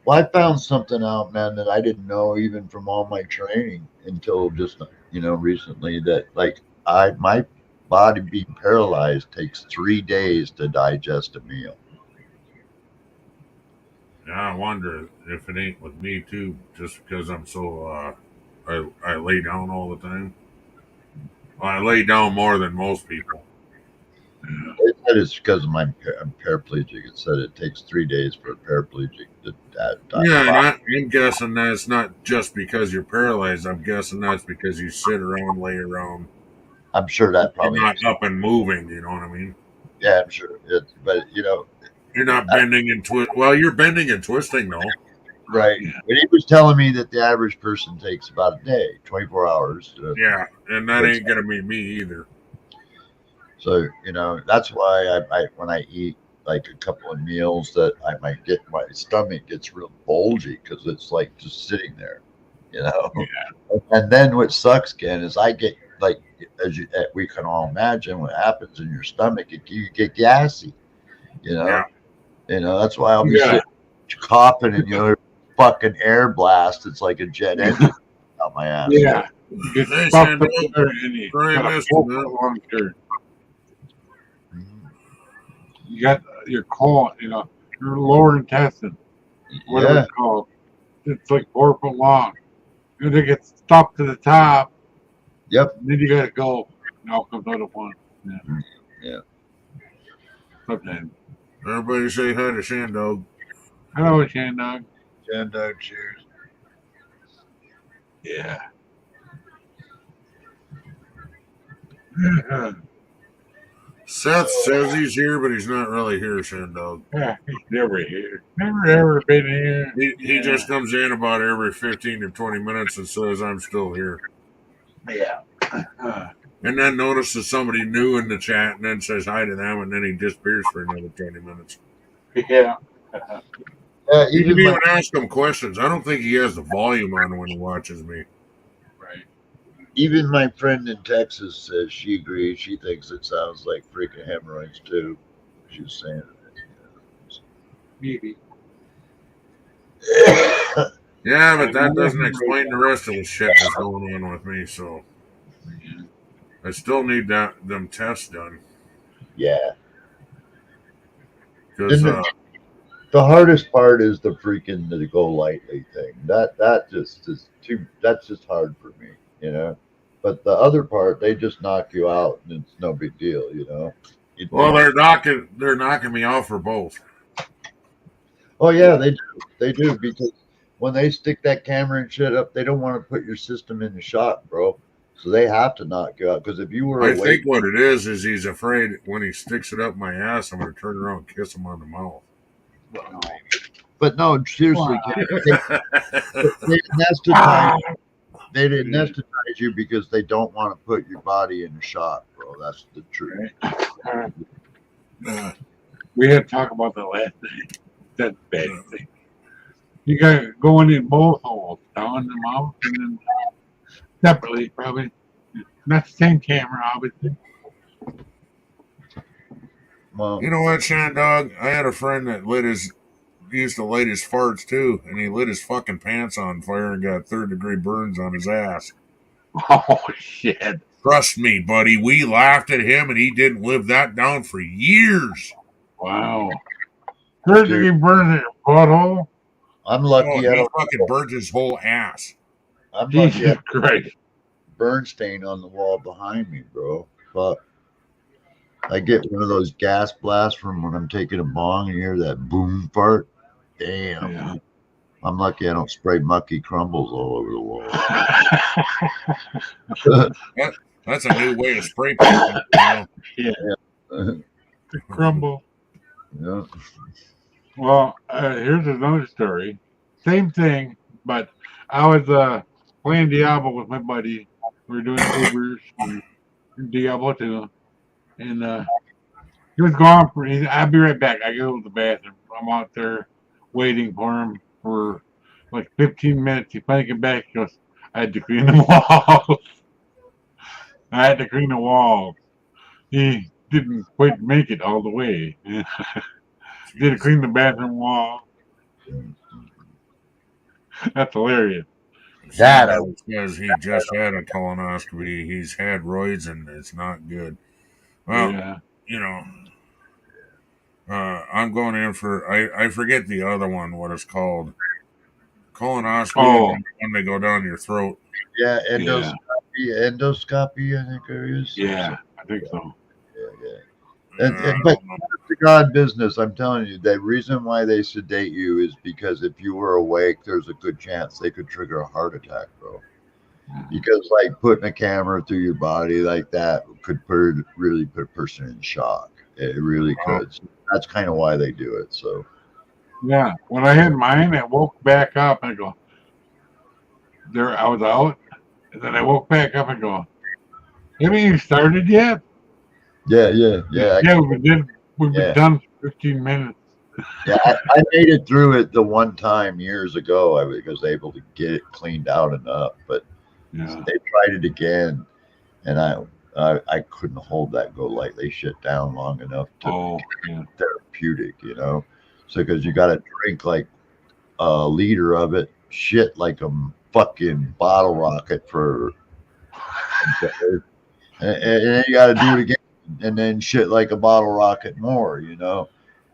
Well, I found something out, man, that I didn't know even from all my training until just recently. That like my body being paralyzed takes 3 days to digest a meal. Yeah, I wonder if it ain't with me too, just because I'm so I lay down all the time. Well, I lay down more than most people. They said it's because of I'm paraplegic. It said it takes 3 days for a paraplegic to Yeah, and I'm guessing that's not just because you're paralyzed. I'm guessing that's because you sit around, lay around. I'm sure that You're probably not up and moving. You know what I mean? Yeah, I'm sure. But You're not bending and twist. Well, you're bending and twisting though. right. But he was telling me that the average person takes about a day, 24 hours. Yeah, and that ain't gonna be me either. So that's why I when I eat like a couple of meals that I might get, my stomach gets real bulgy because it's like just sitting there, Yeah. And then what sucks, Ken, is I get like we can all imagine what happens in your stomach. You get gassy, Yeah. That's why I'll be sitting coughing and fucking air blast. It's like a jet engine out my ass. Yeah. You get Hey, stuffed Sandy. up there and you Sorry, got a missed you, full man. long shirt. You got your colon, your lower intestine, whatever Yeah. it's called. It's like 4 foot long. And it gets stuck to the top. Yep. And then you gotta go. And all comes out at once. Yeah. Sometimes. Everybody say hi to Shandog. Hello, Shandog. Shandog, cheers. Yeah. Seth says he's here, but he's not really here, Shandog. Yeah, he's never here. Never ever been here. He just comes in about every 15 to 20 minutes and says, I'm still here. Yeah. And then notices somebody new in the chat and then says hi to them, and then he disappears for another 20 minutes. Yeah. You can even ask him questions. I don't think he has the volume on when he watches me. Right. Even my friend in Texas says she agrees. She thinks it sounds like freaking hemorrhoids too. She was saying it. Maybe. Yeah, but that doesn't explain the rest of the shit that's going on with me, so I still need them tests done. Yeah. Because the hardest part is the freaking the go lightly thing. That just is too. That's just hard for me, But the other part, they just knock you out, and it's no big deal, Well, they're knocking me out for both. Oh yeah, they do because when they stick that camera and shit up, they don't want to put your system in the shot, bro. So they have to knock you out because if you were I think what it is he's afraid when he sticks it up my ass, I'm going to turn around and kiss him on the mouth. But no, seriously, they anesthetize. They anesthetize you because they don't want to put your body in a shot, bro. That's the truth. We had to talk about that last night. That bad thing. You got going in both holes, down the mouth and then separately, probably. Not the same camera, obviously. Well, you know what, Shandog? I had a friend that used to light his farts too, and he lit his fucking pants on fire and got 3rd-degree burns on his ass. Oh, shit. Trust me, buddy. We laughed at him, and he didn't live that down for years. Wow. 3rd-degree burns in your butthole? I'm lucky. Oh, he fucking burned his whole ass. I'm lucky. Jesus Christ. Burn stain on the wall behind me, bro. Fuck. I get one of those gas blasts from when I'm taking a bong and you hear that boom fart. Damn. Yeah. I'm lucky I don't spray mucky crumbles all over the wall. That's a new way to spray paint. Yeah. Crumble. Yeah. Well, here's another story. Same thing, but I was playing Diablo with my buddy. We were doing Ubers and Diablo 2. And he was gone for, I'll be right back. I go to the bathroom. I'm out there waiting for him for like 15 minutes. He finally came back. He goes, I had to clean the walls. I had to clean the walls. He didn't quite make it all the way. Did clean the bathroom wall. That's hilarious. That because he just had a colonoscopy. He's had roids and it's not good. Well, Yeah. you know, I'm going in for I forget the other one, what it's called. Colonoscopy Oh. when they go down your throat. Yeah, endoscopy, I think there is. Yeah, I think so. But it's a God business. I'm telling you, the reason why they sedate you is because if you were awake, there's a good chance they could trigger a heart attack, bro. Because like putting a camera through your body like that could really put a person in shock. It really could. So that's kind of why they do it. So yeah, when I had mine, I woke back up and I go, there, I was out, and then I woke back up and go, haven't you started yet? yeah. Yeah, we've been done for 15 minutes. Yeah, I made it through it the one time years ago. I was able to get it cleaned out enough, but they tried it again, and I couldn't hold that go lightly shit down long enough to therapeutic, you know. So because you got to drink like a liter of it, shit like a fucking bottle rocket for, and then you got to do it again, and then shit like a bottle rocket more, you know.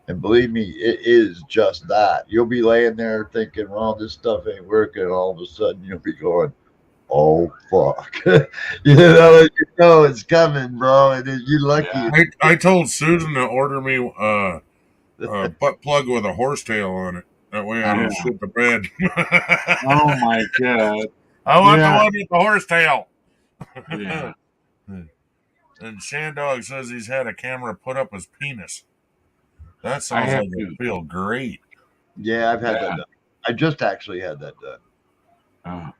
And believe me, it is just that. You'll be laying there thinking, well, this stuff ain't working. And all of a sudden, you'll be going, oh, fuck. you know it's coming, bro. And you're lucky. I told Susan to order me a butt plug with a horsetail on it. That way I don't shit the bed. Oh, my God. I want the one with the horsetail. Yeah. And Shandog says he's had a camera put up his penis. That sounds like it feel great. Yeah, I've had that done. I just actually had that done.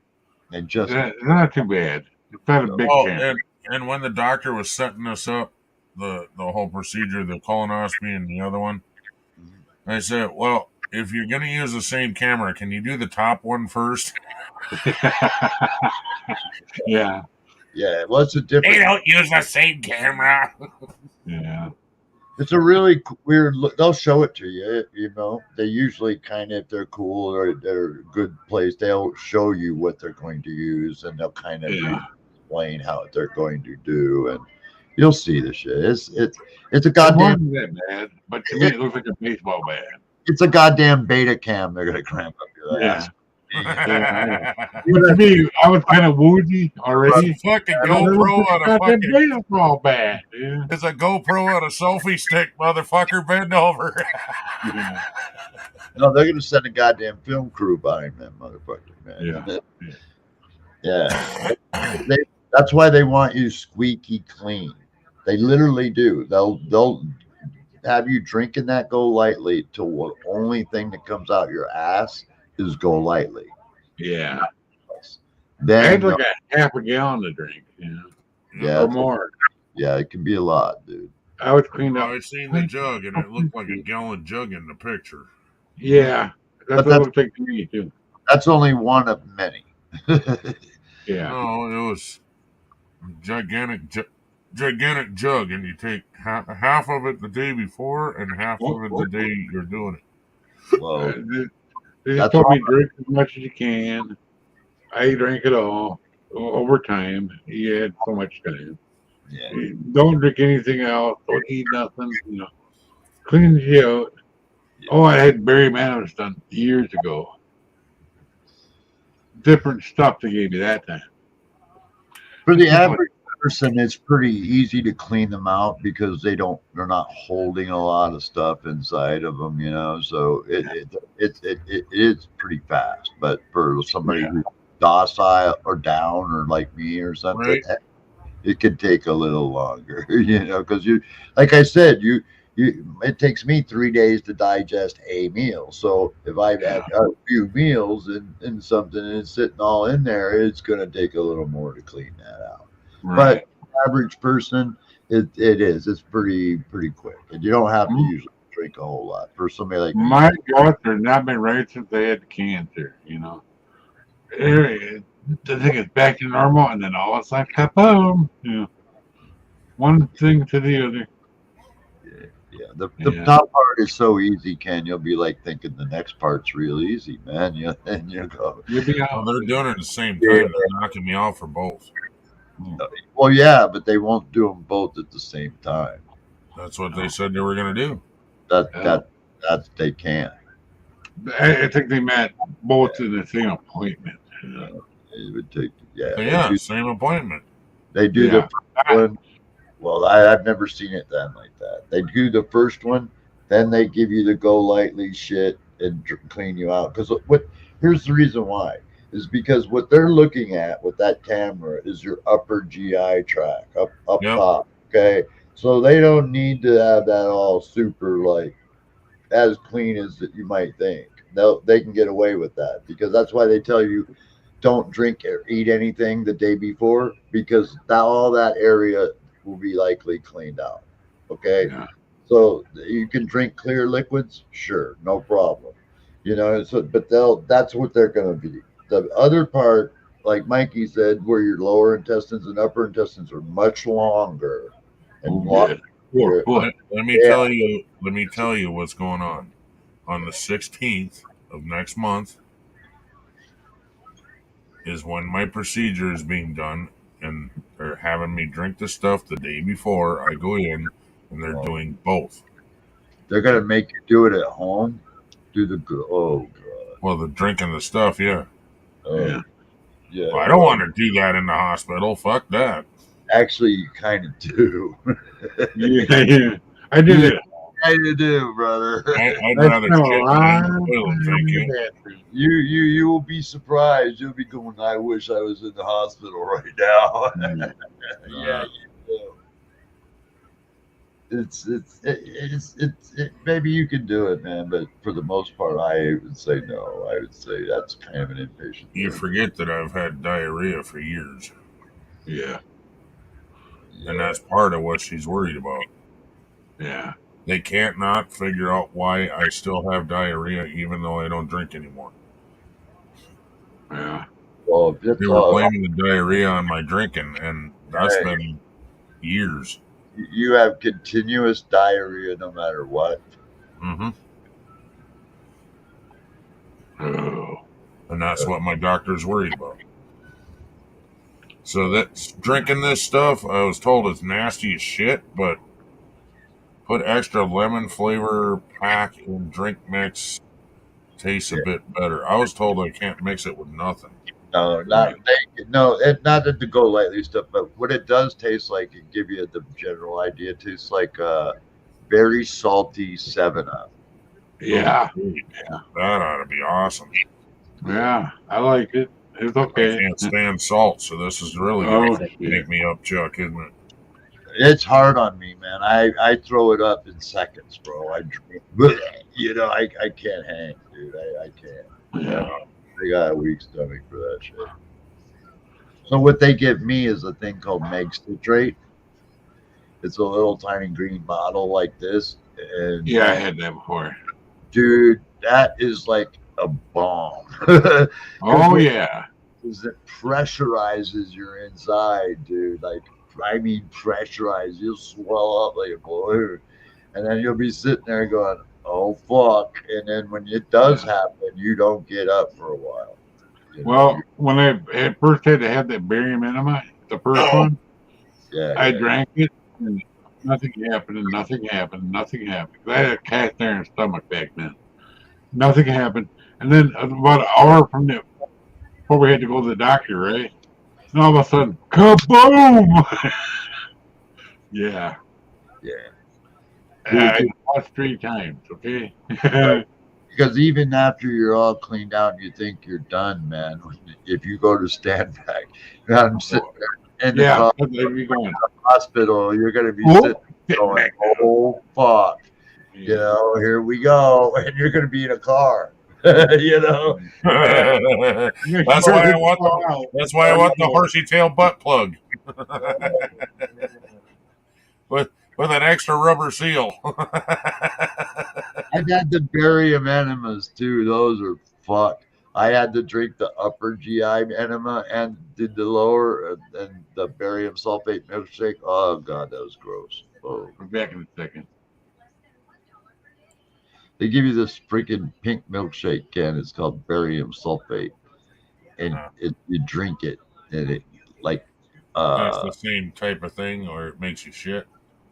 And just not too bad. It's not a big camera. And when the doctor was setting us up, the whole procedure, the colonoscopy and the other one, I said, well, if you're going to use the same camera, can you do the top one first? Yeah. Yeah, what's the difference? They don't use the same camera. Yeah. It's a really weird look. They'll show it to you, you know. They usually kind of, if they're cool or they're a good place, they'll show you what they're going to use and they'll kind of explain how they're going to do, and you'll see the shit. It's a goddamn. It wasn't that bad, but to me it looks like a baseball bat. It's a goddamn beta cam. They're gonna cramp up your ass. To me, I was kind of woozy already. It's a fucking GoPro on a fucking baseball bat. Yeah. It's a GoPro on a selfie stick, motherfucker. Bend over. No, they're gonna send a goddamn film crew behind that motherfucker, man. Yeah. That's why they want you squeaky clean. They literally do. They'll have you drinking that Go Lightly till the only thing that comes out your ass is Go Lightly. Yeah. Then I had like a half a gallon to drink, yeah, or more. Yeah, it can be a lot, dude. I was cleaned up. I seen the jug, and it looked like a gallon jug in the picture. Yeah, that's what it looked like to me too. That's only one of many. Yeah. No, it was gigantic jug, and you take half of it the day before and half of it the day you're doing it. Well, they just told me drink as much as you can. I drank it all over time. You had so much time. Yeah. Don't drink anything else. Don't eat nothing. You know, cleans you out. Yeah. Oh, I had Barry Manos done years ago. Different stuff they gave me that time. For the average person, it's pretty easy to clean them out because they're not holding a lot of stuff inside of them, you know. So it is pretty fast. But for somebody Yeah. who's docile or down or like me or something, Right. it could take a little longer, you know, because like I said, it takes me 3 days to digest a meal. So if I've had a few meals and something and it's sitting all in there, it's going to take a little more to clean that out. Right. But average person, it's pretty quick, and you don't have to usually drink a whole lot for somebody like me. My guts have not been right since they had cancer, you know. The thing is back to normal, and then all of a sudden, kaboom! You know, one thing to the other. Yeah, the Yeah. top part is so easy, Ken. You'll be like thinking the next part's real easy, man. And you go, You'll be Well, out. they're doing it at the same time. They're knocking me out for both. well, yeah, but they won't do them both at the same time. That's what they said they were going to do. That they can't. I think they met both in the same appointment. It would take, But yeah, same appointment. They do Yeah. the first one. Well, I've never seen it done like that. They do the first one, then they give you the go lightly shit and clean you out. Because here's the reason why is because what they're looking at with that camera is your upper GI tract up Yep. top. Okay, so they don't need to have that all super like as clean as that you might think. They can get away with that because that's why they tell you don't drink or eat anything the day before because all that area will be likely cleaned out. Okay, Yeah. so you can drink clear liquids, sure, no problem. You know, so but that's what they're going to be. The other part, like Mikey said, where your lower intestines and upper intestines are much longer and Oh, yeah. Poor foot. Let me tell you what's going on. On the 16th of next month is when my procedure is being done, and they're having me drink the stuff the day before I go in, and they're doing both. They're going to make you do it at home. Oh god. Well, the drinking the stuff, yeah. Oh, yeah. Well, I don't want to do that in the hospital. Fuck that. Actually, you kind of do. Yeah. I did it. kind of do, brother. I'd rather shit in the toilet, thank you. You will be surprised. You'll be going, I wish I was in the hospital right now. Yeah, you do. It's maybe you can do it, man, but for the most part, I would say no. I would say that's kind of an inpatient. You thing. forget that I've had diarrhea for years, Yeah. and that's part of what she's worried about. Yeah. They can't not figure out why I still have diarrhea even though I don't drink anymore. Yeah. Well, They were blaming the diarrhea on my drinking, and that's Hey. been years. you have continuous diarrhea no matter what. Mm-hmm. Oh. And that's what my doctor's worried about. So that's drinking this stuff, I was told it's nasty as shit, but put extra lemon flavor pack in drink mix, tastes a bit better. I was told I can't mix it with nothing. No, not that to go lightly stuff, but what it does taste like, it give you the general idea. It tastes like very salty 7-Up. Yeah. That ought to be awesome. Yeah. I like it. It's I okay. can't stand salt, so this is really Oh, going to shit. make me up, Chuck, isn't it? It's hard on me, man. I throw it up in seconds, bro. I can't hang, dude. I can't. Yeah. I got a weak stomach for that shit. So what they give me is a thing called Meg Citrate. It's a little tiny green bottle like this, and Yeah, I had that before. dude, that is like a bomb. Oh, yeah. Because it pressurizes your inside, dude. Like, I mean, pressurized. You'll swell up like a balloon, and then you'll be sitting there going, "Oh fuck!" And then when it does happen, you don't get up for a while. You know? Well, when I at first had to have that barium enema, the first one, yeah, I yeah. drank it, and nothing happened, and nothing happened, nothing happened. I had a cast iron stomach back then. Nothing happened. And then about an hour from before we had to go to the doctor, right? And all of a sudden, kaboom! Yeah. Yeah. I lost 3 times, okay? Because even after you're all cleaned out and you think you're done, man, if you go to stand back, I'm sitting there in the Yeah, car, that's where we going. hospital, you're going to be Oh, sitting sitting going, back. oh, fuck. You Yeah. know, here we go. And you're going to be in a car, you know? That's why I want the, that's why I want the horsey tail butt plug. with an extra rubber seal. I've had the barium enemas too. Those are fucked. I had to drink the upper GI enema and did the lower and the barium sulfate milkshake. Oh god, that was gross. Oh, We're back in a second. they give you this freaking pink milkshake can. It's called barium sulfate, and you drink it, and it like That's the same type of thing, or it makes you shit.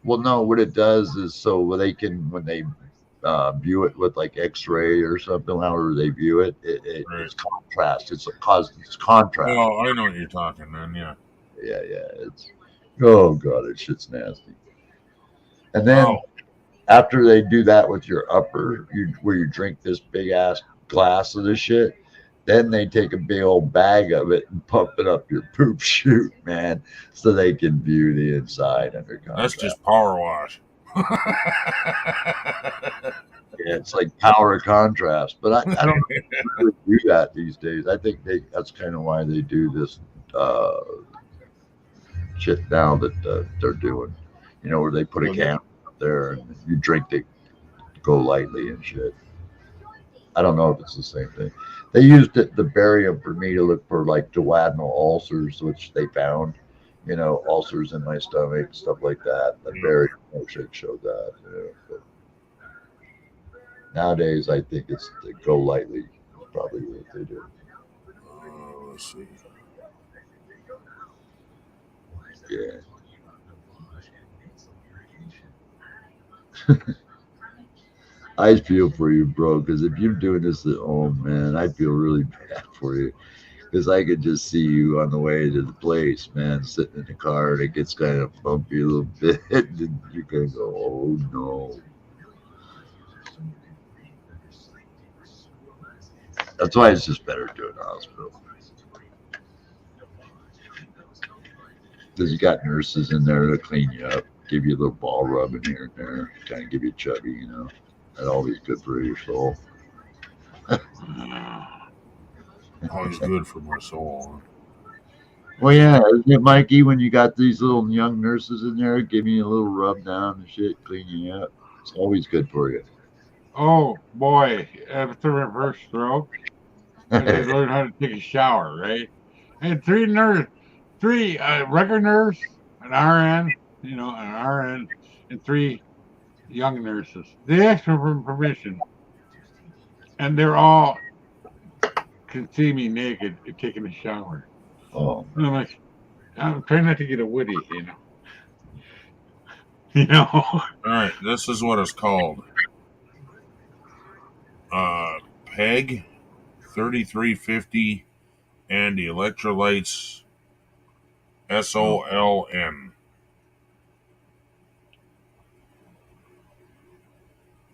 well, no, what it does is so they can when they view it with like X-ray or something, however they view it, it's contrast. It's contrast. Oh, I know what you're talking then. Yeah. Yeah. It's oh god, it shit's nasty. And then after they do that with your upper, where you drink this big ass glass of this shit, then they take a big old bag of it and pump it up your poop chute, man, so they can view the inside under contrast. That's just power wash. Yeah, it's like power contrast, but I don't really do that these days. I think that's kind of why they do this shit now that they're doing, you know, where they put a can up there and you drink it, go lightly and shit. I don't know if it's the same thing. They used the barium for me to look for like duodenal ulcers, which they found, you know, ulcers in my stomach, stuff like that. The barium milkshake showed that. You know, but nowadays, I think it's to go lightly. Is probably what they do. Let's see. Yeah. I feel for you, bro, because if you're doing this at home, man, I feel really bad for you. Because I could just see you on the way to the place, man, sitting in the car, and it gets kind of bumpy a little bit, and you're going to go, oh, no. That's why it's just better to do it in the hospital. Because you got nurses in there to clean you up, give you a little ball rub in here and there, kind of give you chubby, you know. That's always good for your soul. Always good for my soul. Well, yeah, isn't it, Mikey, when you got these little young nurses in there giving you a little rub down and shit, clean you up? It's always good for you. Oh, boy. After my first stroke, I learned how to take a shower, right? I had 3 regular nurse, an RN, you know, an RN, and 3 young nurses. They asked me for permission, and they're all can see me naked taking a shower. Oh, and I'm like, I'm trying not to get a woody, you know. You know. All right, this is what it's called. PEG 3350 and the electrolytes SOLN.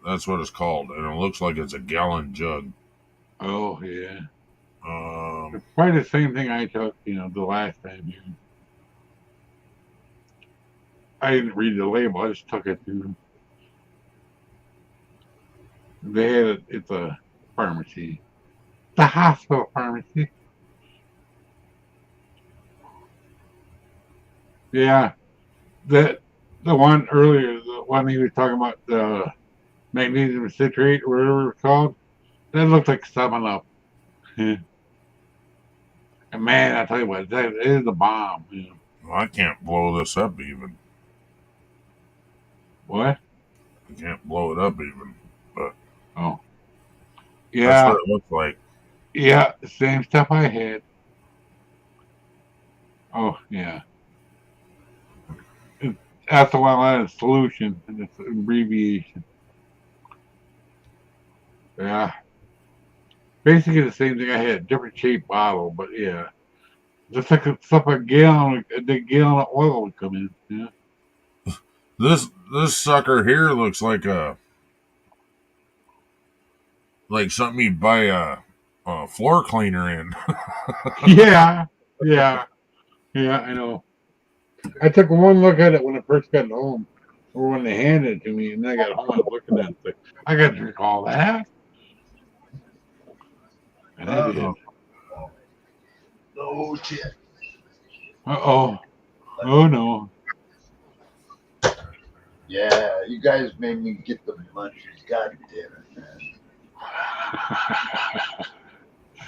That's what it's called, and it looks like it's a gallon jug. Oh yeah. It's probably the same thing I took, you know, the last time here. I didn't read the label. I just took it to. They had it. It's a pharmacy, the hospital pharmacy. Yeah, the one earlier, the one he was talking about, the magnesium citrate, or whatever it's called. That looked like 7-Up. And man, I tell you what, that is a bomb. You know. Well, I can't blow this up even. What? I can't blow it up even, but Yeah, that's what it looks like. Yeah, same stuff I had. Oh yeah, SOLN solution, and it's an abbreviation. Yeah, basically the same thing I had, different shaped bottle, but yeah, Just like a gallon of oil would come in. Yeah. This sucker here looks like something you'd buy a floor cleaner in. Yeah. Yeah. Yeah, I know. I took one look at it when I first got home, or when they handed it to me, and then I got home and I was looking at it. Like, I got to drink all that. And I did. Oh shit. Uh-oh. Oh, no. Yeah, you guys made me get the munchies. God damn it, man.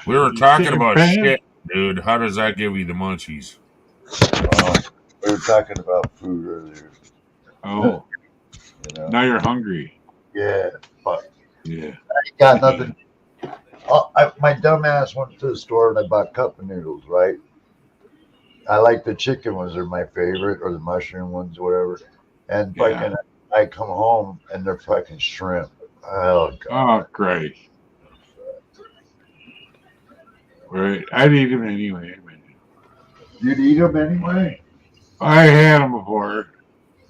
We were talking Chicken about pan? shit, dude. How does that give you the munchies? We were talking about food earlier. Oh, You know? now you're hungry. Yeah, fuck. Yeah. I got nothing. My dumb ass went to the store and I bought cup of noodles, right? I like the chicken ones, are my favorite, or the mushroom ones, whatever. And Yeah. fucking, I come home and they're fucking shrimp. Oh, God. Oh, great. Right. I'd eat them anyway. You'd eat them anyway? I had them before.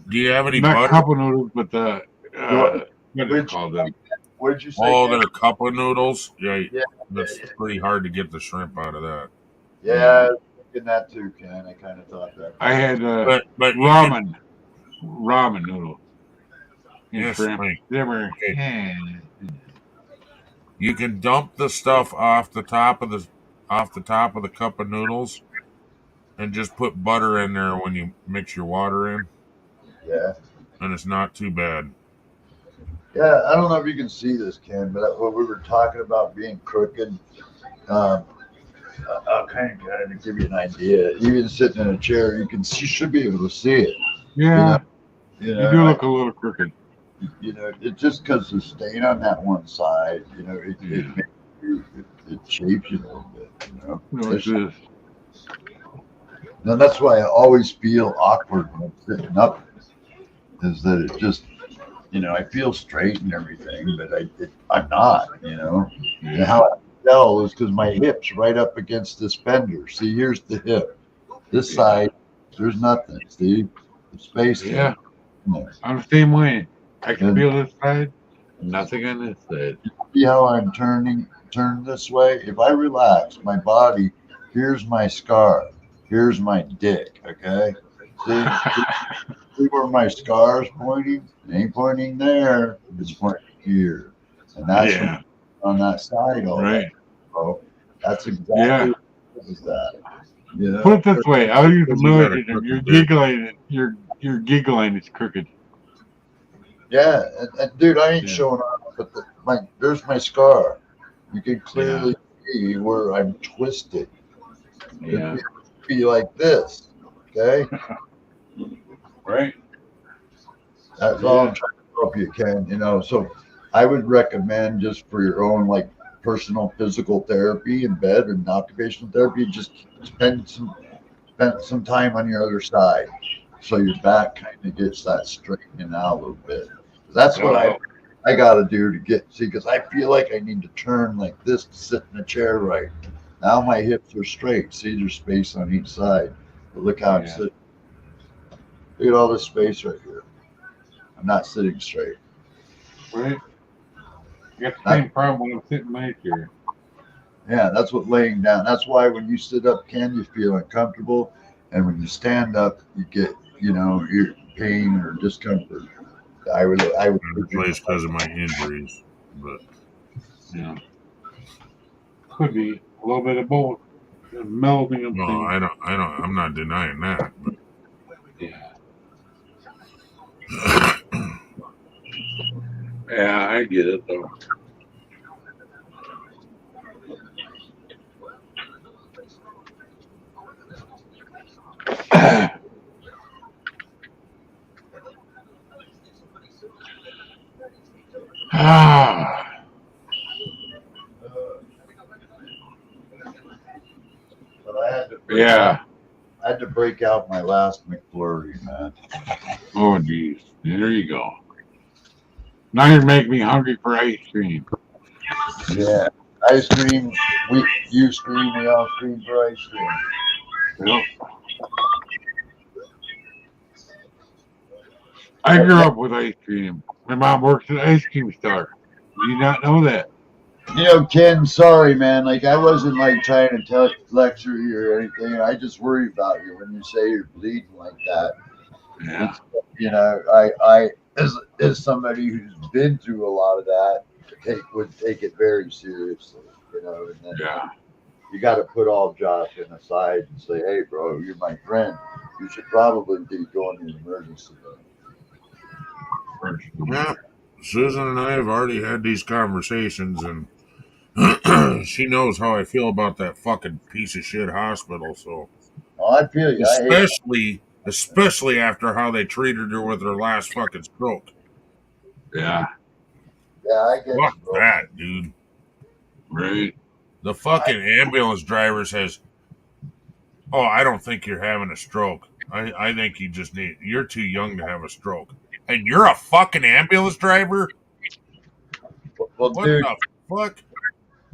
Do you have any Not butter? cup of noodles, but the, what do they Which- call them? What did you say? Oh, Ken? they're cup of noodles? Yeah, Yeah, that's yeah. pretty hard to get the shrimp out of that. Yeah, I was thinking that too, Ken. I kind of thought that. I had But you can- ramen noodle. And Yes, shrimp. Mike. They were, Okay. You can dump the stuff off the top of the cup of noodles, and just put butter in there when you mix your water in, Yeah. and it's not too bad. Yeah, I don't know if you can see this, Ken, but when we were talking about being crooked, I'll kind of give you an idea. Even sitting in a chair, you should be able to see it. yeah, You you know, do look a little crooked. it's just because the stain on that one side, it Yeah. makes it shapes you a little bit, What's this? And that's why I always feel awkward when I'm sitting up, is that it just, I feel straight and everything, but I'm not, And how I tell is because my hip's right up against this fender. See, here's the hip. This side, there's nothing. See, the space. Yeah, there. I'm the same way. I can And- feel this side, nothing on this side. See how I'm turned this way? If I relax my body, here's my scar. Here's my dick. Okay. See where my scar's pointing? It ain't pointing there. It's pointing here, and that's Yeah, on that side. All right. bro. That's exactly Yeah. what is that. Put it this way, I'll use the You got a Mm-hmm. military term. crooked You're dick. giggling. You're giggling. It's crooked. Yeah, and dude, I ain't Yeah. showing off, but there's my scar. You can clearly see where I'm twisted. Yeah. It'd be like this, okay? Right. That's all I'm trying to help you, Ken. So I would recommend, just for your own personal physical therapy in bed and occupational therapy, just spend some time on your other side, so your back kind of gets that straightening out a little bit. That's what I got to do to because I feel like I need to turn like this to sit in a chair right. Now my hips are straight. See, there's space on each side. But look how I'm Yeah. sitting. Look at all this space right here. I'm not sitting straight. Right. You got the same problem when I'm sitting in my chair. Yeah, that's what laying down. That's why when you sit up, Ken, you feel uncomfortable, and when you stand up, you get, your pain or discomfort. I would. Replaced because of my injuries, but Yeah. Could be a little bit of both. The melding of no, things. I'm not denying that. But Yeah. Yeah, I get it though. Ah, But I had to. yeah. I had to break out my last McFlurry, man. Oh, geez. There you go. Now you're making me hungry for ice cream. Yeah, ice cream. You scream, we all scream for ice cream. Yep. I grew up with ice cream. My mom works at an ice cream store. Do you not know that? You know, Ken, sorry, man. Like, I wasn't like trying to lecture you or anything. I just worry about you when you say you're bleeding like that. Yeah. You know, I as somebody who's been through a lot of that, would take it very seriously. You know, and then Yeah. you got to put all Josh in aside and say, hey, bro, you're my friend. You should probably be going to the emergency room. Yeah, Susan and I have already had these conversations, and she knows how I feel about that fucking piece of shit hospital. So, Oh, I feel you. I hate especially after how they treated her with her last fucking stroke. Yeah. Yeah, I get Fuck you, bro. that, dude. Right. The fucking ambulance driver says, "Oh, I don't think you're having a stroke. I think you're too young to have a stroke." And you're a fucking ambulance driver? Well, What dude, the fuck?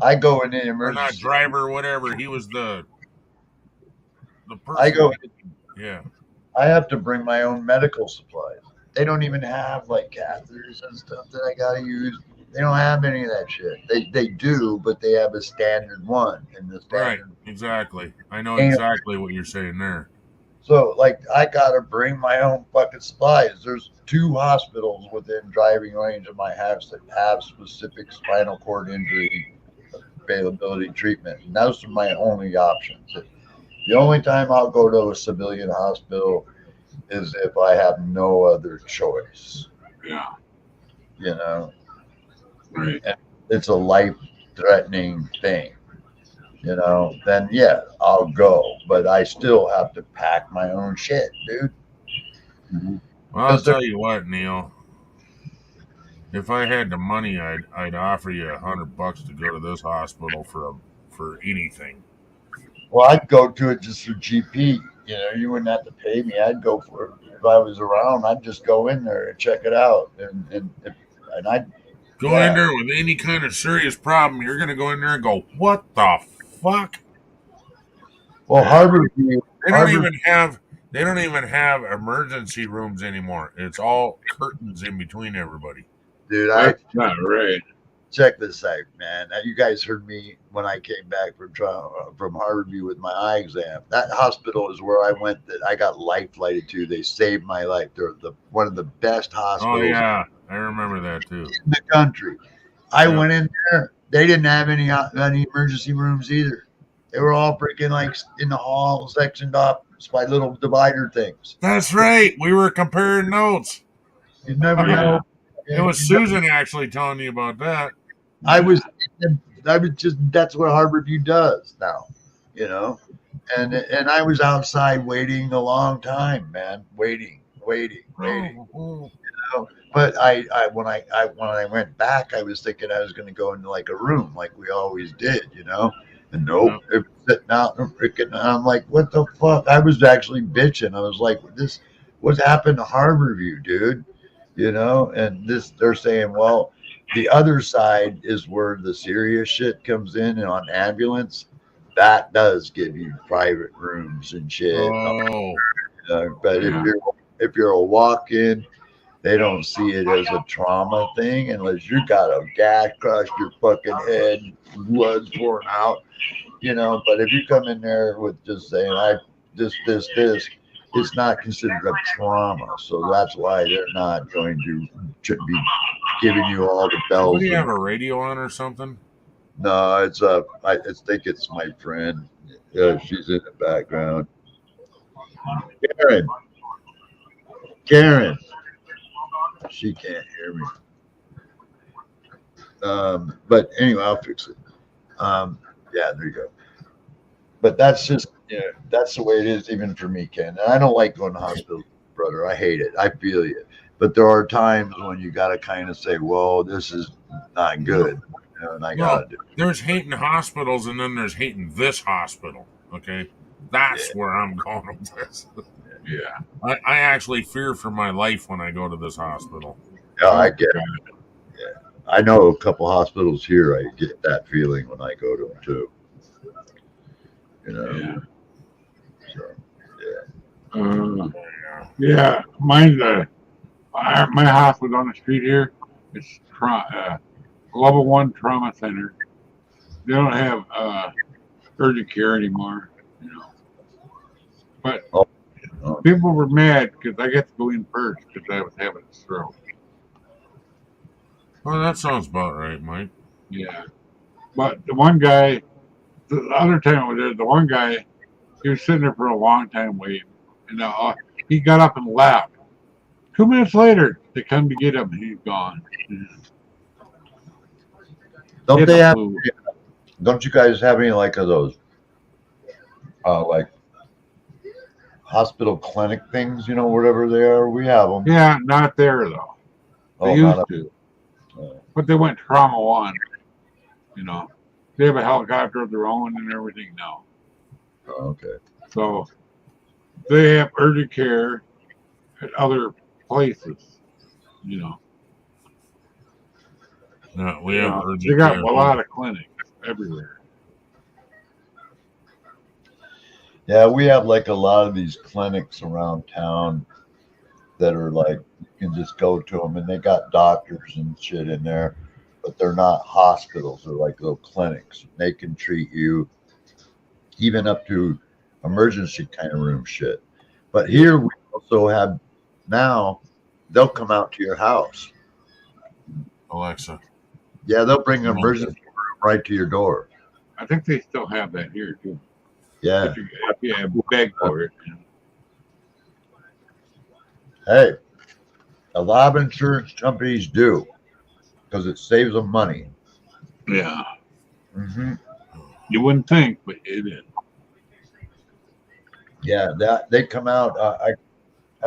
I go in the Or not emergency. driver, whatever. He was the person. I go. Yeah. I have to bring my own medical supplies. They don't even have like catheters and stuff that I gotta use. They don't have any of that shit. They do, but they have a standard one, and the Right. standard. Exactly. I know exactly what you're saying there. So, like, I gotta bring my own fucking supplies. There's 2 hospitals within driving range of my house that have specific spinal cord injury availability treatment, and those are my only options. The only time I'll go to a civilian hospital is if I have no other choice. Yeah. You know, Right. and it's a life-threatening thing. You know, then yeah, I'll go, but I still have to pack my own shit, dude. Well, I'll tell you what, Neil. If I had the money, I'd offer you $100 to go to this hospital for anything. Well, I'd go to it just for GP. You know, you wouldn't have to pay me. I'd go for it. If I was around, I'd just go in there and check it out, and I'd Go in there with any kind of serious problem. You're gonna go in there and go, "What the fuck?" Well, Harborview. They don't even have emergency rooms anymore. It's all curtains in between everybody. Dude, That's not right. check this out, man. Now, you guys heard me when I came back from Harborview with my eye exam. That hospital is where I went. That I got life flighted to. They saved my life. They're one of the best hospitals. Oh yeah, I remember that too. In the country. I went in there. They didn't have any emergency rooms either. They were all freaking like in the hall, sectioned off by little divider things. That's right. We were comparing notes. You never know. It was Susan actually telling you about that. I was just, that's what Harborview does now, you know, and I was outside waiting a long time, man, waiting, you know. But when I went back, I was thinking I was going to go into like a room like we always did, you know, and nope, it was sitting out and freaking. I'm like, what the fuck? I was actually bitching. I was like, what's happened to Harborview, dude? You know, and they're saying, well, the other side is where the serious shit comes in, and on ambulance, that does give you private rooms and shit. Oh. But if you're a walk-in, they don't see it as a trauma thing unless you got a gash across your fucking head, blood pouring out, you know. But if you come in there with just saying, this, it's not considered a trauma, so that's why they're not going to be giving you all the bells. Do you have a radio on or something? No, I think it's my friend. Yeah, she's in the background. Karen, she can't hear me. But anyway, I'll fix it. Yeah, there you go. But that's just, that's the way it is even for me, Ken. And I don't like going to hospital, brother. I hate it. I feel you. But there are times when you got to kind of say, well, this is not good. And I got to do it. There's hating hospitals, and then there's hating this hospital. Okay? That's where I'm going with this. Yeah. I actually fear for my life when I go to this hospital. Yeah, I get it. Yeah. I know a couple hospitals here. I get that feeling when I go to them too. You know. Yeah. Yeah, mine's my hospital on the street here. It's level 1 trauma center. They don't have urgent care anymore, you know. But people were mad because I got to go in first because I was having a stroke. Well, that sounds about right, Mike. Yeah, but the one guy, the other time I was there, the one guy, he was sitting there for a long time waiting, and he got up and left. 2 minutes later, they come to get him, and he's gone. Don't Get they the have? flu. Don't you guys have any like of those, like hospital clinic things? You know, whatever they are, we have them. Yeah, not there though. They used not to, but they went trauma 1. You know, they have a helicopter of their own and everything now. Okay. So they have urgent care at other places. You know, No, we have urgent they got care. a lot of clinics everywhere. Yeah, we have like a lot of these clinics around town that are like you can just go to them, and they got doctors and shit in there, but they're not hospitals. They're like little clinics. They can treat you even up to emergency kind of room shit. But here we also have now they'll come out to your house. Alexa. Yeah, they'll bring an emergency room right to your door. I think they still have that here too. Yeah. If you beg for it. Hey, a lot of insurance companies do because it saves them money. Yeah. Mm-hmm. You wouldn't think, but it is. Yeah, that they come out. I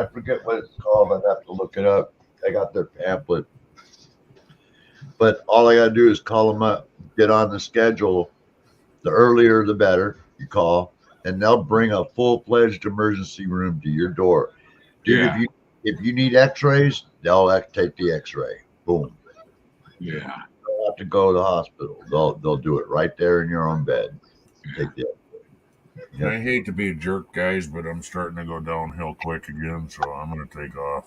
forget what it's called. I'd have to look it up. I got their pamphlet, but all I got to do is call them up, get on the schedule. The earlier, the better. You call, and they'll bring a full-fledged emergency room to your door, dude. Yeah. If you need X-rays, they'll take the X-ray. Boom. Yeah. You don't have to go to the hospital. They'll do it right there in your own bed. Take the Yeah. I hate to be a jerk, guys, but I'm starting to go downhill quick again, so I'm going to take off.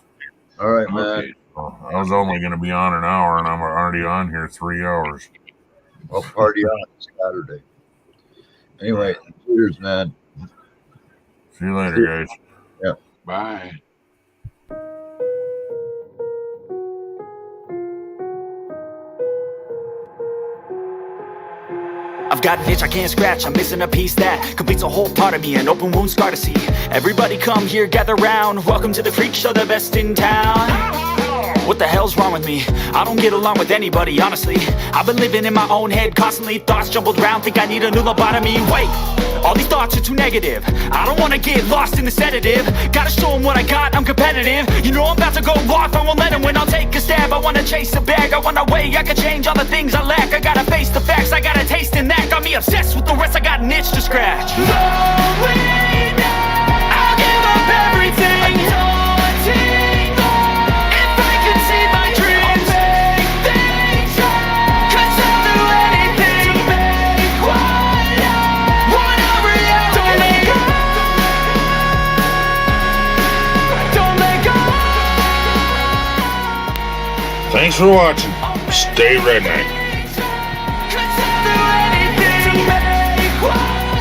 All right, man. Okay. I was only going to be on an hour, and I'm already on here 3 hours. I'll party on Saturday. Anyway, cheers, man. See you later, guys. Yeah. Bye. I've got an itch I can't scratch, I'm missing a piece that completes a whole part of me, an open wound scar to see. Everybody come here, gather round, welcome to the freak show, the best in town. What the hell's wrong with me? I don't get along with anybody, honestly. I've been living in my own head constantly, thoughts jumbled round, think I need a new lobotomy. Wait, all these thoughts are too negative. I don't wanna get lost in the sedative. Gotta show them what I got, I'm competitive. You know I'm about to go off, I won't let them win, I'll take a stab. I wanna chase a bag, I wanna weigh, I can change all the things I lack. I gotta face the facts, I got a taste in that. Got me obsessed with the rest, I got an itch to scratch. I'll give up everything. If I could see my dreams, make things right. 'Cause I'll do anything to make what a reality. Don't let go. Thanks for watching. Stay redneck.